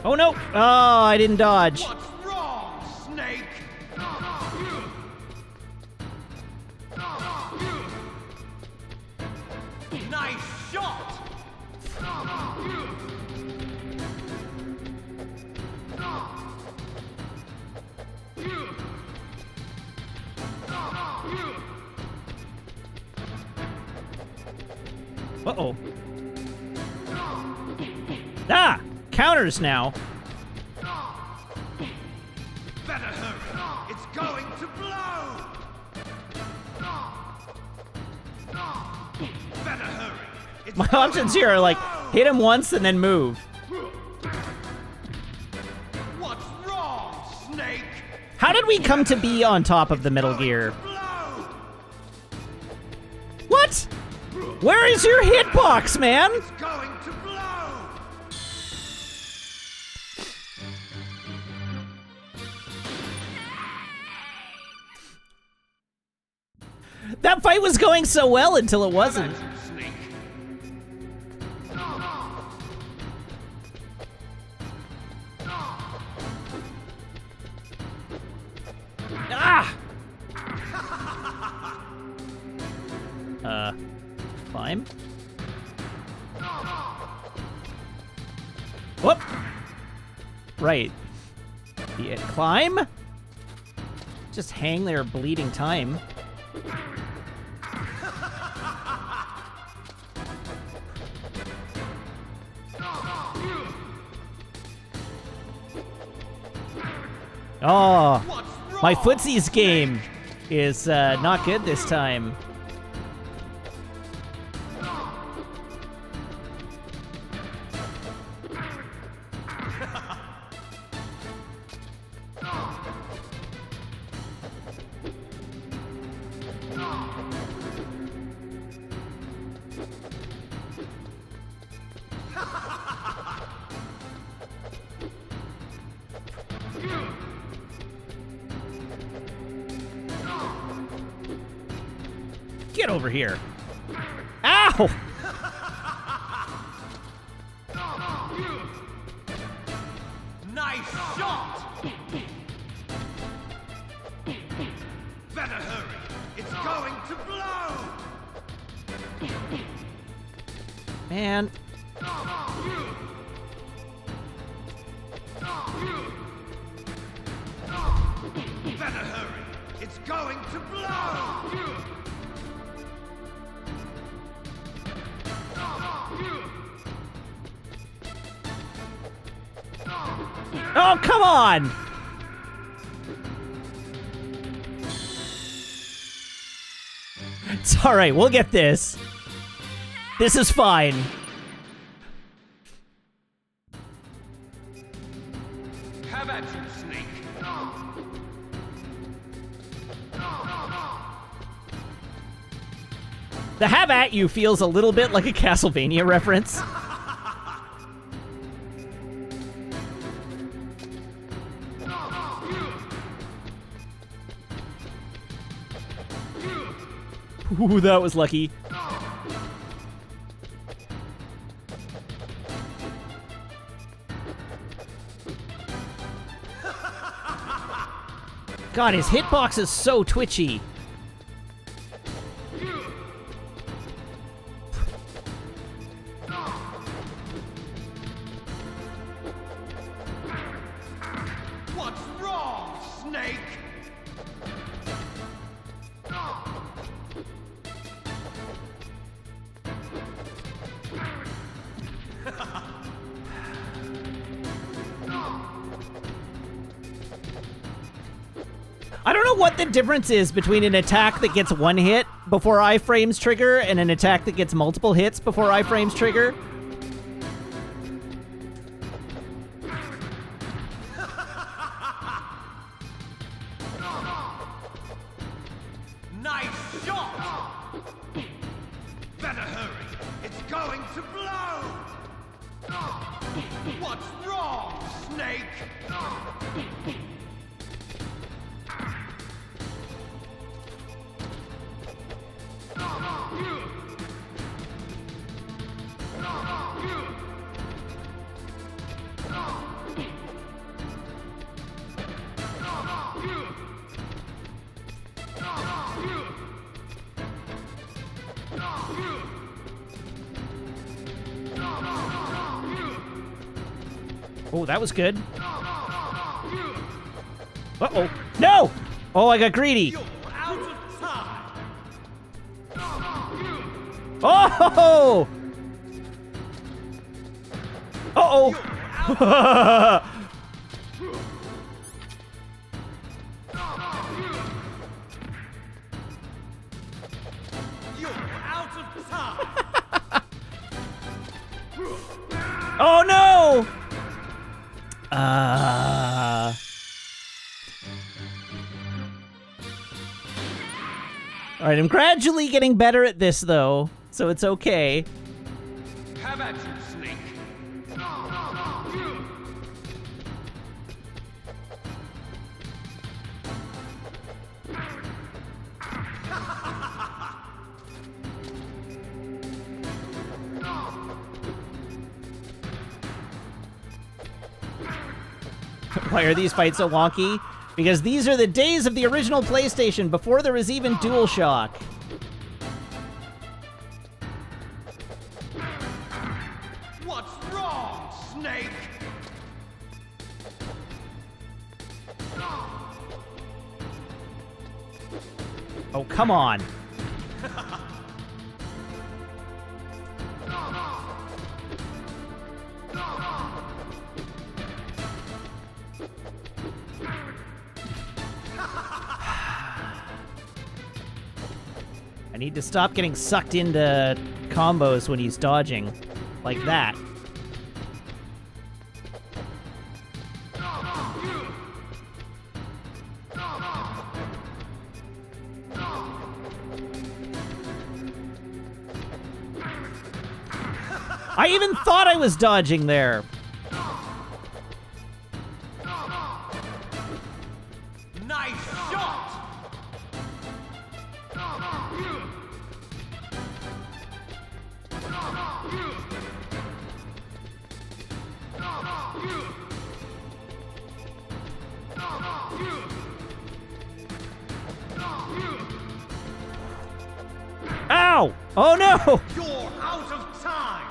Speaker 1: Oh no! Oh, I didn't dodge.
Speaker 7: What's wrong, Snake? Nice shot!
Speaker 1: Uh-oh. Ah! Counters now.
Speaker 7: Better hurry! It's going to blow! Better hurry! It's
Speaker 1: My
Speaker 7: going
Speaker 1: options
Speaker 7: to
Speaker 1: here are like,
Speaker 7: blow!
Speaker 1: hit him once and then move.
Speaker 7: What's wrong, Snake?
Speaker 1: How did we come to be on top of the Metal Gear?
Speaker 7: Blow!
Speaker 1: What? Where is your hitbox, man?
Speaker 7: It's going to blow!
Speaker 1: That fight was going so well until it wasn't.
Speaker 7: Have at you, Snake.
Speaker 1: Ah! Climb? Whoop! Right. The climb? Just hang there bleeding time. Oh,
Speaker 7: What's wrong?
Speaker 1: my footsies game is not good this time. Get over here. Ow!
Speaker 7: Nice shot! Better hurry! It's going to blow!
Speaker 1: Man.
Speaker 7: Better hurry! It's going to blow!
Speaker 1: Oh, come on! It's alright, we'll get this. This is fine.
Speaker 7: Have at you, Snake.
Speaker 1: The "have at you" feels a little bit like a Castlevania reference. Ooh, that was lucky. God, his hitbox is so twitchy.
Speaker 7: What's wrong, Snake?
Speaker 1: I don't know what the difference is between an attack that gets one hit before iframes trigger and an attack that gets multiple hits before iframes trigger.
Speaker 7: Nice shot! Better hurry. It's going to blow! What's wrong, Snake?
Speaker 1: Oh, that was good. Uh-oh. No! Oh, I got greedy.
Speaker 7: You're out of time!
Speaker 1: Oh! Uh-oh.
Speaker 7: You're out of time!
Speaker 1: Oh, no! All right, I'm gradually getting better at this, though, so it's okay.
Speaker 7: Have at you, Snake!
Speaker 1: Why are these fights so wonky? Because these are the days of the original PlayStation, before there was even DualShock.
Speaker 7: What's wrong, Snake?
Speaker 1: Oh, come on. I need to stop getting sucked into combos when he's dodging. Like that. I even thought I was dodging there.
Speaker 7: Nice shot!
Speaker 1: Ow! Oh no!
Speaker 7: You're out of time!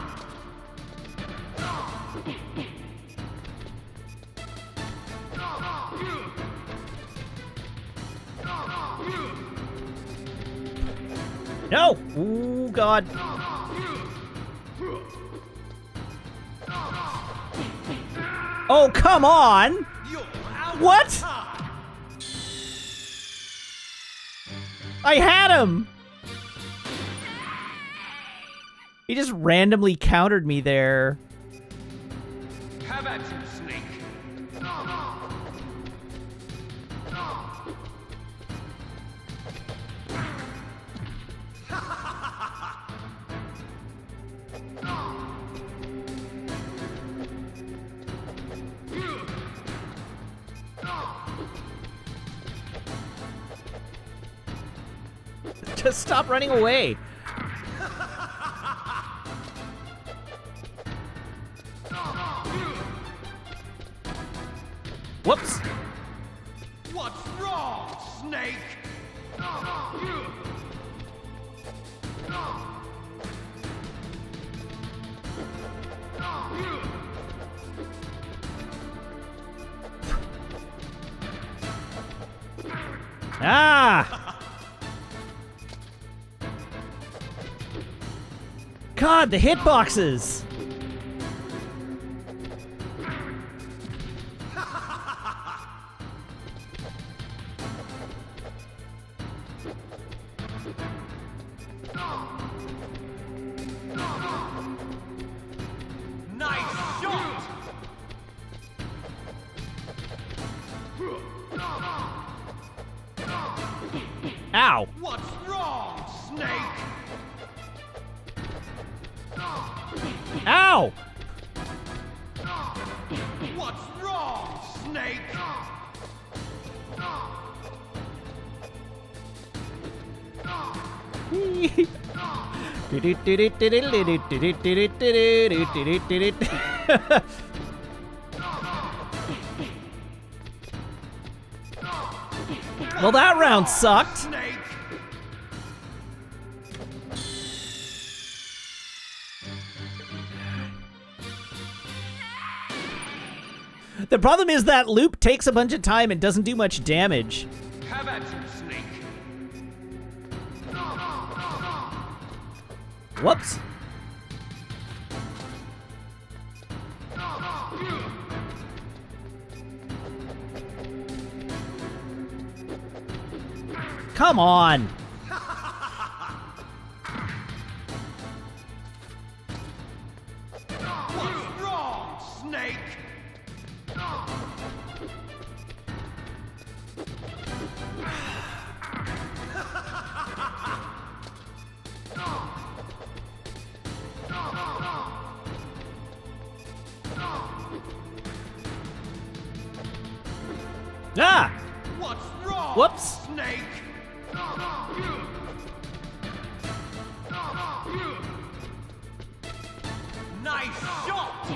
Speaker 1: No! Ooh, God. Oh, come on!
Speaker 7: You're out
Speaker 1: What?
Speaker 7: of time!
Speaker 1: I had him! He just randomly countered me there.
Speaker 7: Have at you, Snake!
Speaker 1: Just stop running away. Whoops.
Speaker 7: What's wrong, Snake?
Speaker 1: Ah! God, the hitboxes!
Speaker 7: Nice shot!
Speaker 1: Ow!
Speaker 7: What's wrong, Snake?
Speaker 1: Ow!
Speaker 7: What's wrong, Snake?
Speaker 1: Well, that round sucked.
Speaker 7: Snake!
Speaker 1: The problem is that loop takes a bunch of time and doesn't do much damage.
Speaker 7: Have at you, Snake!
Speaker 1: Whoops. Come on.
Speaker 7: What's wrong, Snake?
Speaker 1: Ah!
Speaker 7: What's wrong,
Speaker 1: Whoops.
Speaker 7: Snake? Nice shot!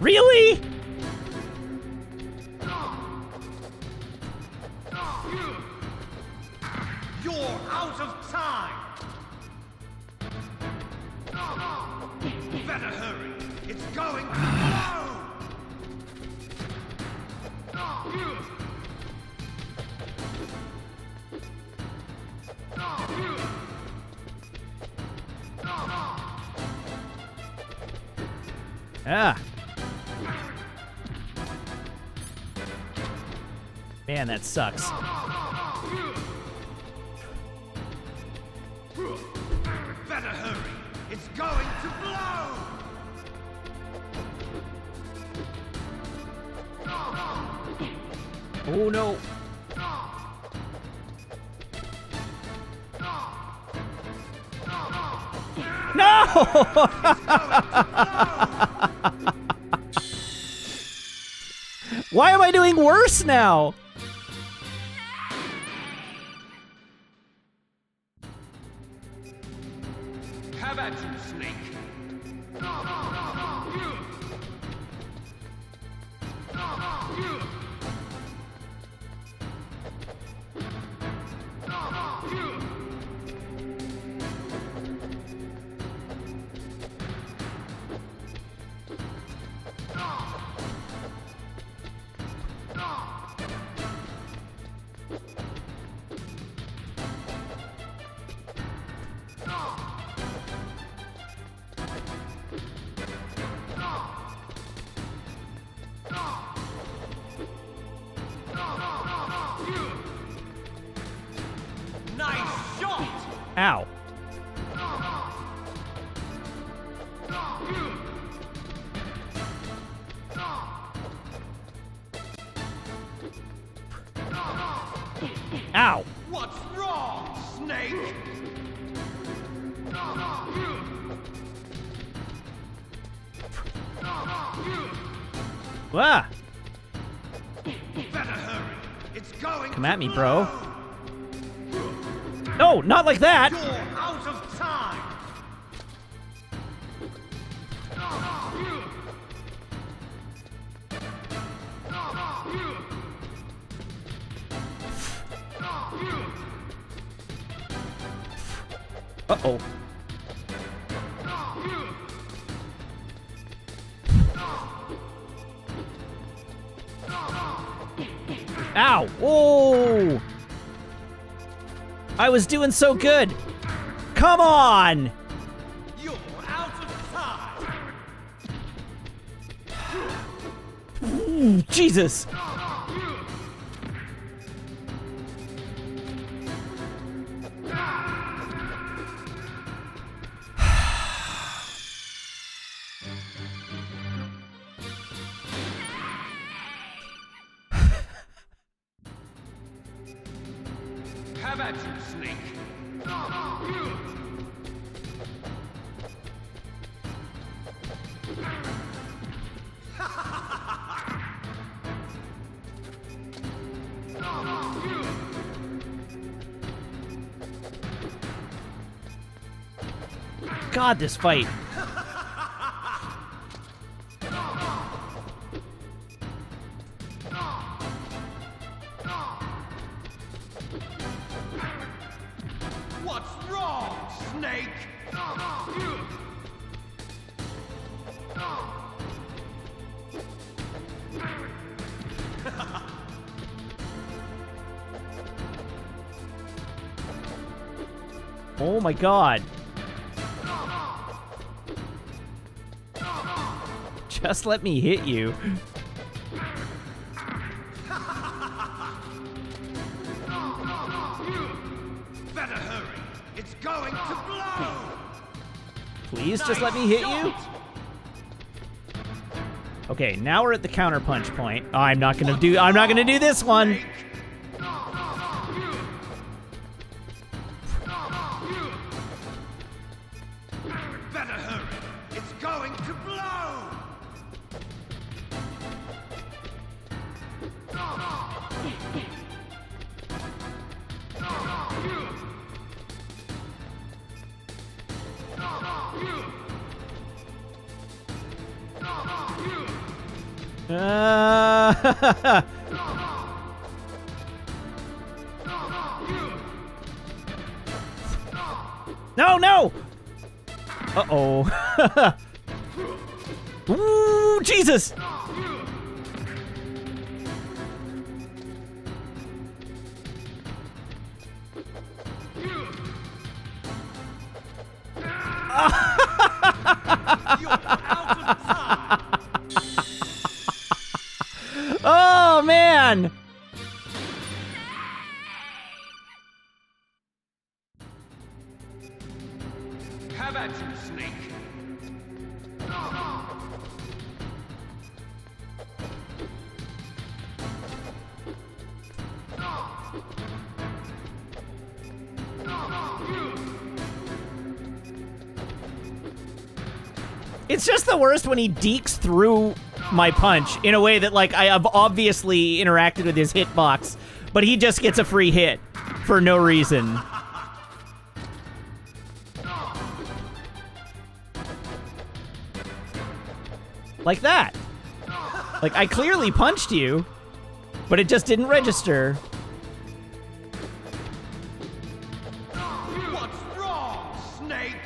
Speaker 1: Really?
Speaker 7: You're out of time! Better hurry! It's going to blow!
Speaker 1: Ah. Man, that sucks.
Speaker 7: Better hurry! It's going to blow!
Speaker 1: Oh no. No! Why am I doing worse now?
Speaker 7: Have at you, Snake! Nice shot!
Speaker 1: Ow. Ow.
Speaker 7: What's wrong, Snake?
Speaker 1: Ah!
Speaker 7: Better hurry. It's going
Speaker 1: Come
Speaker 7: to
Speaker 1: at me, bro.
Speaker 7: blow.
Speaker 1: No, not like that!
Speaker 7: You're out of time.
Speaker 1: Uh-oh. Ow! Whoa! I was doing so good! Come on!
Speaker 7: You're out of time.
Speaker 1: Ooh, Jesus!
Speaker 7: Have at you, Snake.
Speaker 1: God, this fight.
Speaker 7: What's wrong, Snake?
Speaker 1: Oh my god. Just let me hit you.
Speaker 7: Better hurry. It's going to blow.
Speaker 1: Please just let me hit you. Okay, now we're at the counterpunch point. Oh, I'm not gonna do this one.
Speaker 7: Snake. Better hurry. It's going to blow.
Speaker 1: No, no! Uh-oh. Ooh, Jesus! Oh, man!
Speaker 7: Have at you, Snake.
Speaker 1: It's just the worst when he dekes through my punch in a way that, like, I have obviously interacted with his hitbox, but he just gets a free hit for no reason. Like that. Like, I clearly punched you, but it just didn't register.
Speaker 7: What's wrong, Snake?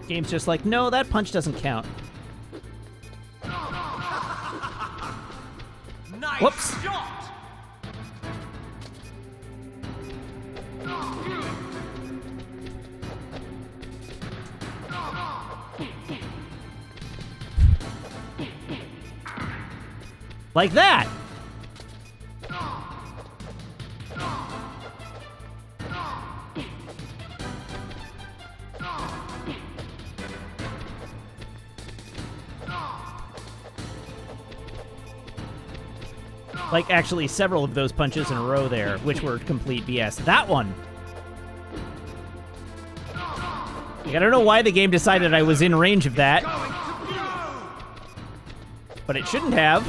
Speaker 1: Game's just like, no, that punch doesn't count.
Speaker 7: Nice
Speaker 1: Whoops.
Speaker 7: shot.
Speaker 1: Like that. Like, actually, several of those punches in a row there, which were complete BS. That one! Like, I don't know why the game decided I was in range of that. But it shouldn't have.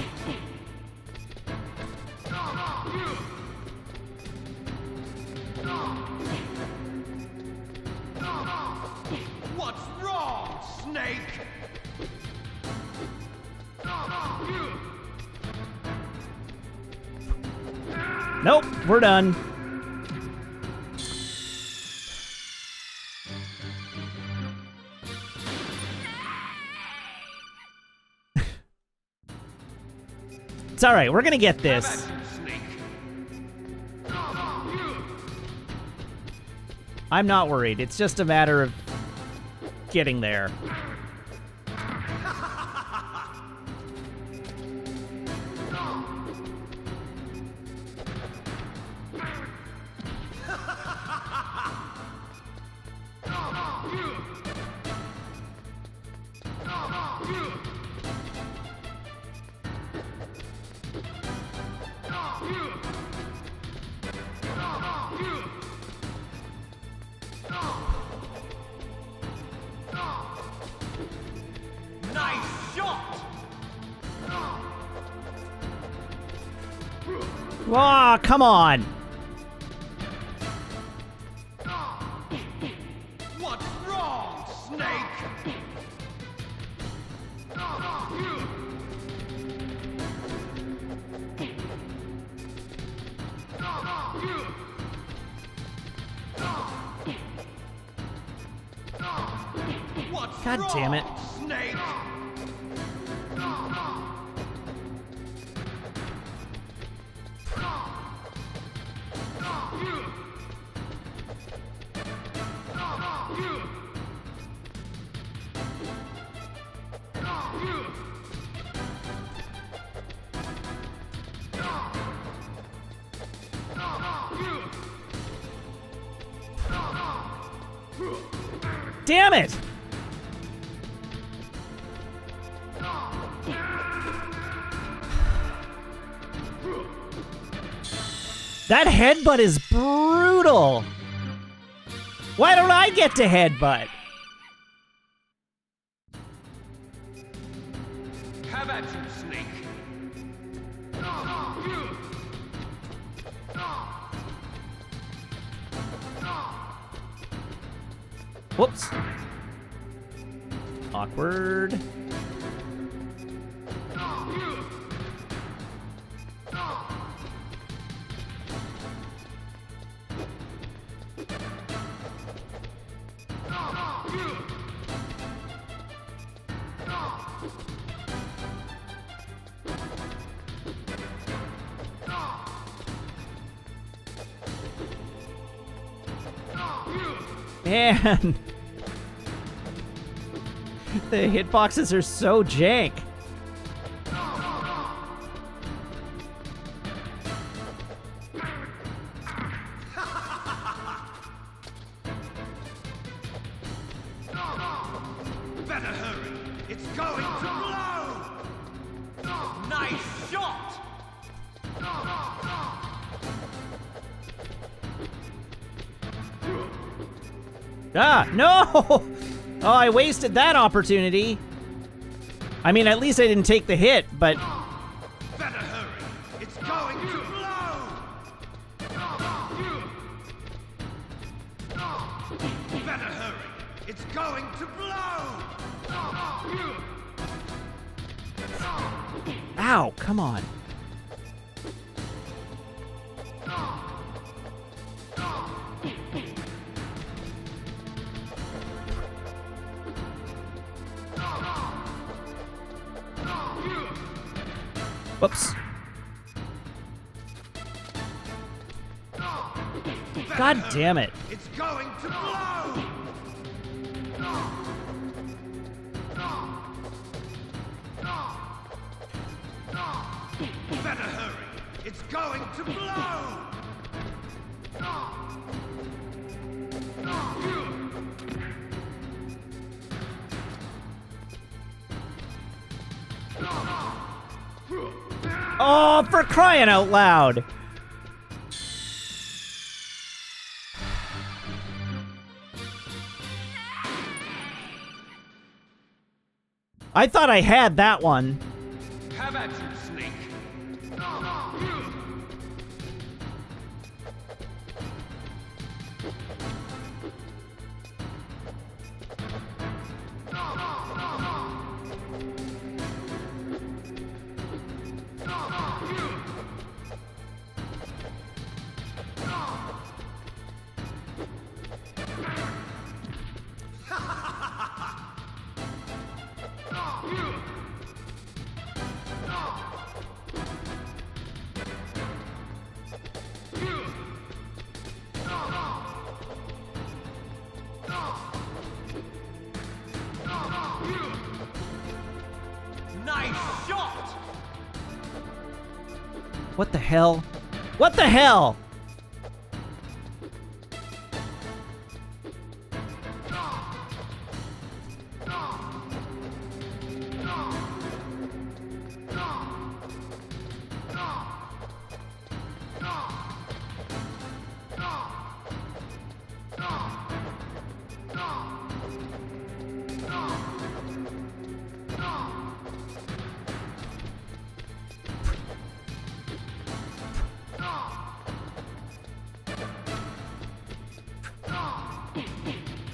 Speaker 7: What's wrong, Snake?
Speaker 1: Nope, we're done. It's alright, we're gonna get this. I'm not worried, it's just a matter of getting there.
Speaker 7: Nice shot!
Speaker 1: Aw, come on!
Speaker 7: What's wrong, Snake? What's
Speaker 1: God damn it.
Speaker 7: wrong, Snake?
Speaker 1: Damn it! That headbutt is brutal! Why don't I get to headbutt?
Speaker 7: Have at you, Snake.
Speaker 1: Whoops. Awkward. Man. The hitboxes are so jank.
Speaker 7: Better hurry. It's going to blow. Nice shot.
Speaker 1: Ah, no! Oh, I wasted that opportunity. I mean, at least I didn't take the hit, but...
Speaker 7: Better hurry. It's going to blow. Better hurry. It's going to blow.
Speaker 1: Ow, come on. Whoops. God damn it.
Speaker 7: It's going to blow. Better hurry. It's going to blow.
Speaker 1: Oh, for crying out loud! I thought I had that one.
Speaker 7: Have at you, Snake. Nice shot!
Speaker 1: What the hell? What the hell?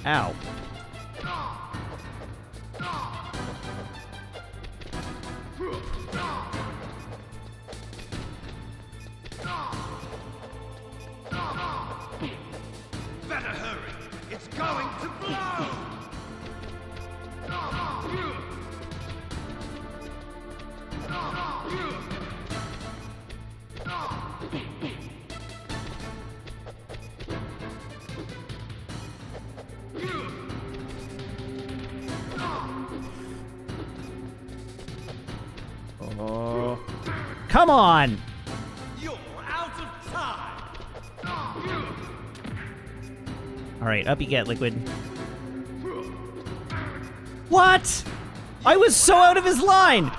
Speaker 1: Ow.
Speaker 7: Better hurry! It's going to blow!
Speaker 1: Oh. Come on!
Speaker 7: You're out of time!
Speaker 1: Alright, up you get, Liquid. What? I was so out of his line!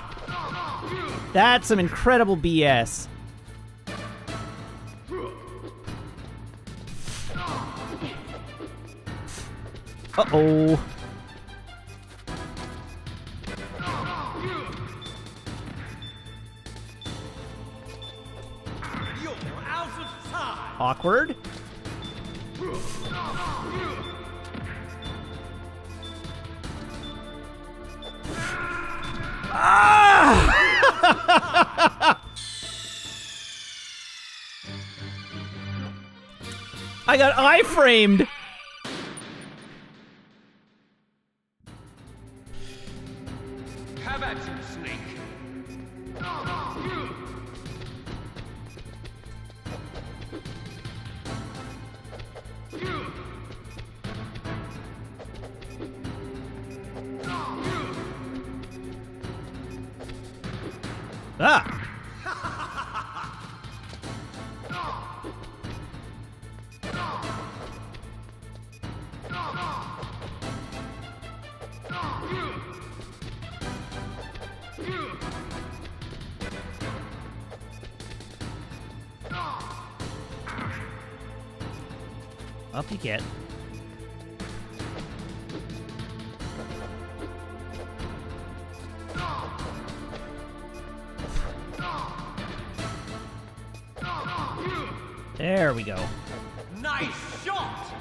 Speaker 1: That's some incredible BS. Uh-oh.
Speaker 7: You're out of time!
Speaker 1: Awkward. Ah! I got iframed.
Speaker 7: Have at you, Snake!
Speaker 1: Ah! Up you get. There we go.
Speaker 7: Nice shot!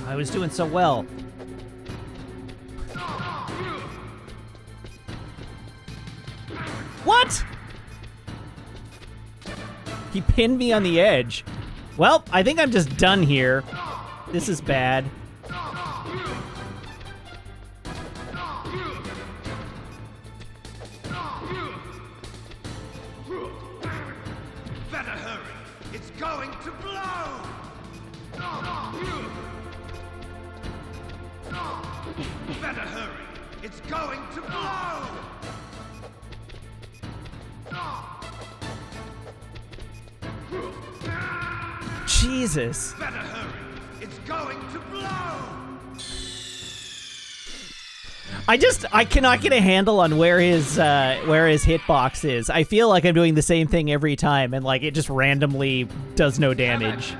Speaker 1: I was doing so well. What? He pinned me on the edge. Well, I think I'm just done here. This is bad.
Speaker 7: Better hurry! It's going to blow! Better hurry! It's going to blow!
Speaker 1: Jesus.
Speaker 7: Better hurry. It's going to blow.
Speaker 1: I cannot get a handle on where his hitbox is. I feel like I'm doing the same thing every time, and like it just randomly does no damage.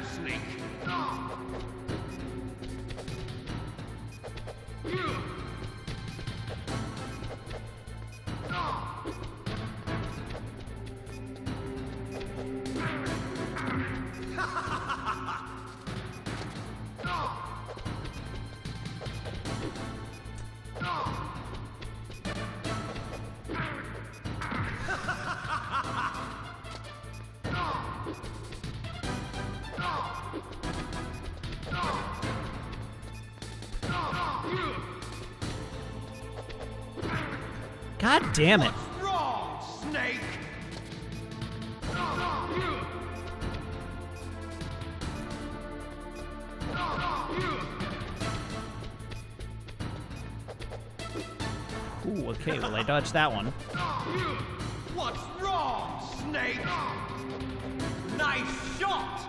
Speaker 1: God damn it.
Speaker 7: What's wrong, Snake?
Speaker 1: Ooh, okay, well I dodged that one.
Speaker 7: What's wrong, Snake? Nice shot!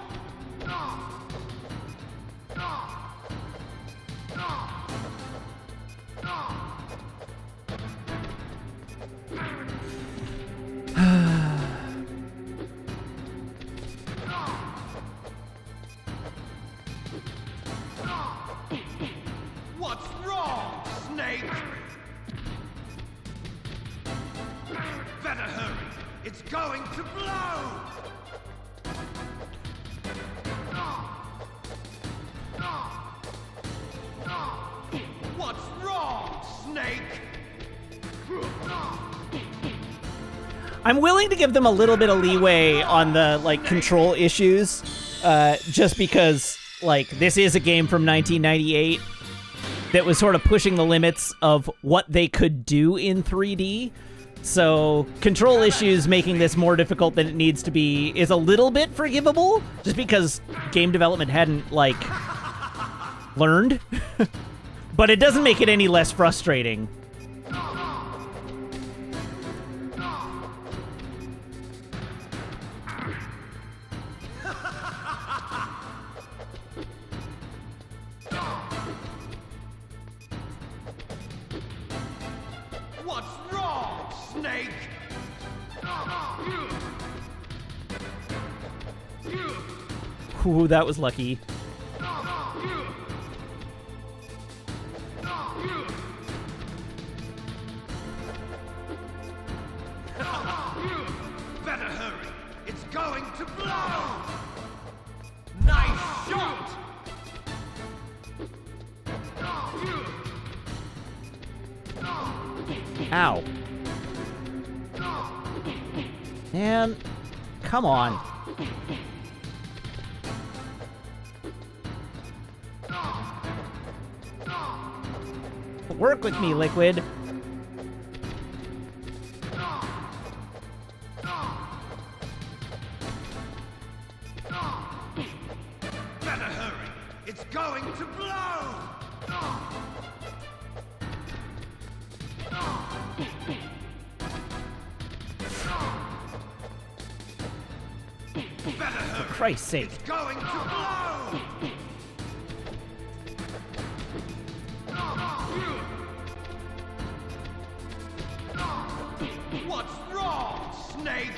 Speaker 7: What's wrong, Snake? Better hurry. It's going to blow. What's wrong, Snake?
Speaker 1: I'm willing to give them a little bit of leeway on the like control issues, just because like this is a game from 1998 that was sort of pushing the limits of what they could do in 3D. So control issues making this more difficult than it needs to be is a little bit forgivable, just because game development hadn't like learned. But it doesn't make it any less frustrating.
Speaker 7: What's wrong, Snake?
Speaker 1: Ooh, that was lucky.
Speaker 7: Better hurry. It's going to blow. Nice shot.
Speaker 1: Ow. Man, come on. Work with me, Liquid.
Speaker 7: Better hurry. It's going to blow. Better hurry.
Speaker 1: For Christ's sake.
Speaker 7: It's going to blow. What's wrong, Snake?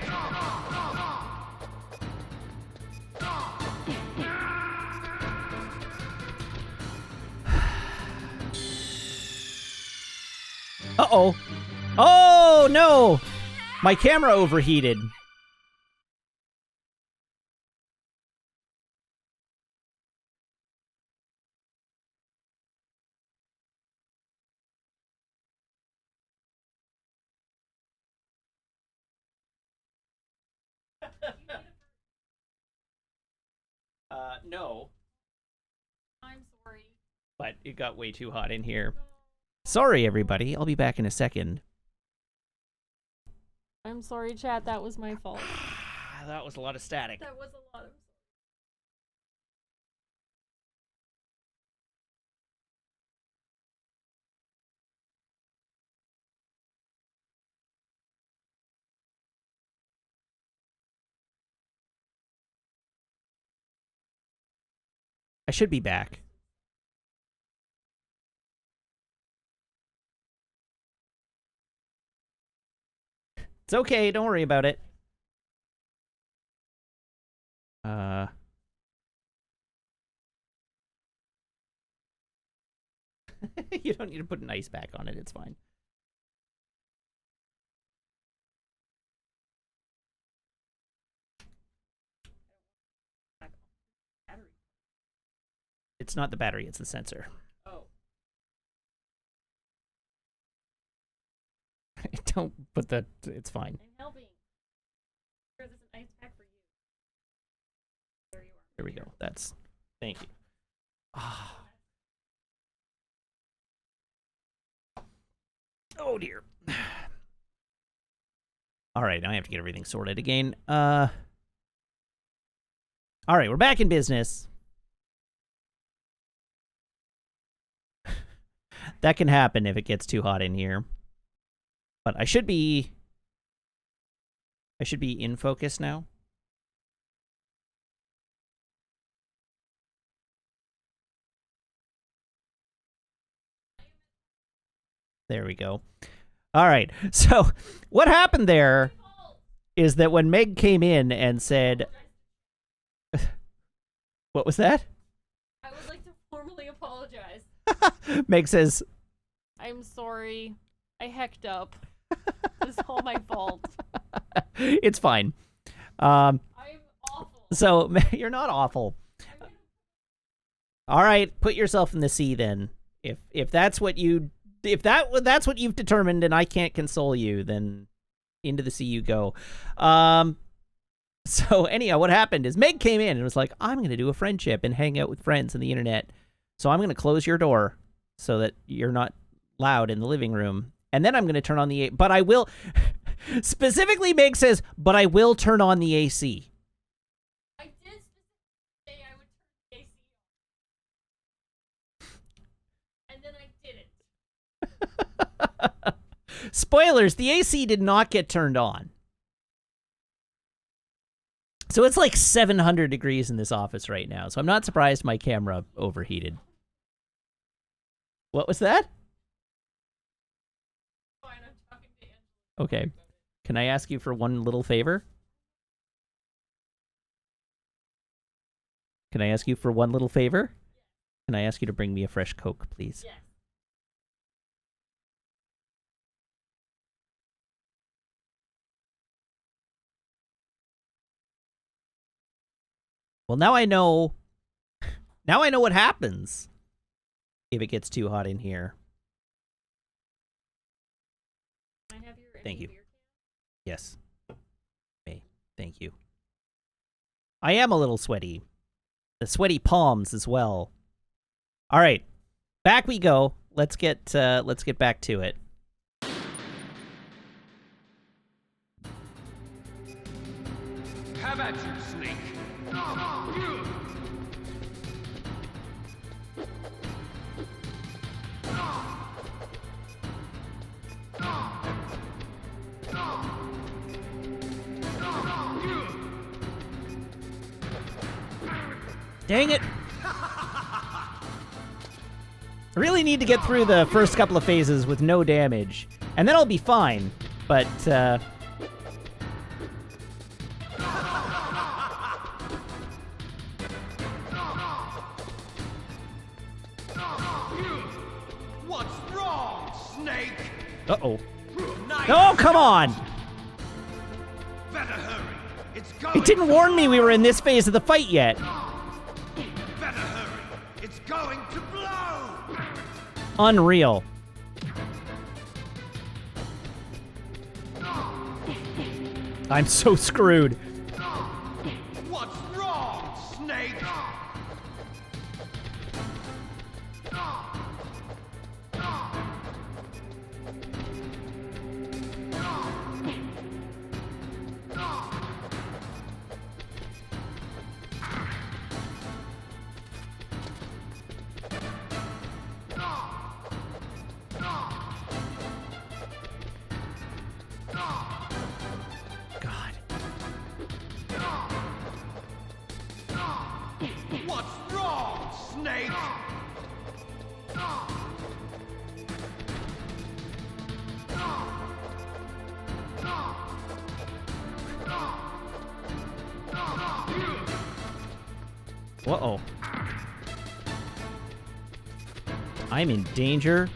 Speaker 1: Uh-oh. Oh, no! My camera overheated. No.
Speaker 10: I'm sorry.
Speaker 1: But it got way too hot in here. Sorry, everybody. I'll be back in a second.
Speaker 10: I'm sorry, chat. That was my fault.
Speaker 1: That was a lot of static.
Speaker 10: That was a lot of
Speaker 1: I should be back. It's okay, don't worry about it. You don't need to put an ice pack on it, it's fine. It's not the battery, it's the sensor.
Speaker 10: Oh.
Speaker 1: Don't put the... It's fine.
Speaker 10: I'm helping. There's an ice pack for you. There you are.
Speaker 1: There we go. That's... Thank you. Ah. Oh, dear. All right, now I have to get everything sorted again. All right, we're back in business. That can happen if it gets too hot in here. But I should be in focus now. There we go. All right. So what happened there is that when Meg came in and said... What was that?
Speaker 10: I would like to formally apologize.
Speaker 1: Meg says...
Speaker 10: I'm sorry. I hecked up. This is all my fault.
Speaker 1: It's fine.
Speaker 10: I'm awful.
Speaker 1: So, you're not awful. All right, put yourself in the sea then. If that's what you... that's what you've determined and I can't console you, then into the sea you go. So anyhow, what happened is Meg came in and was like, I'm going to do a friendship and hang out with friends on the internet. So I'm going to close your door so that you're not loud in the living room. And then I'm going to turn on the... But I will... Specifically, Meg says, but I will turn on the AC.
Speaker 10: I did say I would turn the AC on. And then I didn't.
Speaker 1: Spoilers, the AC did not get turned on. So it's like 700 degrees in this office right now. So I'm not surprised my camera overheated. What was that?
Speaker 10: Fine, I'm talking to Angela.
Speaker 1: Okay. Can I ask you for one little favor? Can I ask you for one little favor? Can I ask you to bring me a fresh Coke, please?
Speaker 10: Yes.
Speaker 1: Well, now I know what happens if it gets too hot in here.
Speaker 10: Can I have your
Speaker 1: Thank you.
Speaker 10: beer can?
Speaker 1: Yes. Okay, thank you. I am a little sweaty. The sweaty palms as well. All right. Back we go. Let's get back to it.
Speaker 7: Have at you, Snake.
Speaker 1: Dang it. I really need to get through the first couple of phases with no damage, and then I'll be fine, but,
Speaker 7: What's wrong, Snake?
Speaker 1: Uh-oh. Oh, come on!
Speaker 7: Better hurry. It's going.
Speaker 1: It didn't warn me we were in this phase of the fight yet.
Speaker 7: Better hurry. It's going to blow.
Speaker 1: Unreal. I'm so screwed.
Speaker 7: What's wrong, Snake?
Speaker 1: God. Uh-oh. I'm in danger.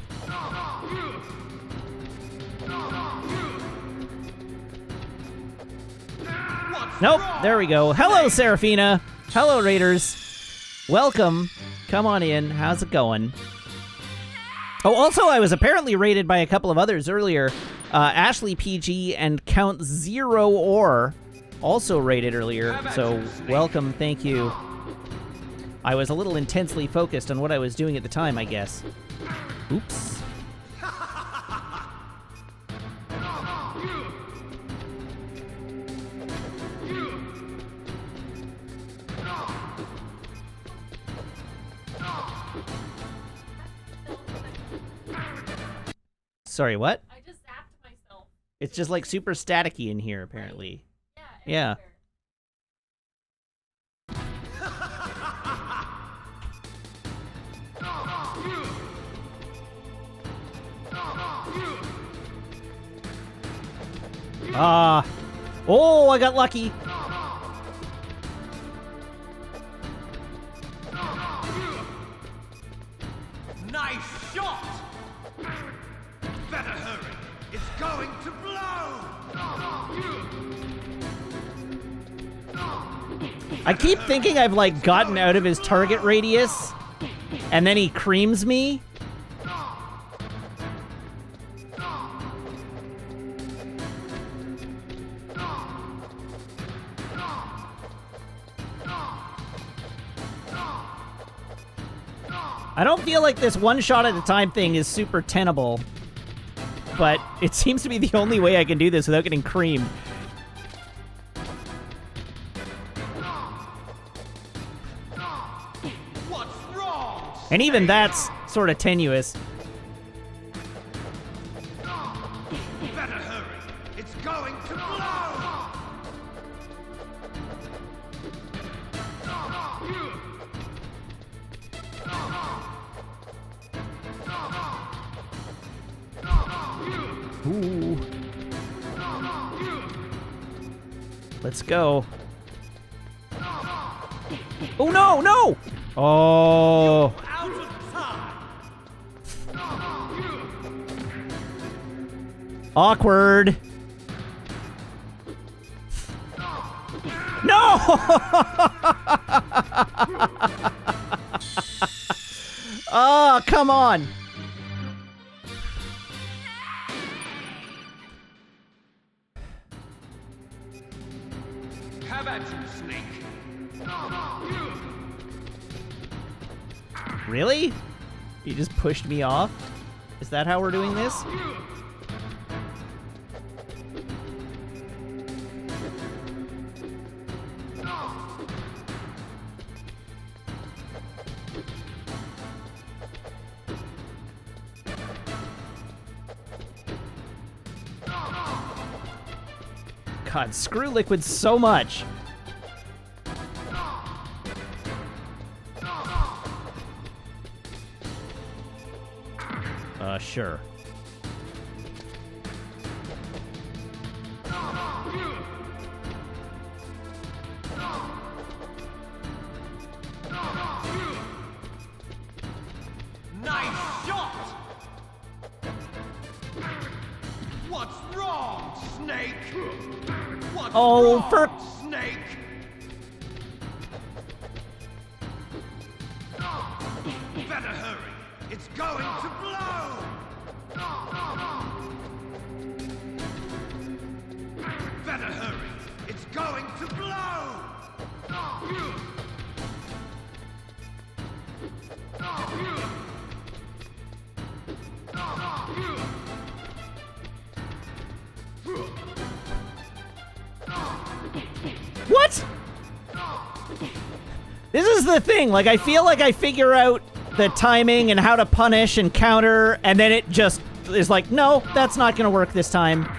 Speaker 1: Nope, there we go. Hello, Seraphina. Hello, Raiders. Welcome. Come on in. How's it going? Oh, also, I was apparently raided by a couple of others earlier. Ashley PG and Count Zero Or also raided earlier, so welcome, thank you. I was a little intensely focused on what I was doing at the time, I guess. Oops. Sorry, what?
Speaker 10: I just zapped myself.
Speaker 1: It's just like super staticky in here, apparently.
Speaker 10: Yeah.
Speaker 1: Oh, I got lucky.
Speaker 7: Nice shot! Better hurry. It's going to blow!
Speaker 1: I keep thinking I've, like, gotten out of his target radius, and then he creams me. I don't feel like this one shot at a time thing is super tenable, but it seems to be the only way I can do this without getting creamed.
Speaker 7: What's wrong?
Speaker 1: And even that's sort of tenuous.
Speaker 7: Better hurry. It's going to blow!
Speaker 1: Ooh. Let's go. Oh, no, no! Oh.
Speaker 7: Out of time!
Speaker 1: Awkward. No! Oh, come on.
Speaker 7: Have at you, Snake.
Speaker 1: Really? You just pushed me off? Is that how we're doing this? God, screw Liquid so much. Sure.
Speaker 7: Nice shot! What's wrong, Snake? What's wrong, Snake? Better hurry. It's going to blow! Better hurry. It's going to blow!
Speaker 1: What? This is the thing, like, I feel like I figure out the timing and how to punish and counter, and then it just is like, no, that's not gonna work this time.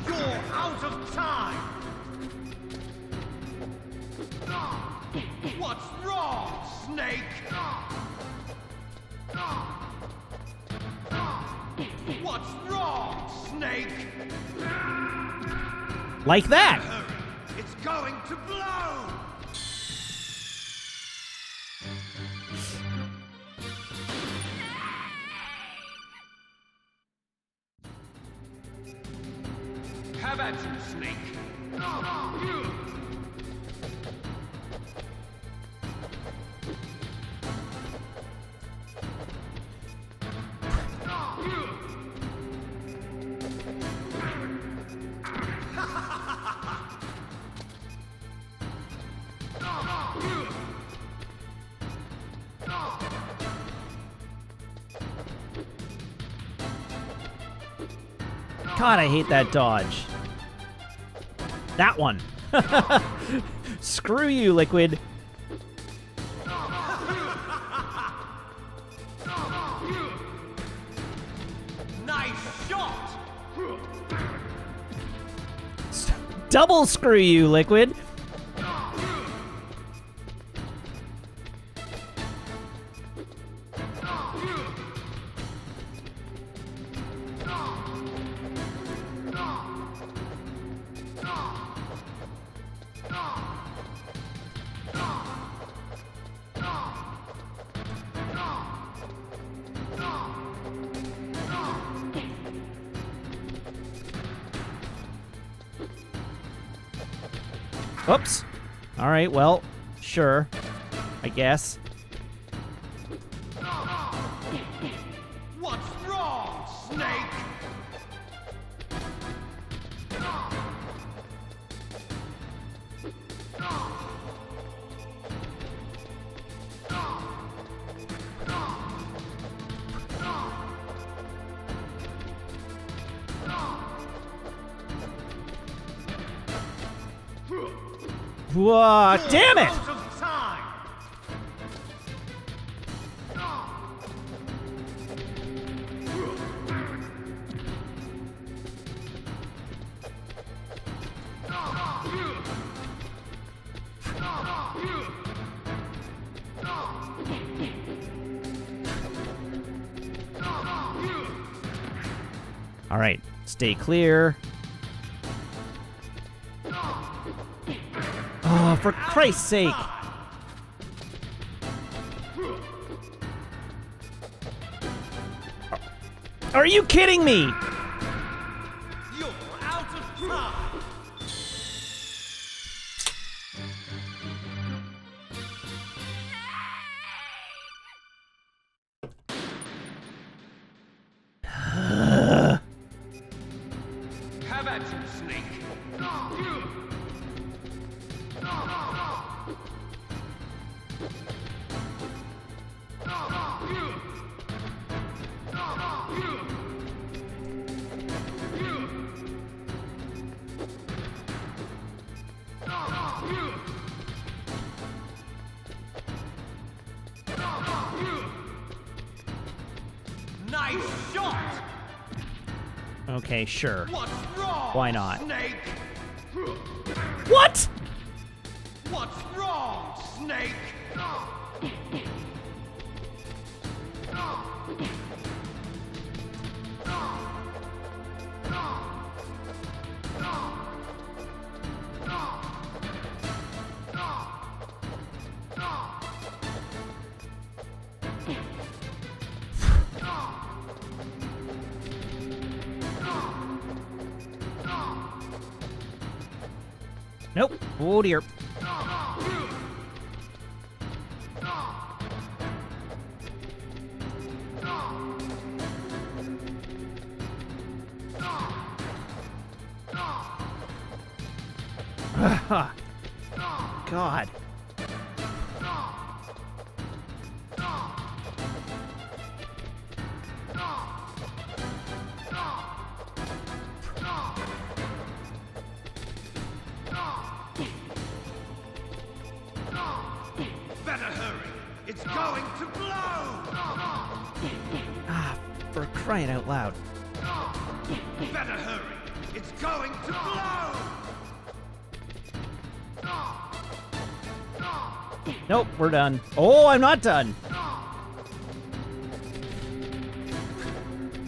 Speaker 7: You're out of time! What's wrong, Snake?
Speaker 1: Like that.
Speaker 7: Hurry! It's going to blow! Have at you, Snake!
Speaker 1: God, I hate that dodge. That one. Screw you, Liquid.
Speaker 7: Nice shot!
Speaker 1: Double screw you, Liquid. Oops. All right, well, sure. I guess.
Speaker 7: What's wrong, Snake?
Speaker 1: Whoa, damn it!
Speaker 7: Out of time!
Speaker 1: All right, stay clear. Oh, for Christ's sake. Are you kidding me?
Speaker 7: You're out of time! Have at you, Snake! Nice shot!
Speaker 1: Okay, sure.
Speaker 7: What's wrong?
Speaker 1: Why not?
Speaker 7: Snake?
Speaker 1: What?
Speaker 7: What's wrong, Snake?
Speaker 1: Nope. Oh dear. God.
Speaker 7: Better hurry! It's going to blow!
Speaker 1: Ah, for crying out loud.
Speaker 7: Better hurry! It's going to blow!
Speaker 1: Nope, we're done. Oh, I'm not done.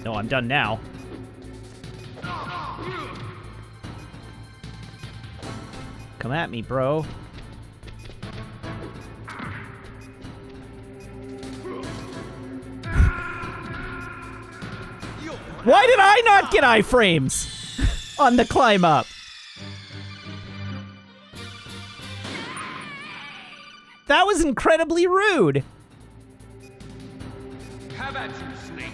Speaker 1: No, I'm done now. Come at me, bro. Why did I not get iframes on the climb up? That was incredibly rude.
Speaker 7: Have at you, Snake.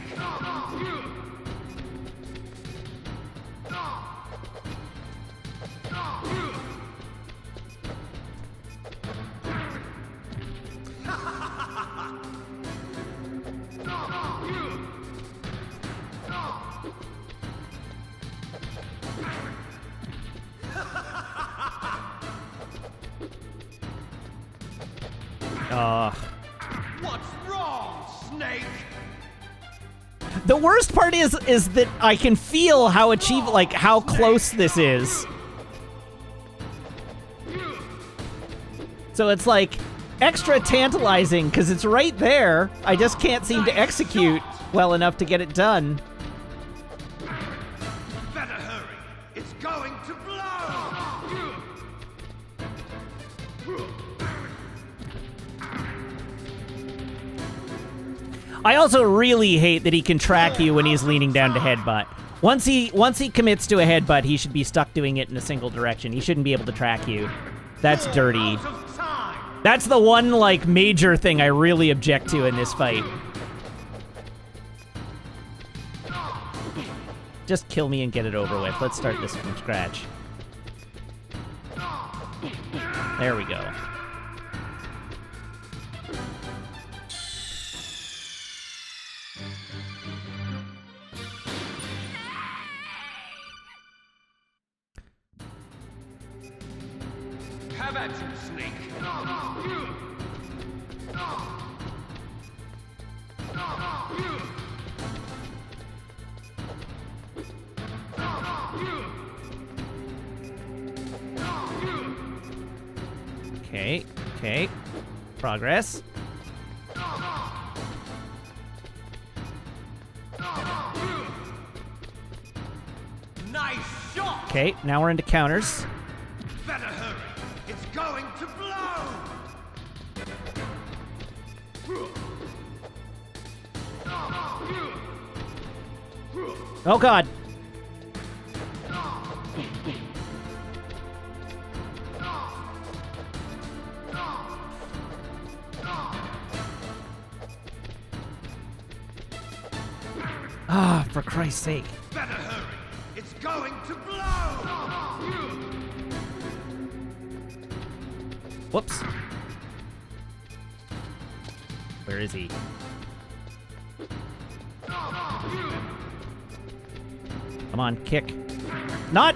Speaker 7: What's wrong, Snake?
Speaker 1: The worst part is that I can feel how how close this is. So it's like extra tantalizing because it's right there. I just can't seem to execute well enough to get it done.
Speaker 7: Better hurry. It's going to blow.
Speaker 1: I also really hate that he can track you when he's leaning down to headbutt. Once he commits to a headbutt, he should be stuck doing it in a single direction. He shouldn't be able to track you. That's dirty. That's the one, like, major thing I really object to in this fight. Just kill me and get it over with. Let's start this from scratch. There we go.
Speaker 7: Have at you, Snake.
Speaker 1: Okay. Progress.
Speaker 7: Nice shot.
Speaker 1: Okay, now we're into counters.
Speaker 7: Better hurry. It's going to blow.
Speaker 1: Oh god. Ah, for Christ's sake.
Speaker 7: Better hurry. It's going to blow.
Speaker 1: Whoops. Where is he? Come on, kick. Not!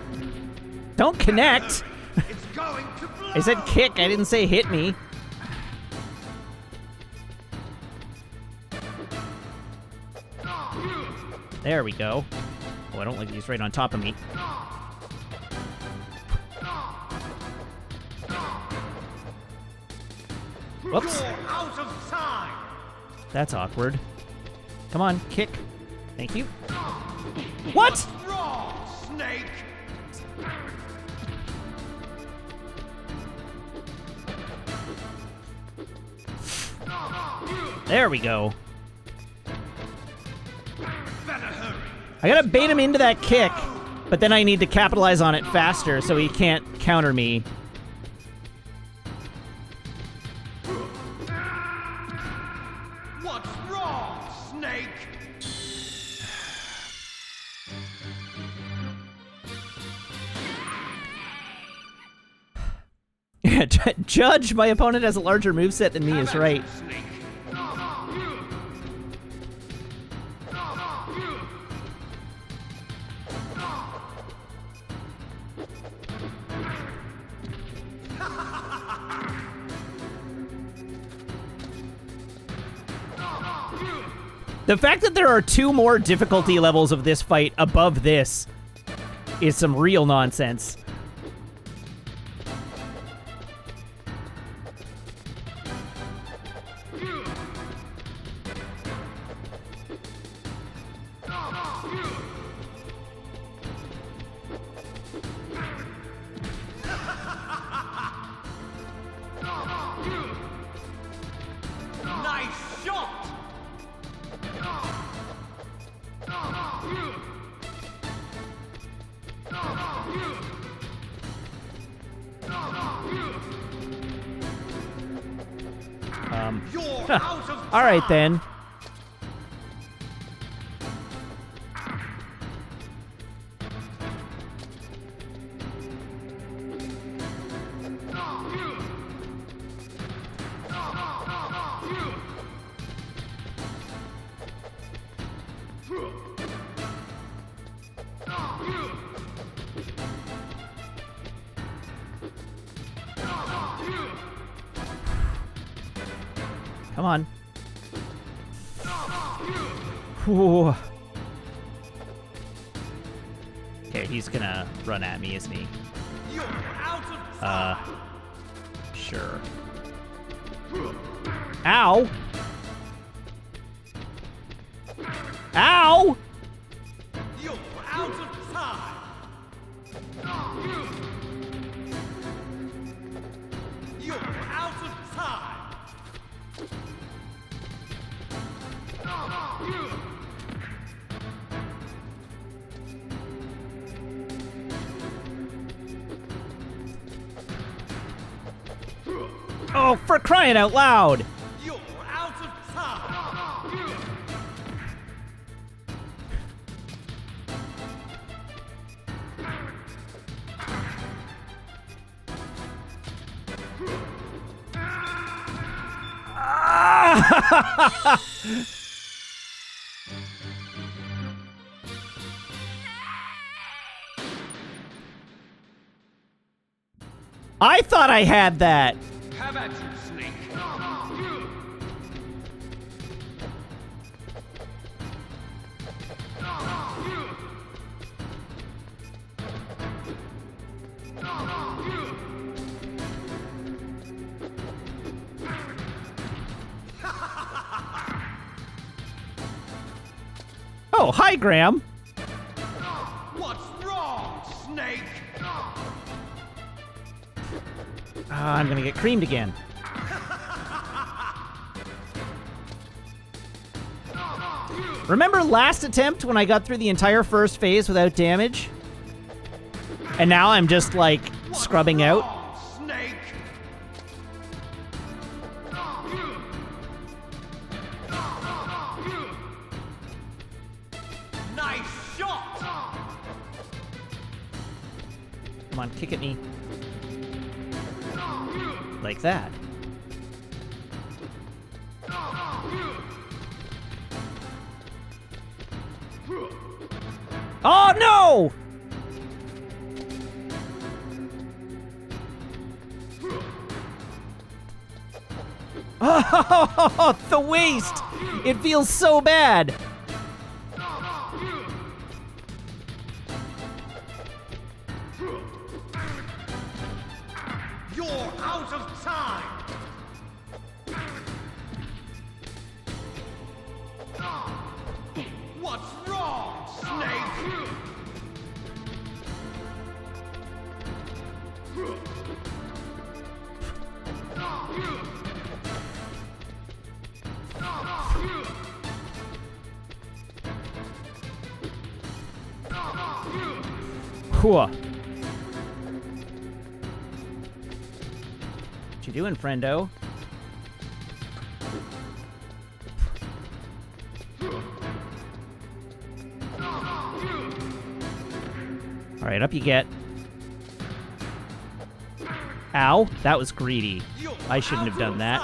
Speaker 1: Don't connect!
Speaker 7: It's going to blow.
Speaker 1: I said kick, I didn't say hit me. There we go. Oh, I don't like these right on top of me. Whoops.
Speaker 7: You're out of time.
Speaker 1: That's awkward. Come on, kick. Thank you. What?
Speaker 7: What's wrong, Snake?
Speaker 1: There we go.
Speaker 7: Better hurry.
Speaker 1: I gotta bait him into that kick, but then I need to capitalize on it faster so he can't counter me.
Speaker 7: What's wrong, Snake?
Speaker 1: Judge, my opponent has a larger moveset than me is right.
Speaker 7: Snake.
Speaker 1: The fact that there are 2 more difficulty levels of this fight above this is some real nonsense.
Speaker 7: You're out of
Speaker 1: All right then. Come on. Whew. Okay, he's gonna run at me, isn't he?
Speaker 7: You're out of
Speaker 1: Sure. Ow! Ow!
Speaker 7: You're out of time. You're out of time.
Speaker 1: Oh, for crying out loud!
Speaker 7: You're out of time.
Speaker 1: I thought I had that!
Speaker 7: Have at you, Snake.
Speaker 1: Oh, hi, Graham.
Speaker 7: What's wrong, Snake?
Speaker 1: I'm gonna get creamed again. Remember last attempt when I got through the entire first phase without damage? And now I'm just, like, scrubbing out?
Speaker 7: Snake. Nice shot.
Speaker 1: Come on, kick at me. Like that. Oh, no! Oh, the waste! It feels so bad!
Speaker 7: You're out of time. What's wrong, Snake?
Speaker 1: What you doing, friendo? All right, up you get. Ow, that was greedy. I shouldn't have done that.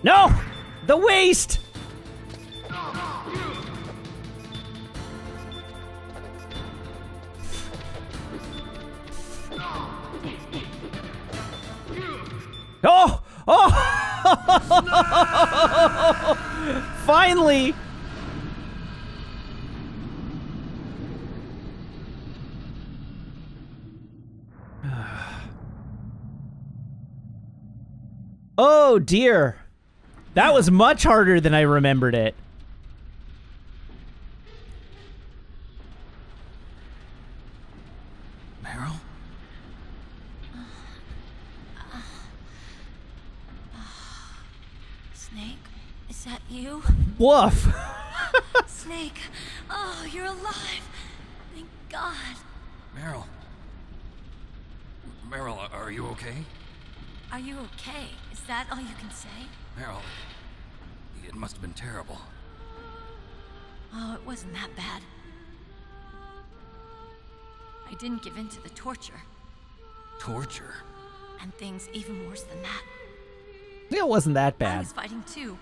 Speaker 1: No! The waste! Oh! Oh! Finally! Oh dear. That was much harder than I remembered it.
Speaker 8: Meryl?
Speaker 4: Is that you?
Speaker 1: Woof.
Speaker 4: Snake. Oh, you're alive. Thank God.
Speaker 8: Meryl. Meryl, are you okay?
Speaker 4: Are you okay? Is that all you can say?
Speaker 8: Meryl, it must have been terrible.
Speaker 4: Oh, it wasn't that bad. I didn't give in to the torture.
Speaker 8: Torture?
Speaker 4: And things even worse than that.
Speaker 1: It wasn't that
Speaker 4: I
Speaker 1: bad.
Speaker 4: was fighting too.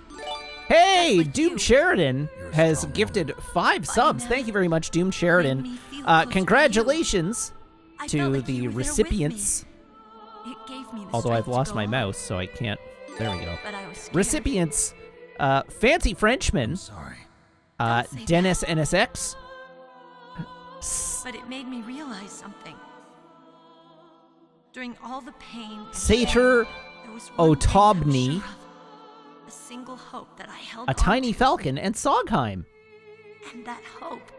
Speaker 1: Hey,
Speaker 4: Like
Speaker 1: Doom
Speaker 4: you.
Speaker 1: Sheridan
Speaker 8: You're a
Speaker 1: has
Speaker 8: strong
Speaker 1: gifted 5 subs. Thank you very much, Doom
Speaker 4: Made
Speaker 1: Sheridan.
Speaker 4: me feel closer to
Speaker 1: Congratulations
Speaker 4: I
Speaker 1: to
Speaker 4: felt like
Speaker 1: the
Speaker 4: you were there with
Speaker 1: recipients.
Speaker 4: me. It gave me the
Speaker 1: Although I've
Speaker 4: strength to
Speaker 1: lost
Speaker 4: go
Speaker 1: my
Speaker 4: on,
Speaker 1: mouse, so I can't. There we go.
Speaker 4: But I was scared.
Speaker 1: Recipients: Fancy Frenchman,
Speaker 8: Sorry.
Speaker 4: Don't say
Speaker 1: Dennis NSX,
Speaker 4: But it made me realize something. During all the pain and
Speaker 1: Satyr
Speaker 4: shame, there was one thing I was
Speaker 1: Otobny,
Speaker 4: sure of. A single hope that I held
Speaker 1: a
Speaker 4: on
Speaker 1: Tiny
Speaker 4: to.
Speaker 1: Falcon, and Sogheim.
Speaker 4: And that hope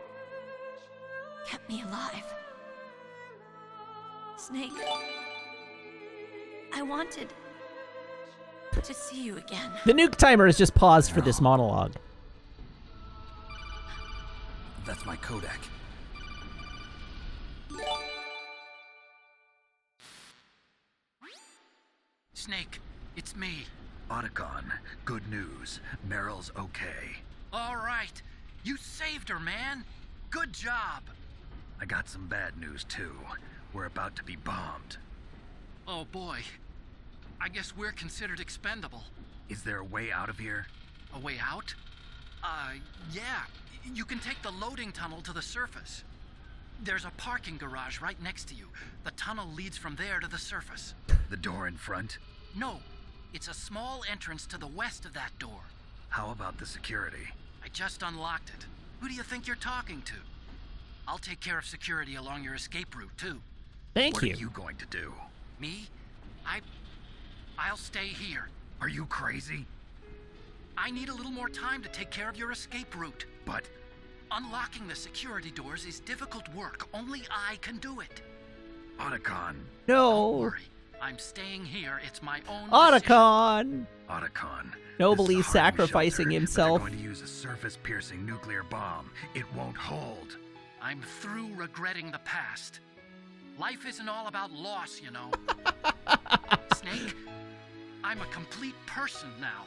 Speaker 4: kept me alive. Snake, I wanted to see you again.
Speaker 1: The nuke timer is just paused for this monologue.
Speaker 8: That's my Kodak.
Speaker 6: Snake, it's me.
Speaker 5: Otacon, good news. Meryl's okay.
Speaker 6: All right. You saved her, man. Good job.
Speaker 5: I got some bad news, too. We're about to be bombed.
Speaker 6: Oh, boy. I guess we're considered expendable.
Speaker 5: Is there a way out of here?
Speaker 6: A way out? Yeah. You can take the loading tunnel to the surface. There's a parking garage right next to you. The tunnel leads from there to the surface.
Speaker 5: The door in front?
Speaker 6: No, it's a small entrance to the west of that door.
Speaker 5: How about the security?
Speaker 6: I just unlocked it. Who do you think you're talking to? I'll take care of security along your escape route, too.
Speaker 1: Thank
Speaker 5: What
Speaker 1: you.
Speaker 5: are you going to do?
Speaker 6: Me? I'll stay here.
Speaker 5: Are you crazy?
Speaker 6: I need a little more time to take care of your escape route.
Speaker 5: But
Speaker 6: Unlocking the security doors is difficult work. Only I can do it.
Speaker 5: Otacon.
Speaker 6: Don't
Speaker 1: No.
Speaker 6: worry. I'm staying here. It's my own decision.
Speaker 1: Otacon.
Speaker 5: Otacon.
Speaker 1: Nobly
Speaker 5: This is a Harlem
Speaker 1: sacrificing
Speaker 5: shelter, but
Speaker 1: himself.
Speaker 5: They're going to use a surface-piercing nuclear bomb. It won't hold.
Speaker 6: I'm through regretting the past. Life isn't all about loss, you know. Snake, I'm a complete person now.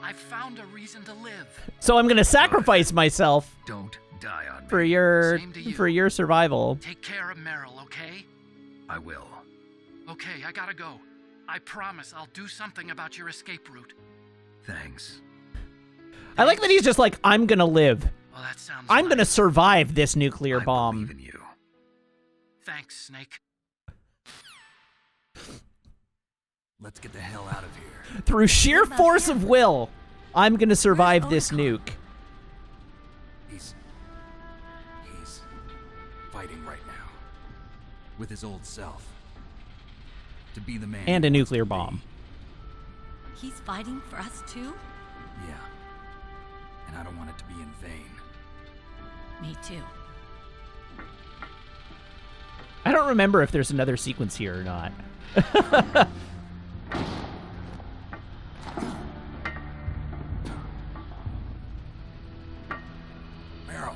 Speaker 6: I've found a reason to live.
Speaker 1: So I'm gonna sacrifice myself
Speaker 5: Don't die on me.
Speaker 1: for your survival.
Speaker 6: Take care of Meryl, okay?
Speaker 5: I will.
Speaker 6: Okay, I gotta go. I promise I'll do something about your escape route.
Speaker 5: Thanks.
Speaker 1: I like that he's just like, I'm gonna live.
Speaker 6: Well, that sounds
Speaker 1: I'm gonna
Speaker 6: nice.
Speaker 1: survive this nuclear
Speaker 5: I
Speaker 1: bomb.
Speaker 5: believe in you.
Speaker 6: Thanks, Snake.
Speaker 8: Let's get the hell out of here.
Speaker 1: Through sheer
Speaker 4: about
Speaker 1: force
Speaker 4: him?
Speaker 1: of will, I'm gonna survive
Speaker 4: Where's
Speaker 1: this
Speaker 4: Otacon?
Speaker 1: nuke.
Speaker 8: He's fighting right now. With his old self. To be the man.
Speaker 1: And
Speaker 8: he
Speaker 1: a
Speaker 8: wants
Speaker 1: nuclear
Speaker 8: to be.
Speaker 1: bomb.
Speaker 4: He's fighting for us too?
Speaker 8: Yeah. And I don't want it to be in vain.
Speaker 4: Me too.
Speaker 1: I don't remember if there's another sequence here or not.
Speaker 8: Meryl.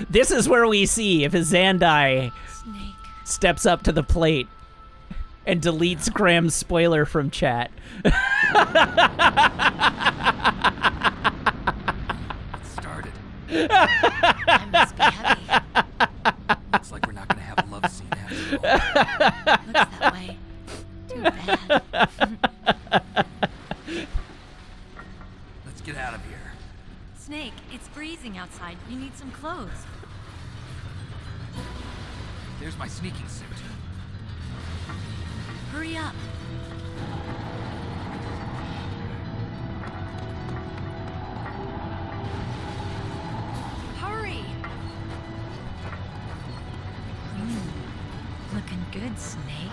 Speaker 1: This is where we see if a Zandai
Speaker 4: Snake.
Speaker 1: steps up to the plate and deletes Graham's spoiler from chat.
Speaker 8: It started.
Speaker 4: I must be heavy.
Speaker 8: Looks like we're not gonna have a love scene after all.
Speaker 4: Looks that way. Too bad.
Speaker 8: Let's get out of here.
Speaker 4: Snake, it's freezing outside. You need some clothes.
Speaker 8: There's my sneaking suit.
Speaker 4: Hurry up. Hurry. Looking good, Snake.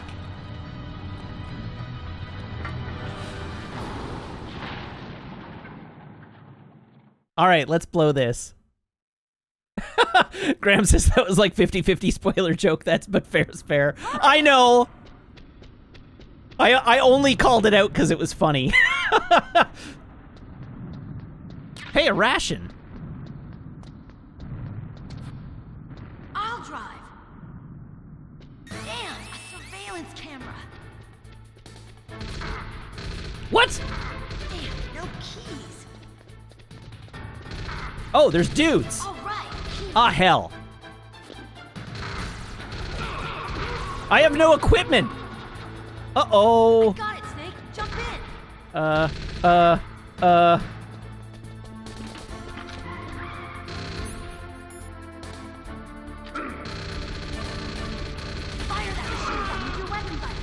Speaker 1: All right, let's blow this. Graham says that was like 50-50 spoiler joke. That's but fair is fair. I know. I only called it out because it was funny. Hey, a ration.
Speaker 4: I'll drive. Damn, a surveillance camera.
Speaker 1: What?
Speaker 4: Damn, no keys.
Speaker 1: Oh, there's dudes.
Speaker 4: All right, keys.
Speaker 1: Ah, hell. I have no equipment. Uh-oh.
Speaker 4: Got it, Snake. Jump in. Fire that machine gun with your weapon button.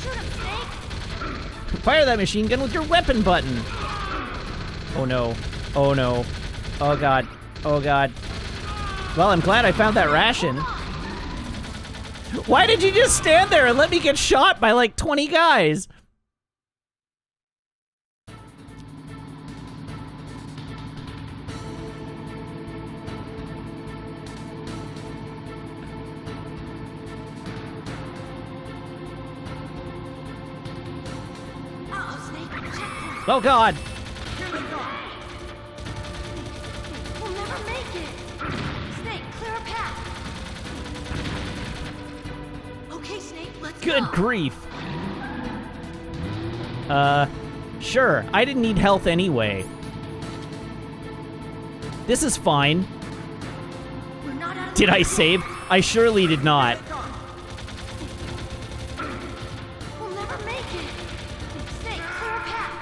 Speaker 4: Shoot him, Snake.
Speaker 1: Fire that machine gun with your weapon button. Oh no. Oh no. Oh god. Oh god. Well, I'm glad I found that ration. Why did you just stand there and let me get shot by like 20 guys?
Speaker 4: Uh-oh, Snake. Checkpoint.
Speaker 1: Oh god.
Speaker 4: We'll never make it. Snake, clear a path. Okay, Snake, let's go.
Speaker 1: Good grief. Sure. I didn't need health anyway. This is fine.
Speaker 4: We're not out of
Speaker 1: Did
Speaker 4: the
Speaker 1: I
Speaker 4: woods
Speaker 1: save? I surely did not.
Speaker 4: yet. We'll never make it. Snake, clear a path.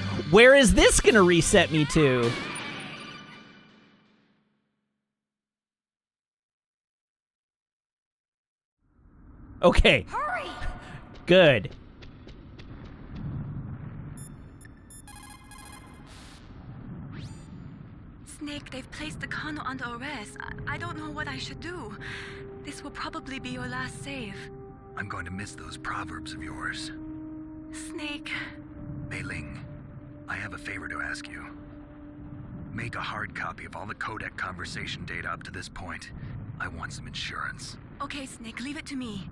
Speaker 4: Snake.
Speaker 1: Where is this gonna reset me to? Okay,
Speaker 4: Hurry.
Speaker 1: good.
Speaker 11: Snake, they've placed the colonel under arrest. I don't know what I should do. This will probably be your last save.
Speaker 8: I'm going to miss those proverbs of yours.
Speaker 11: Snake.
Speaker 8: Mei Ling, I have a favor to ask you. Make a hard copy of all the codec conversation data up to this point. I want some insurance.
Speaker 11: Okay, Snake, leave it to me.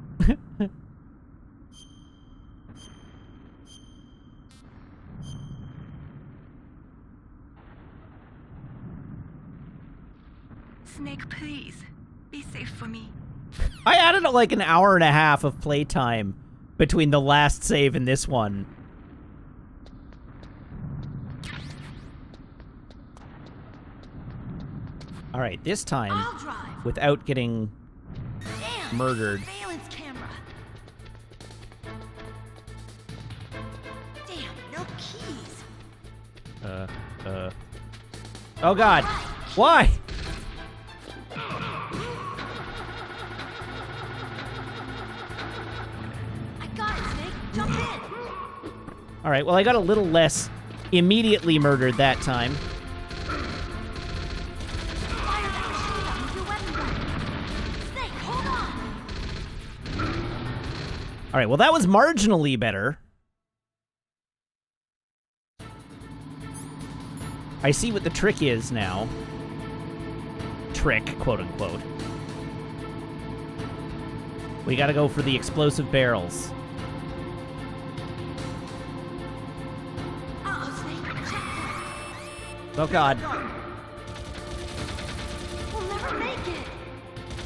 Speaker 11: Snake, please. Be safe for me.
Speaker 1: I added like an hour and a half of playtime between the last save and this one. All right, this time,
Speaker 4: I'll drive.
Speaker 1: without getting
Speaker 4: Damn,
Speaker 1: murdered.
Speaker 4: surveillance camera. Damn, no keys.
Speaker 1: Oh God, why?
Speaker 4: I got it, Snake. Jump in.
Speaker 1: All right, well, I got a little less immediately murdered that time.
Speaker 4: Fire that machine gun with your weapon button. Snake, hold on.
Speaker 1: All right, well, that was marginally better. I see what the trick is now. Trick, quote unquote. We gotta go for the explosive barrels.
Speaker 4: Uh-oh, Snake. Checkpoint.
Speaker 1: Oh God.
Speaker 4: We'll never make it.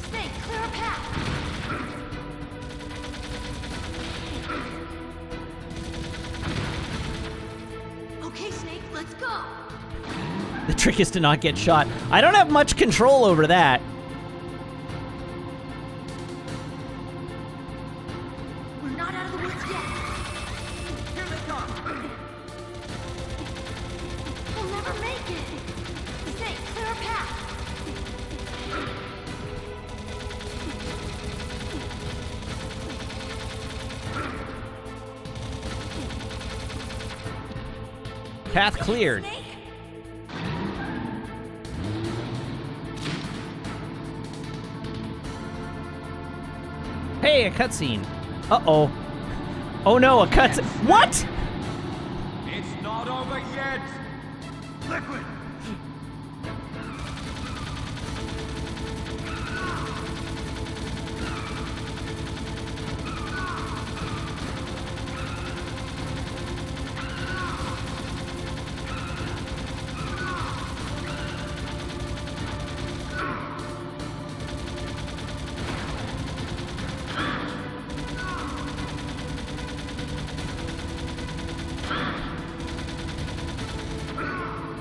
Speaker 4: Snake, clear a path. Okay, Snake, let's go.
Speaker 1: The trick is to not get shot. I don't have much control over that.
Speaker 4: We're not out of the woods yet.
Speaker 7: Here they come.
Speaker 4: We'll never make it. Snake, clear a path.
Speaker 1: Path cleared.
Speaker 4: Snake?
Speaker 1: Hey, a cutscene. Uh-oh. Oh no, a cutscene. What?
Speaker 7: It's not over yet.
Speaker 3: Liquid!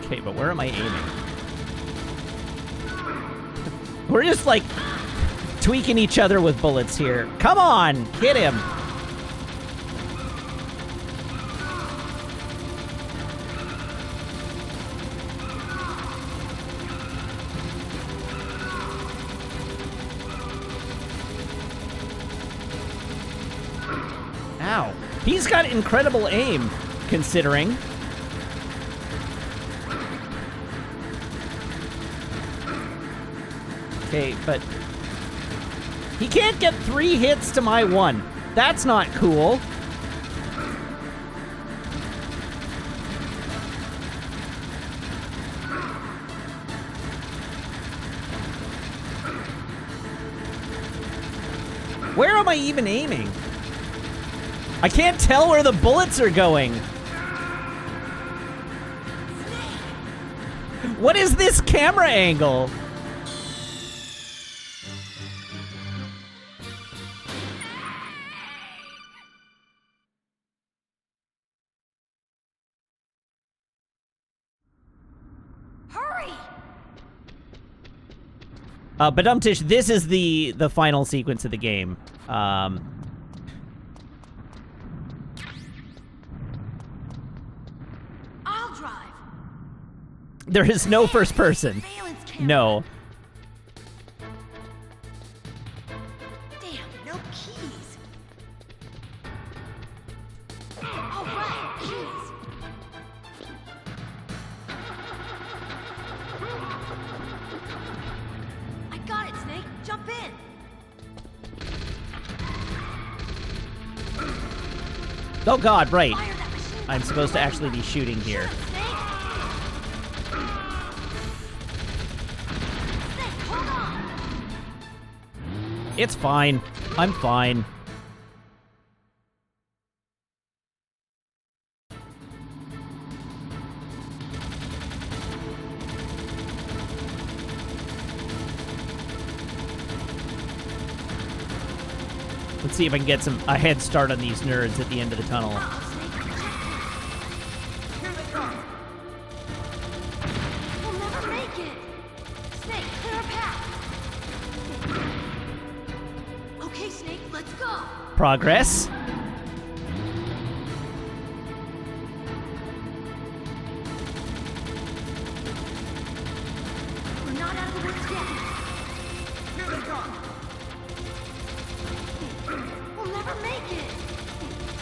Speaker 1: Okay, but where am I aiming? We're just, like, tweaking each other with bullets here. Come on! Hit him! Ow. He's got incredible aim, considering. Okay, but he can't get 3 hits to my 1. That's not cool. Where am I even aiming? I can't tell where the bullets are going. What is this camera angle?
Speaker 4: Hurry!
Speaker 1: Badumtish, this is the final sequence of the game.
Speaker 4: I'll drive.
Speaker 1: There is no first person.
Speaker 4: Surveillance camera.
Speaker 1: No.
Speaker 4: Damn, no keys. All right, keys. I got it, Snake. Jump in.
Speaker 1: Oh god, right.
Speaker 4: Fire that machine gun
Speaker 1: I'm supposed to actually be shooting here.
Speaker 4: Snake. Snake, hold on.
Speaker 1: It's fine. I'm fine. Let's see if I can get a head start on these nerds at the end of the tunnel.
Speaker 4: Uh-oh, Snake. Here they come. We'll never make it. Snake, clear a path. Okay, Snake, let's go.
Speaker 1: Progress.
Speaker 4: We're not out of the woods yet. Here they come. We'll never make it.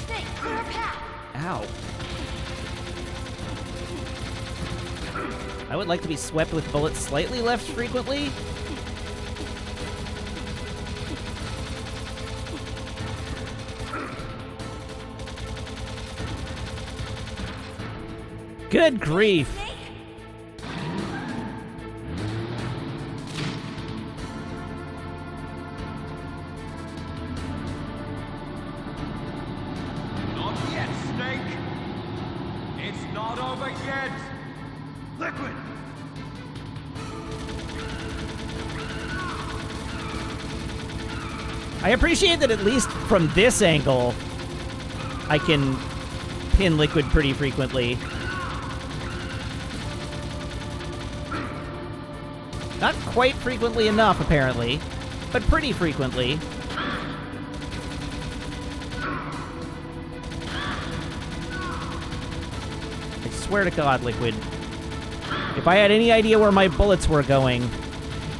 Speaker 4: Snake, clear a path.
Speaker 1: Ow. I would like to be swept with bullets slightly less frequently. Good grief.
Speaker 4: Snake?
Speaker 7: Not yet, Snake! It's not over yet!
Speaker 3: Liquid!
Speaker 1: I appreciate that at least from this angle, I can pin Liquid pretty frequently. Not quite frequently enough, apparently, but pretty frequently. I swear to God, Liquid, if I had any idea where my bullets were going,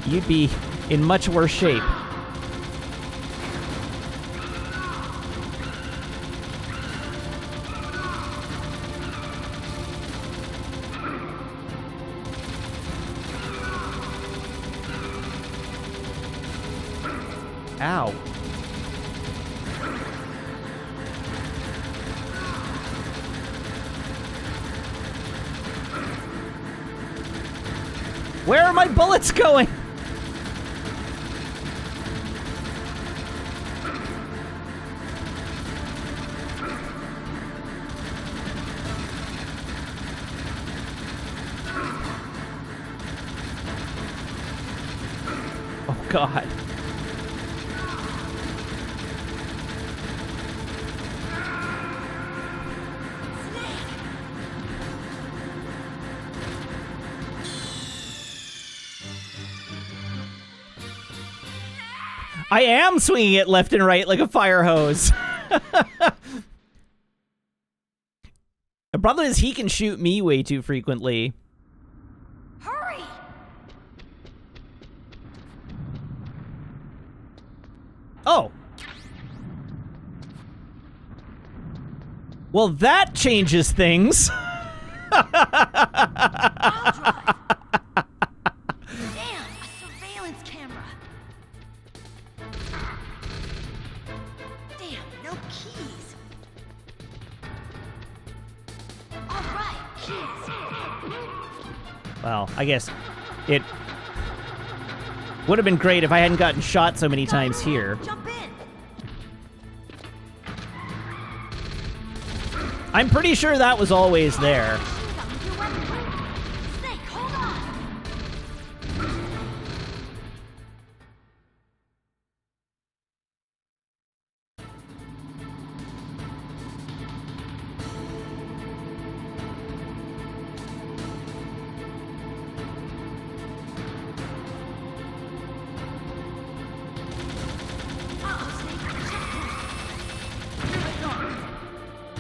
Speaker 1: you'd be in much worse shape. Ow. Where are my bullets going? Oh, God. I am swinging it left and right like a fire hose. The problem is he can shoot me way too frequently.
Speaker 4: Hurry!
Speaker 1: Oh. Well, that changes things.
Speaker 4: Damn, a surveillance camera. Damn, no keys. All right, keys.
Speaker 1: Well, I guess it would have been great if I hadn't gotten shot so many times here.
Speaker 4: Jump in.
Speaker 1: I'm pretty sure that was always there.
Speaker 4: Snake, hold on.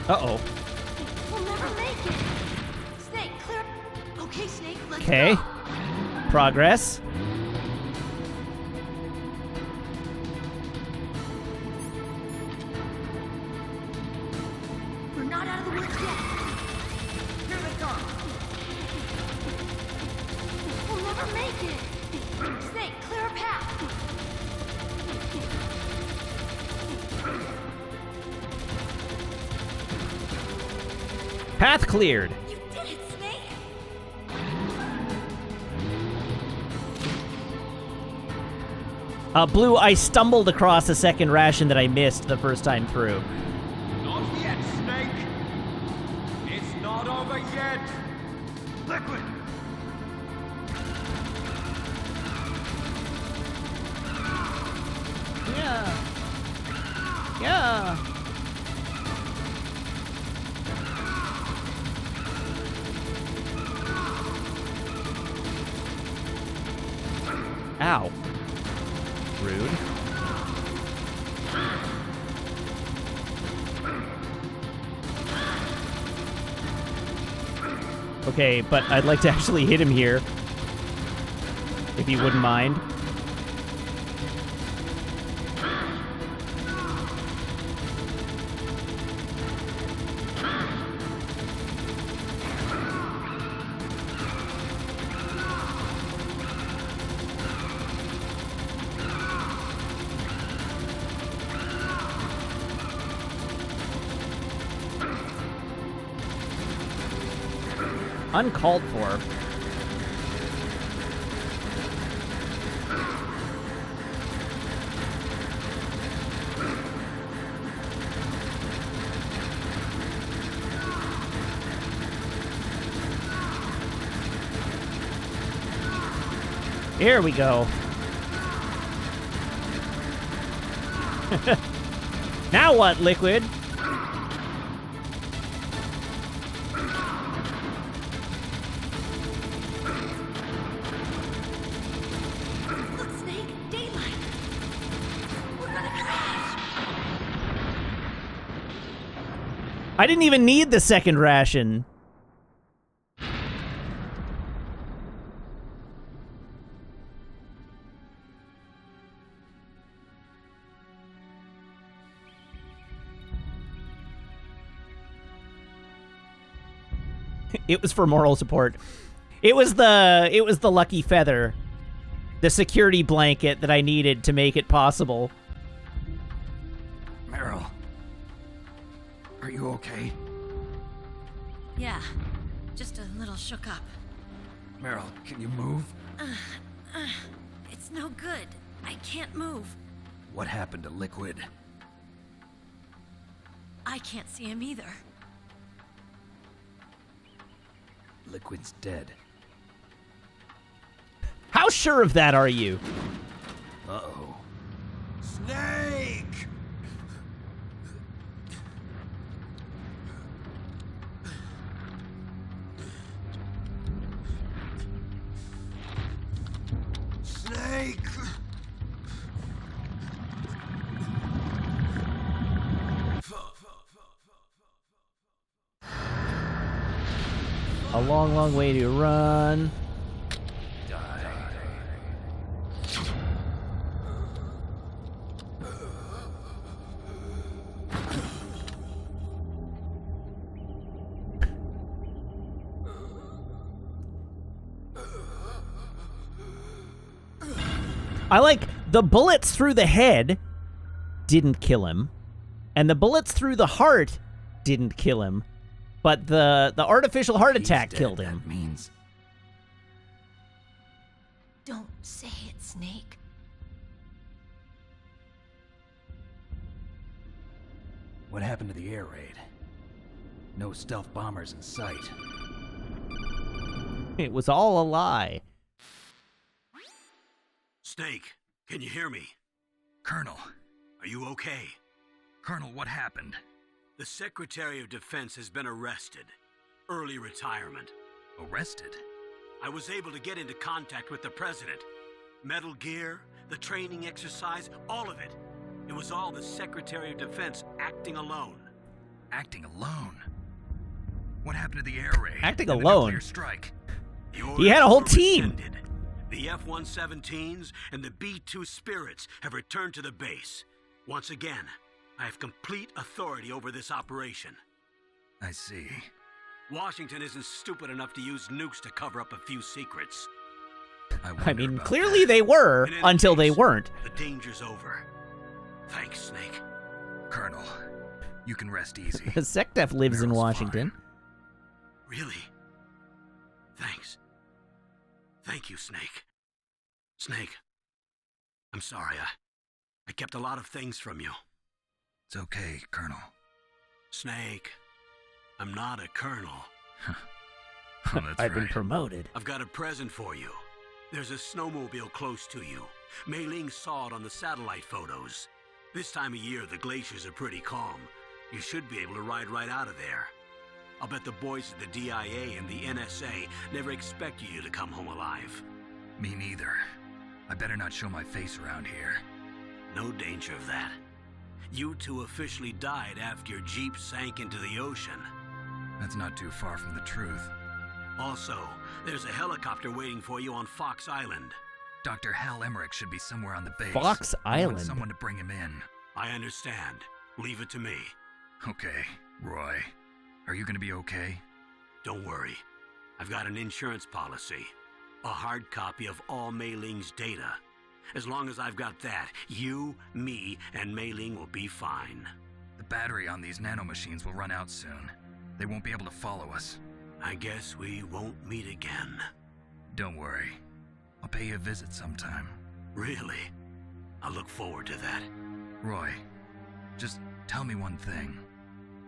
Speaker 1: Uh-oh.
Speaker 4: We'll never make it. Snake, clear. Okay, Snake, let's
Speaker 1: Okay.
Speaker 4: go.
Speaker 1: Progress.
Speaker 4: We're not out of the woods yet.
Speaker 7: Here they come!
Speaker 4: We'll never make it. Snake, clear a path.
Speaker 1: Path cleared.
Speaker 4: You did it, Snake.
Speaker 1: Blue, I stumbled across a second ration that I missed the first time through.
Speaker 7: Not yet, Snake! It's not over yet! Liquid!
Speaker 1: Yeah. Yeah. Ow. Rude. Okay, but I'd like to actually hit him here. If you wouldn't mind. Uncalled for. Here we go. Now what, Liquid?
Speaker 4: Look, Snake, daylight. We're gonna crash.
Speaker 1: I didn't even need the second ration. It was for moral support. It was the lucky feather, the security blanket that I needed to make it possible.
Speaker 3: Meryl, are you okay?
Speaker 4: Yeah, just a little shook up.
Speaker 3: Meryl, can you move?
Speaker 4: It's no good. I can't move.
Speaker 3: What happened to Liquid?
Speaker 4: I can't see him either.
Speaker 3: Liquid's dead.
Speaker 1: How sure of that are you?
Speaker 3: Uh-oh.
Speaker 7: Snake! Snake!
Speaker 1: A long, long way to run. I like the bullets through the head didn't kill him, and the bullets through the heart didn't kill him, but the artificial heart attack killed him.
Speaker 8: That means
Speaker 4: Don't say it, Snake.
Speaker 8: what happened to the air raid? No stealth bombers in sight.
Speaker 1: It was all a lie.
Speaker 2: Snake, can you hear me?
Speaker 8: Colonel.
Speaker 2: Are you okay?
Speaker 8: Colonel, what happened?
Speaker 2: The Secretary of Defense has been arrested. Early retirement.
Speaker 8: Arrested?
Speaker 2: I was able to get into contact with the President. Metal Gear, the training exercise, all of it. It was all the Secretary of Defense acting alone.
Speaker 8: Acting alone? What happened to the air raid?
Speaker 1: Acting
Speaker 8: and
Speaker 1: alone?
Speaker 8: The nuclear strike?
Speaker 1: He had a whole team.
Speaker 2: Rescinded. The F-117s and the B-2 Spirits have returned to the base. Once again, I have complete authority over this operation.
Speaker 8: I see.
Speaker 2: Washington isn't stupid enough to use nukes to cover up a few secrets.
Speaker 1: I mean, clearly they were,
Speaker 2: In any
Speaker 1: until they
Speaker 2: case,
Speaker 1: weren't.
Speaker 2: The danger's over. Thanks, Snake.
Speaker 8: Colonel, you can rest easy.
Speaker 1: SecDef lives in
Speaker 8: Meryl's
Speaker 1: Washington.
Speaker 2: Really? Thanks. Thank you, Snake. Snake, I'm sorry. I kept a lot of things from you.
Speaker 8: It's okay, Colonel.
Speaker 2: Snake, I'm not a colonel.
Speaker 8: Oh, that's
Speaker 1: I've been
Speaker 8: right.
Speaker 1: promoted.
Speaker 2: I've got a present for you. There's a snowmobile close to you. Mei Ling saw it on the satellite photos. This time of year, the glaciers are pretty calm. You should be able to ride right out of there. I'll bet the boys at the DIA and the NSA never expected you to come home alive.
Speaker 8: Me neither. I better not show my face around here.
Speaker 2: No danger of that. You two officially died after your Jeep sank into the ocean.
Speaker 8: That's not too far from the truth.
Speaker 2: Also, there's a helicopter waiting for you on Fox Island.
Speaker 8: Dr. Hal Emmerich should be somewhere on the base.
Speaker 1: Fox
Speaker 8: I
Speaker 1: Island?
Speaker 8: want someone to bring him in.
Speaker 2: I understand. Leave it to me.
Speaker 8: Okay, Roy. Are you gonna be okay?
Speaker 2: Don't worry. I've got an insurance policy. A hard copy of all Mei Ling's data. As long as I've got that, you, me, and Mei Ling will be fine.
Speaker 8: The battery on these nanomachines will run out soon. They won't be able to follow us.
Speaker 2: I guess we won't meet again.
Speaker 8: Don't worry. I'll pay you a visit sometime.
Speaker 2: Really? I look forward to that.
Speaker 8: Roy, just tell me one thing.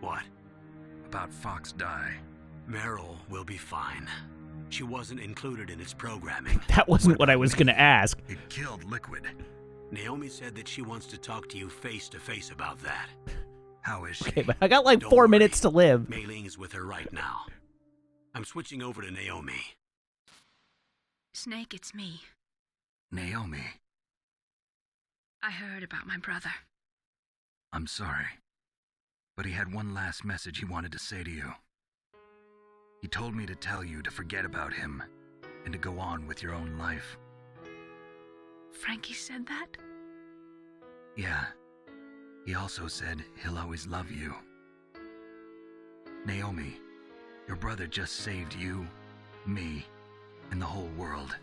Speaker 2: What?
Speaker 8: About Fox Die.
Speaker 2: Meryl will be fine. She wasn't included in its programming.
Speaker 1: That wasn't what I was going to ask.
Speaker 8: It killed Liquid.
Speaker 2: Naomi said that she wants to talk to you face to face about that.
Speaker 8: How is she?
Speaker 1: Okay, but I got like
Speaker 2: Don't
Speaker 1: 4
Speaker 2: worry.
Speaker 1: minutes to live.
Speaker 2: Mei Ling is with her right now. I'm switching over to Naomi.
Speaker 11: Snake, it's me.
Speaker 8: Naomi,
Speaker 11: I heard about my brother.
Speaker 8: I'm sorry. But he had one last message he wanted to say to you. He told me to tell you to forget about him and to go on with your own life.
Speaker 11: Frankie said that?
Speaker 8: Yeah. He also said he'll always love you. Naomi, your brother just saved you, me, and the whole world.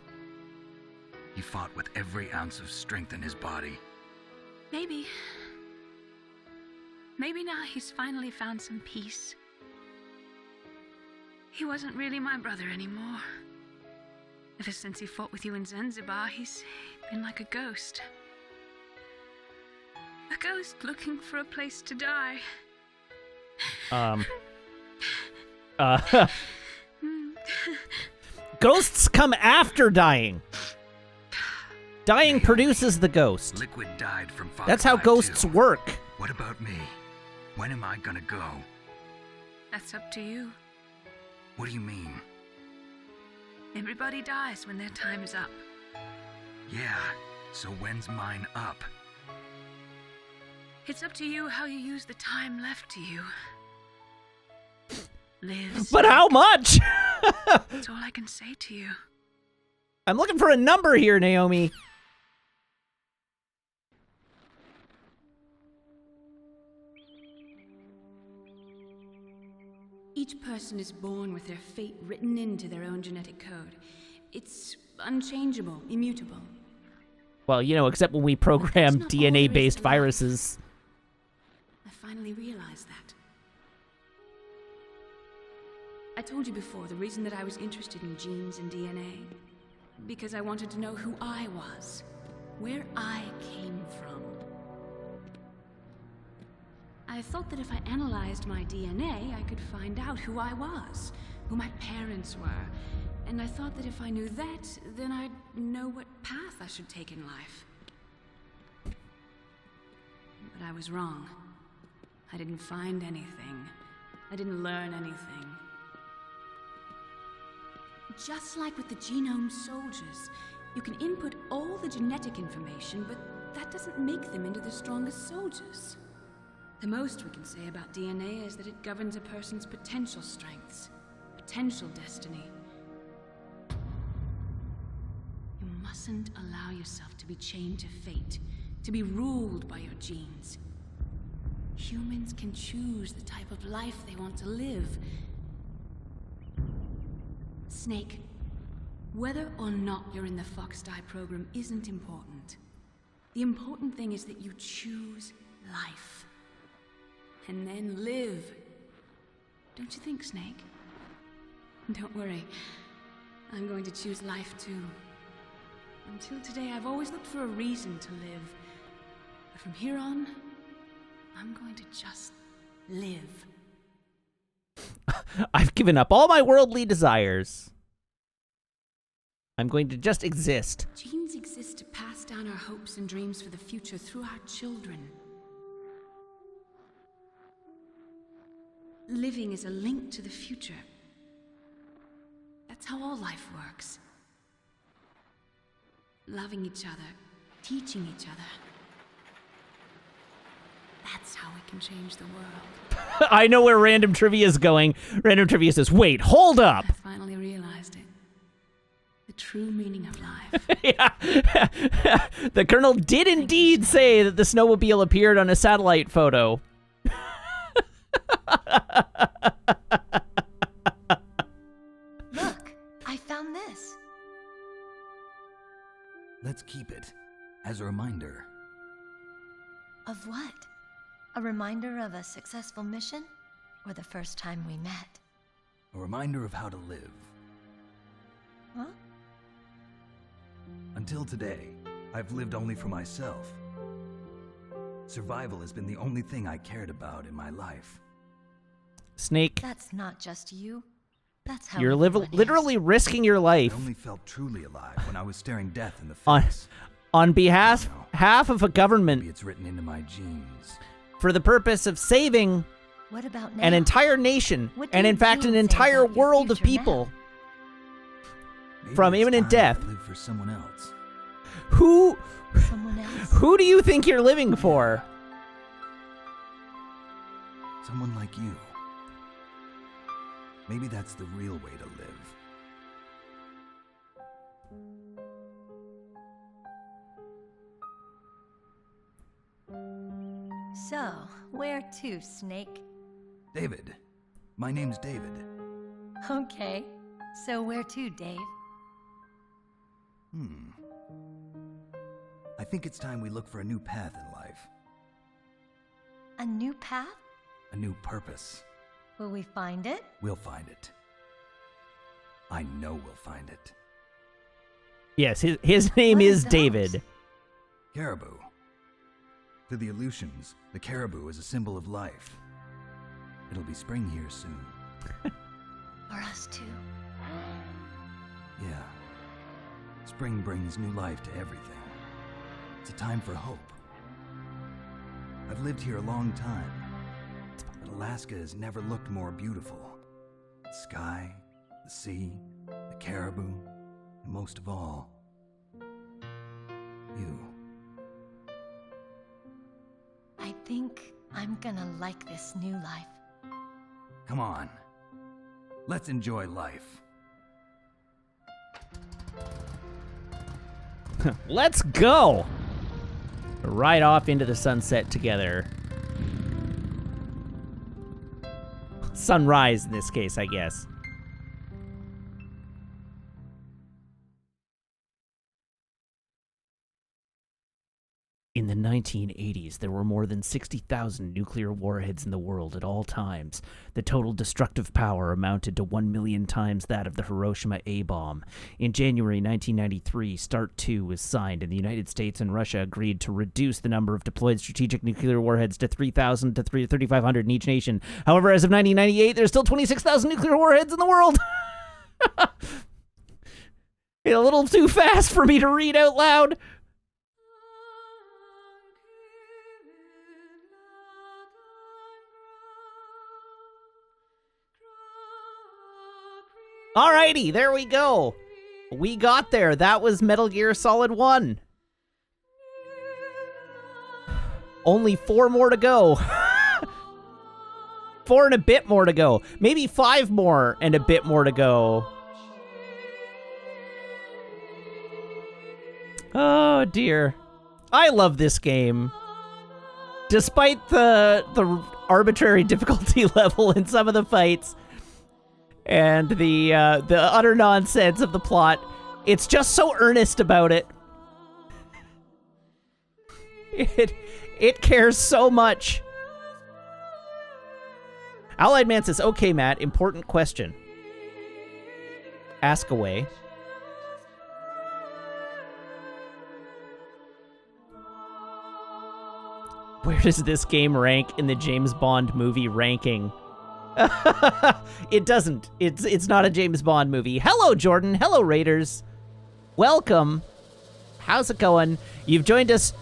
Speaker 8: He fought with every ounce of strength in his body.
Speaker 11: Maybe. Maybe now he's finally found some peace. He wasn't really my brother anymore. Ever since he fought with you in Zanzibar, he's been like a ghost. A ghost looking for a place to die.
Speaker 1: Ghosts come after dying. Dying produces the ghost.
Speaker 8: Liquid died from Fox
Speaker 1: That's how
Speaker 8: Die
Speaker 1: ghosts
Speaker 8: too.
Speaker 1: work.
Speaker 8: What about me? When am I gonna go?
Speaker 11: That's up to you.
Speaker 8: What do you mean?
Speaker 11: Everybody dies when their time is up.
Speaker 8: Yeah, so when's mine up?
Speaker 11: It's up to you how you use the time left to you. Live.
Speaker 1: But how much?
Speaker 11: That's all I can say to you.
Speaker 1: I'm looking for a number here, Naomi.
Speaker 12: Each person is born with their fate written into their own genetic code. It's unchangeable, immutable.
Speaker 1: Well, you know, except when we program
Speaker 12: not
Speaker 1: DNA-based
Speaker 12: all there is to
Speaker 1: viruses.
Speaker 12: I finally realized that. I told you before the reason that I was interested in genes and DNA. Because I wanted to know who I was. Where I came from. I thought that if I analyzed my DNA, I could find out who I was. Who my parents were. And I thought that if I knew that, then I'd know what path I should take in life. But I was wrong. I didn't find anything. I didn't learn anything. Just like with the genome soldiers, you can input all the genetic information, but that doesn't make them into the strongest soldiers. The most we can say about DNA is that it governs a person's potential strengths, potential destiny. You mustn't allow yourself to be chained to fate, to be ruled by your genes. Humans can choose the type of life they want to live. Snake, whether or not you're in the Fox-Die program isn't important. The important thing is that you choose life. And then live. Don't you think, Snake? Don't worry. I'm going to choose life too. Until today, I've always looked for a reason to live. But from here on, I'm going to just live.
Speaker 1: I've given up all my worldly desires. I'm going to just exist.
Speaker 12: Genes exist to pass down our hopes and dreams for the future through our children. Living is a link to the future. That's how all life works. Loving each other, teaching each other. That's how we can change the world.
Speaker 1: I know where Random Trivia is going. Random Trivia says, wait, hold up.
Speaker 12: I finally realized it. The true meaning of life.
Speaker 1: Yeah. The Colonel did indeed say that the snowmobile appeared on a satellite photo.
Speaker 4: Look, I found this.
Speaker 8: Let's keep it as a reminder.
Speaker 4: Of what? A reminder of a successful mission? Or the first time we met?
Speaker 8: A reminder of how to live.
Speaker 4: Huh?
Speaker 8: Until today, I've lived only for myself. Survival has been the only thing I cared about in my life.
Speaker 1: Snake,
Speaker 4: That's not just you. That's how
Speaker 1: you're
Speaker 4: everyone is.
Speaker 1: literally risking your life
Speaker 8: I only felt truly alive when I was staring death in the
Speaker 1: on
Speaker 8: face.
Speaker 1: behalf half of a
Speaker 8: Maybe
Speaker 1: government
Speaker 8: it's written into my genes.
Speaker 1: for the purpose of saving
Speaker 4: What about now?
Speaker 1: an entire nation,
Speaker 4: What do
Speaker 1: and
Speaker 4: your
Speaker 1: in fact an
Speaker 4: genes say
Speaker 1: entire
Speaker 4: about your
Speaker 1: world of
Speaker 4: future
Speaker 1: people
Speaker 8: Maybe
Speaker 1: from
Speaker 8: it's
Speaker 1: imminent
Speaker 8: time I
Speaker 1: death.
Speaker 8: live for someone else.
Speaker 1: Who
Speaker 4: Someone else?
Speaker 1: who do you think you're living for?
Speaker 8: Someone like you. Maybe that's the real way to live.
Speaker 4: So, where to, Snake?
Speaker 8: David. My name's David.
Speaker 4: Okay. So where to, Dave?
Speaker 8: I think it's time we look for a new path in life.
Speaker 4: A new path?
Speaker 8: A new purpose.
Speaker 4: Will we find it?
Speaker 8: We'll find it. I know we'll find it.
Speaker 1: Yes, his name
Speaker 4: What
Speaker 1: is
Speaker 4: are those?
Speaker 1: David.
Speaker 8: Caribou. To the Aleutians, the caribou is a symbol of life. It'll be spring here soon.
Speaker 4: For us too.
Speaker 8: Yeah. Spring brings new life to everything. It's a time for hope. I've lived here a long time, but Alaska has never looked more beautiful. The sky, the sea, the caribou, and most of all, you.
Speaker 4: I think I'm gonna like this new life.
Speaker 8: Come on. Let's enjoy life.
Speaker 1: Let's go! Right off into the sunset together. Sunrise in this case, I guess. In the 1980s, there were more than 60,000 nuclear warheads in the world at all times. The total destructive power amounted to 1 million times that of the Hiroshima A-bomb. In January 1993, START II was signed, and the United States and Russia agreed to reduce the number of deployed strategic nuclear warheads to 3,000 to 3,500 in each nation. However, as of 1998, there's still 26,000 nuclear warheads in the world. A little too fast for me to read out loud. Alrighty, there we go. We got there. That was Metal Gear Solid 1. Only 4 more to go. 4 and a bit more to go. Maybe 5 more and a bit more to go. Oh, dear. I love this game. Despite the arbitrary difficulty level in some of the fights, and the utter nonsense of the plot, it's just so earnest about it. It cares so much. Allied Man says, okay, Matt, important question. Ask away. Where does this game rank in the James Bond movie ranking? It doesn't. It's not a James Bond movie. Hello, Jordan. Hello, Raiders. Welcome. How's it going? You've joined us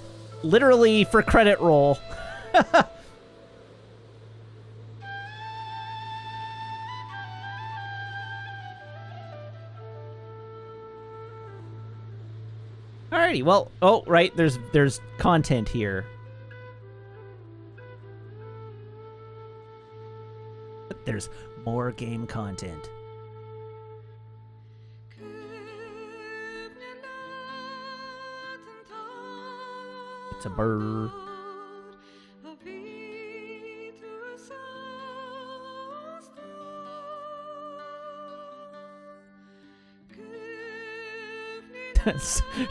Speaker 1: literally for credit roll. Alrighty, well, oh, right, there's content here. There's more game content. It's a bird.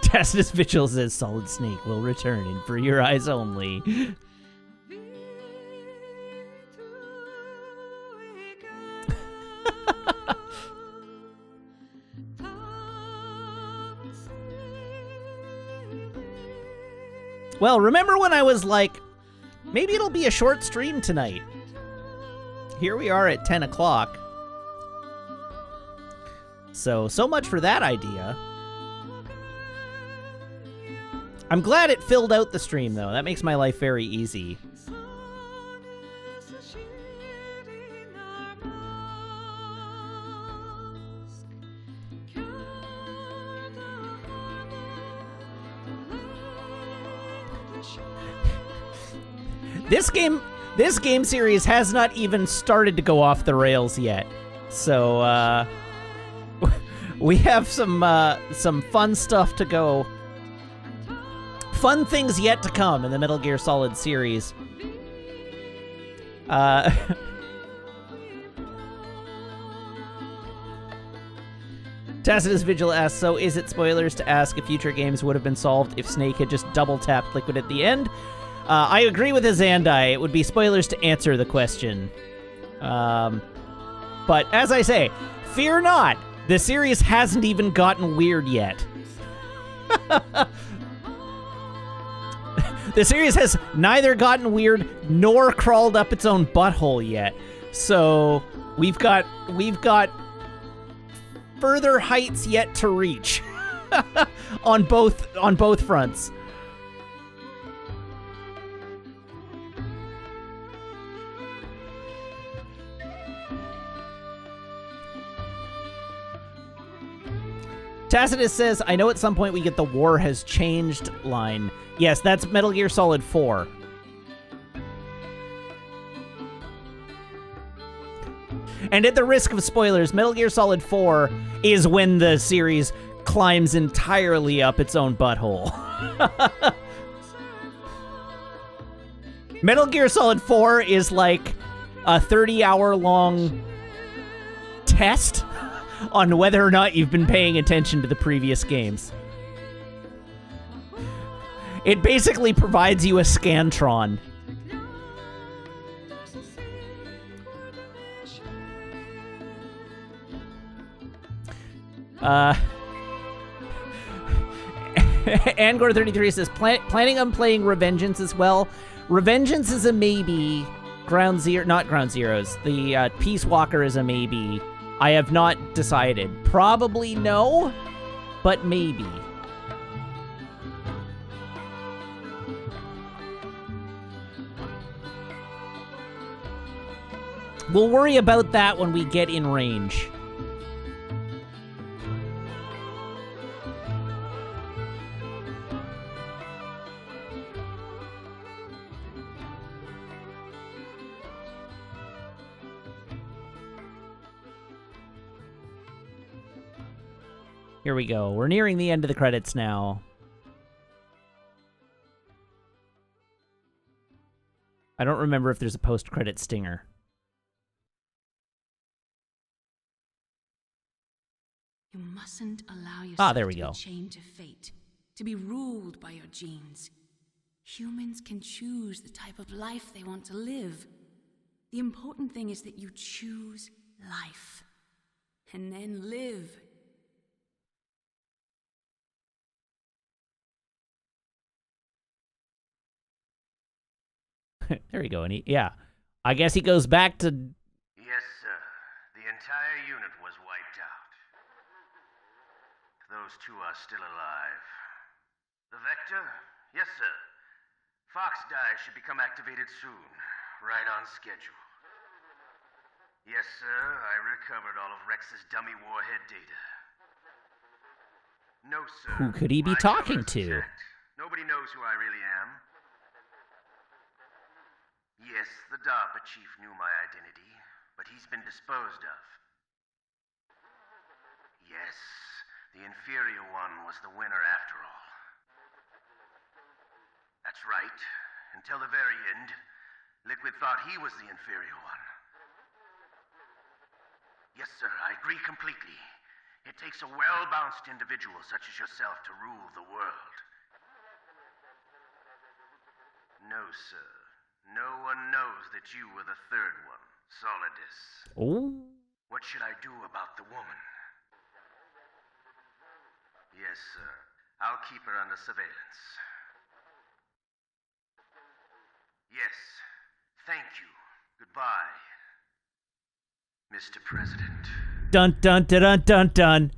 Speaker 1: Tacitus Vigil says Solid Snake will return and for your eyes only. Well, remember when I was like, maybe it'll be a short stream tonight? Here we are at 10 o'clock. So much for that idea. I'm glad it filled out the stream, though. That makes my life very easy. This game series has not even started to go off the rails yet. So, we have some fun stuff to go. Fun things yet to come in the Metal Gear Solid series. Tacitus Vigil asks, so is it spoilers to ask if future games would have been solved if Snake had just double-tapped Liquid at the end? I agree with Azandai. It would be spoilers to answer the question. But as I say, fear not. The series hasn't even gotten weird yet. The series has neither gotten weird nor crawled up its own butthole yet. So we've got further heights yet to reach on both fronts. Tacitus says, I know at some point we get the war has changed line. Yes, that's Metal Gear Solid 4. And at the risk of spoilers, Metal Gear Solid 4 is when the series climbs entirely up its own butthole. Metal Gear Solid 4 is like a 30-hour-long test on whether or not you've been paying attention to the previous games. It basically provides you a Scantron. Angor33 says, planning on playing Revengeance as well. Revengeance is a maybe. Not Ground Zeroes. The Peace Walker is a maybe. I have not decided. Probably no, but maybe. We'll worry about that when we get in range. Here we go. We're nearing the end of the credits now. I don't remember if there's a post-credit stinger.
Speaker 12: You mustn't allow yourself
Speaker 1: there we
Speaker 12: to
Speaker 1: go.
Speaker 12: be chained to fate, to be ruled by your genes. Humans can choose the type of life they want to live. The important thing is that you choose life, and then live.
Speaker 1: There we go. And yeah, I guess he goes back to...
Speaker 5: Yes, sir. The entire unit was wiped out. Those two are still alive. The Vector? Yes, sir. Fox Die should become activated soon. Right on schedule. Yes, sir. I recovered all of Rex's dummy warhead data. No, sir.
Speaker 1: Who could he be
Speaker 5: My
Speaker 1: talking
Speaker 5: cover's
Speaker 1: to?
Speaker 5: intact. Nobody knows who I really am. Yes, the DARPA chief knew my identity, but he's been disposed of. Yes, the inferior one was the winner after all. That's right. Until the very end, Liquid thought he was the inferior one. Yes, sir, I agree completely. It takes a well-balanced individual such as yourself to rule the world. No, sir. No one knows that you were the third one, Solidus.
Speaker 1: Oh.
Speaker 5: What should I do about the woman? Yes, sir. I'll keep her under surveillance. Yes. Thank you. Goodbye, Mr. President.
Speaker 1: Dun dun dun dun dun dun.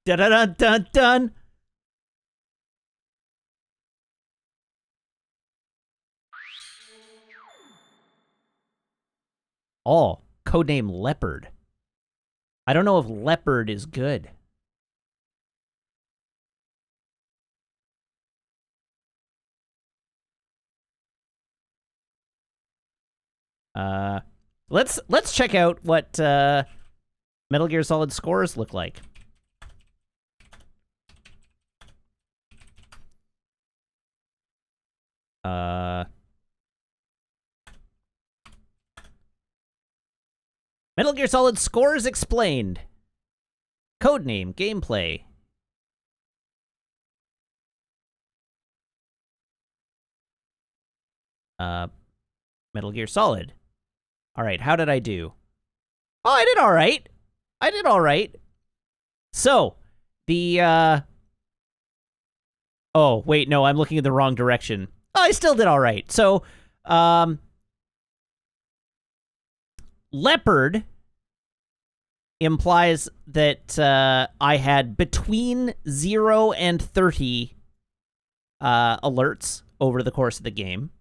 Speaker 1: Dun dun dun dun dun. Oh, codename Leopard. I don't know if Leopard is good. Let's check out what Metal Gear Solid scores look like. Metal Gear Solid scores explained. Codename gameplay. Metal Gear Solid. All right, how did I do? Oh, I did all right. I did all right. So, the oh, wait, no, I'm looking in the wrong direction. Oh, I still did all right. So, Leopard implies that I had between 0 and 30 alerts over the course of the game.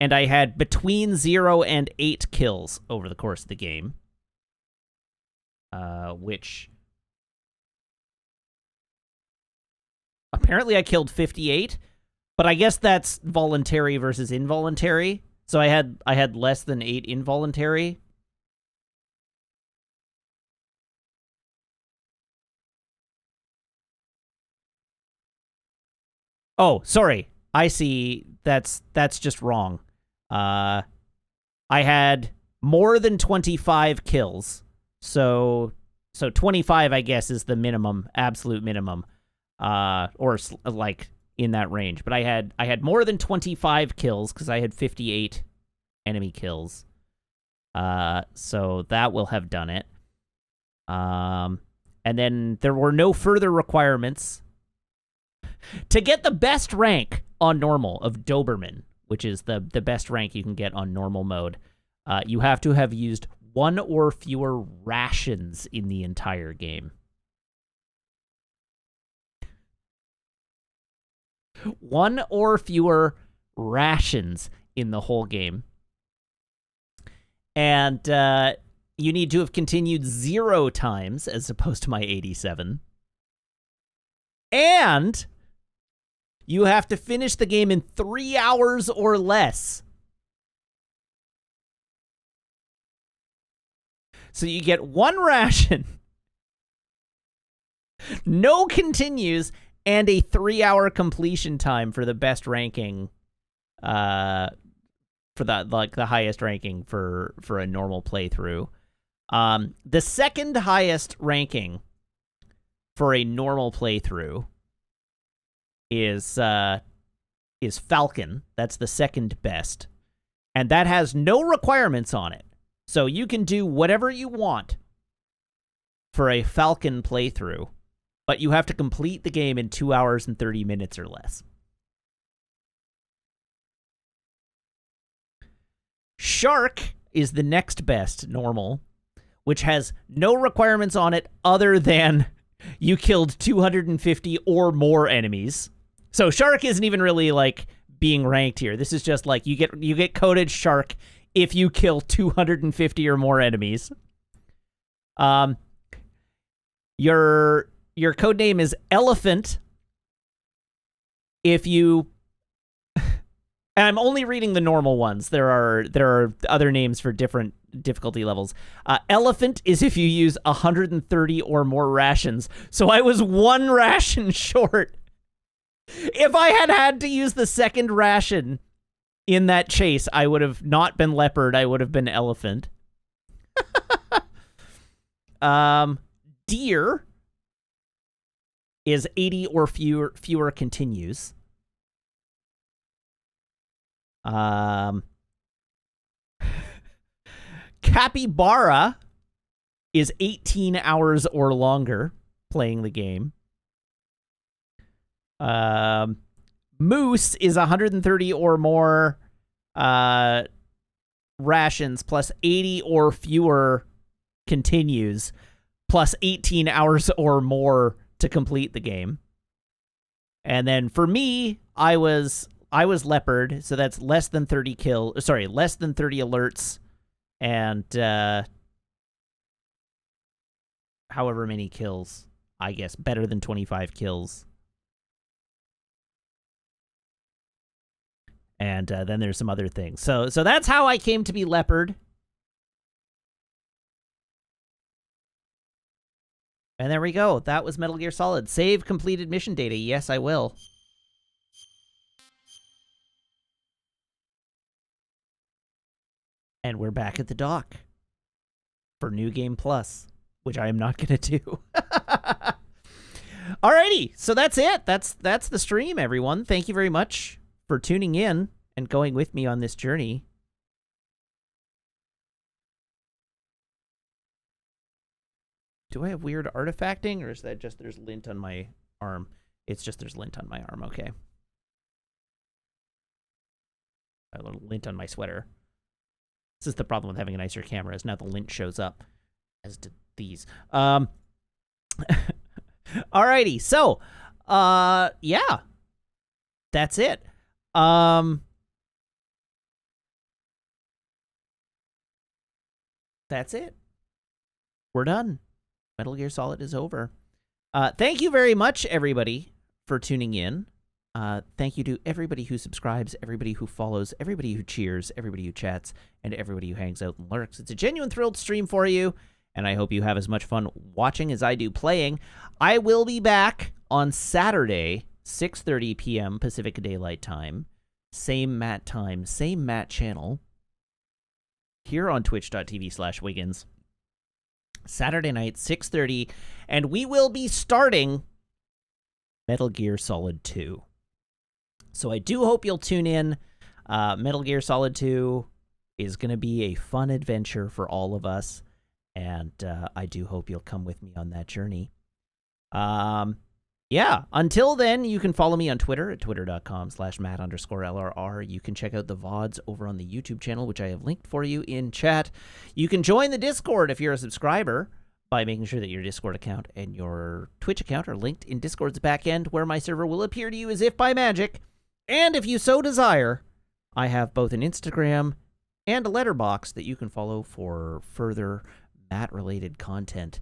Speaker 1: And I had between 0 and 8 kills over the course of the game. Which... apparently I killed 58, but I guess that's voluntary versus involuntary. So I had less than 8 involuntary. Oh, sorry. I see. That's just wrong. I had more than 25 kills. So 25, I guess, is the minimum, absolute minimum. Or like in that range. But I had more than 25 kills because I had 58 enemy kills. So that will have done it. And then there were no further requirements. To get the best rank on normal of Doberman, which is the best rank you can get on normal mode, you have to have used 1 or fewer rations in the entire game. 1 or fewer rations in the whole game. And you need to have continued 0 times as opposed to my 87. And you have to finish the game in 3 hours or less. So you get 1 ration, no continues, and a 3-hour completion time for the best ranking, for the highest ranking for a normal playthrough. The second highest ranking for a normal playthrough is Falcon. That's the second best, and that has no requirements on it. So you can do whatever you want for a Falcon playthrough, but you have to complete the game in 2 hours and 30 minutes or less. Shark is the next best normal, which has no requirements on it other than you killed 250 or more enemies. So Shark isn't even really like being ranked here. This is just like you get coded Shark if you kill 250 or more enemies. Your code name is Elephant. If you, and I'm only reading the normal ones. There are other names for different difficulty levels. Elephant is if you use 130 or more rations. So I was 1 ration short. If I had to use the second ration in that chase, I would have not been Leopard. I would have been Elephant. Deer is 80 or fewer continues. Capybara is 18 hours or longer playing the game. Moose is 130 or more rations plus 80 or fewer continues plus 18 hours or more to complete the game. And then for me, I was Leopard, so that's less than 30 alerts and however many kills, I guess better than 25 kills. And then there's some other things. So that's how I came to be Leopard. And there we go. That was Metal Gear Solid. Save completed mission data. Yes, I will. And we're back at the dock for New Game Plus, which I am not going to do. Alrighty, so that's it. That's the stream, everyone. Thank you very much for tuning in and going with me on this journey. Do I have weird artifacting, or is that just there's lint on my arm? It's just there's lint on my arm, okay. A little lint on my sweater. This is the problem with having a nicer camera, is now the lint shows up, as did these. Alrighty, so, yeah. That's it. That's it. We're done. Metal Gear Solid is over. Thank you very much, everybody, for tuning in. Thank you to everybody who subscribes, everybody who follows, everybody who cheers, everybody who chats, and everybody who hangs out and lurks. It's a genuine thrilled stream for you, and I hope you have as much fun watching as I do playing. I will be back on Saturday 6:30 p.m. Pacific Daylight Time. Same Matt time, same Matt channel. Here on twitch.tv/Wiggins. Saturday night, 6:30. And we will be starting Metal Gear Solid 2. So I do hope you'll tune in. Metal Gear Solid 2 is going to be a fun adventure for all of us. And I do hope you'll come with me on that journey. Yeah, until then, you can follow me on Twitter at twitter.com/Matt_LRR. You can check out the VODs over on the YouTube channel, which I have linked for you in chat. You can join the Discord if you're a subscriber by making sure that your Discord account and your Twitch account are linked in Discord's backend, where my server will appear to you as if by magic. And if you so desire, I have both an Instagram and a Letterboxd that you can follow for further Matt-related content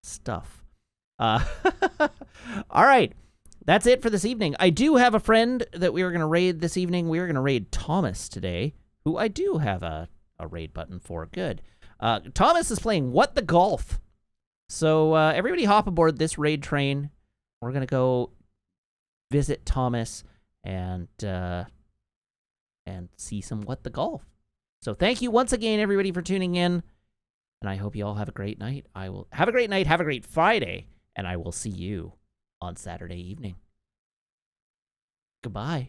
Speaker 1: stuff. All right, that's it for this evening. I do have a friend that we are going to raid this evening. We are going to raid Thomas today, who I do have a raid button for. Good. Thomas is playing What the Golf. So everybody hop aboard this raid train. We're going to go visit Thomas and see some What the Golf. So thank you once again, everybody, for tuning in. And I hope you all have a great night. I will have a great night, have a great Friday, and I will see you on Saturday evening. Goodbye.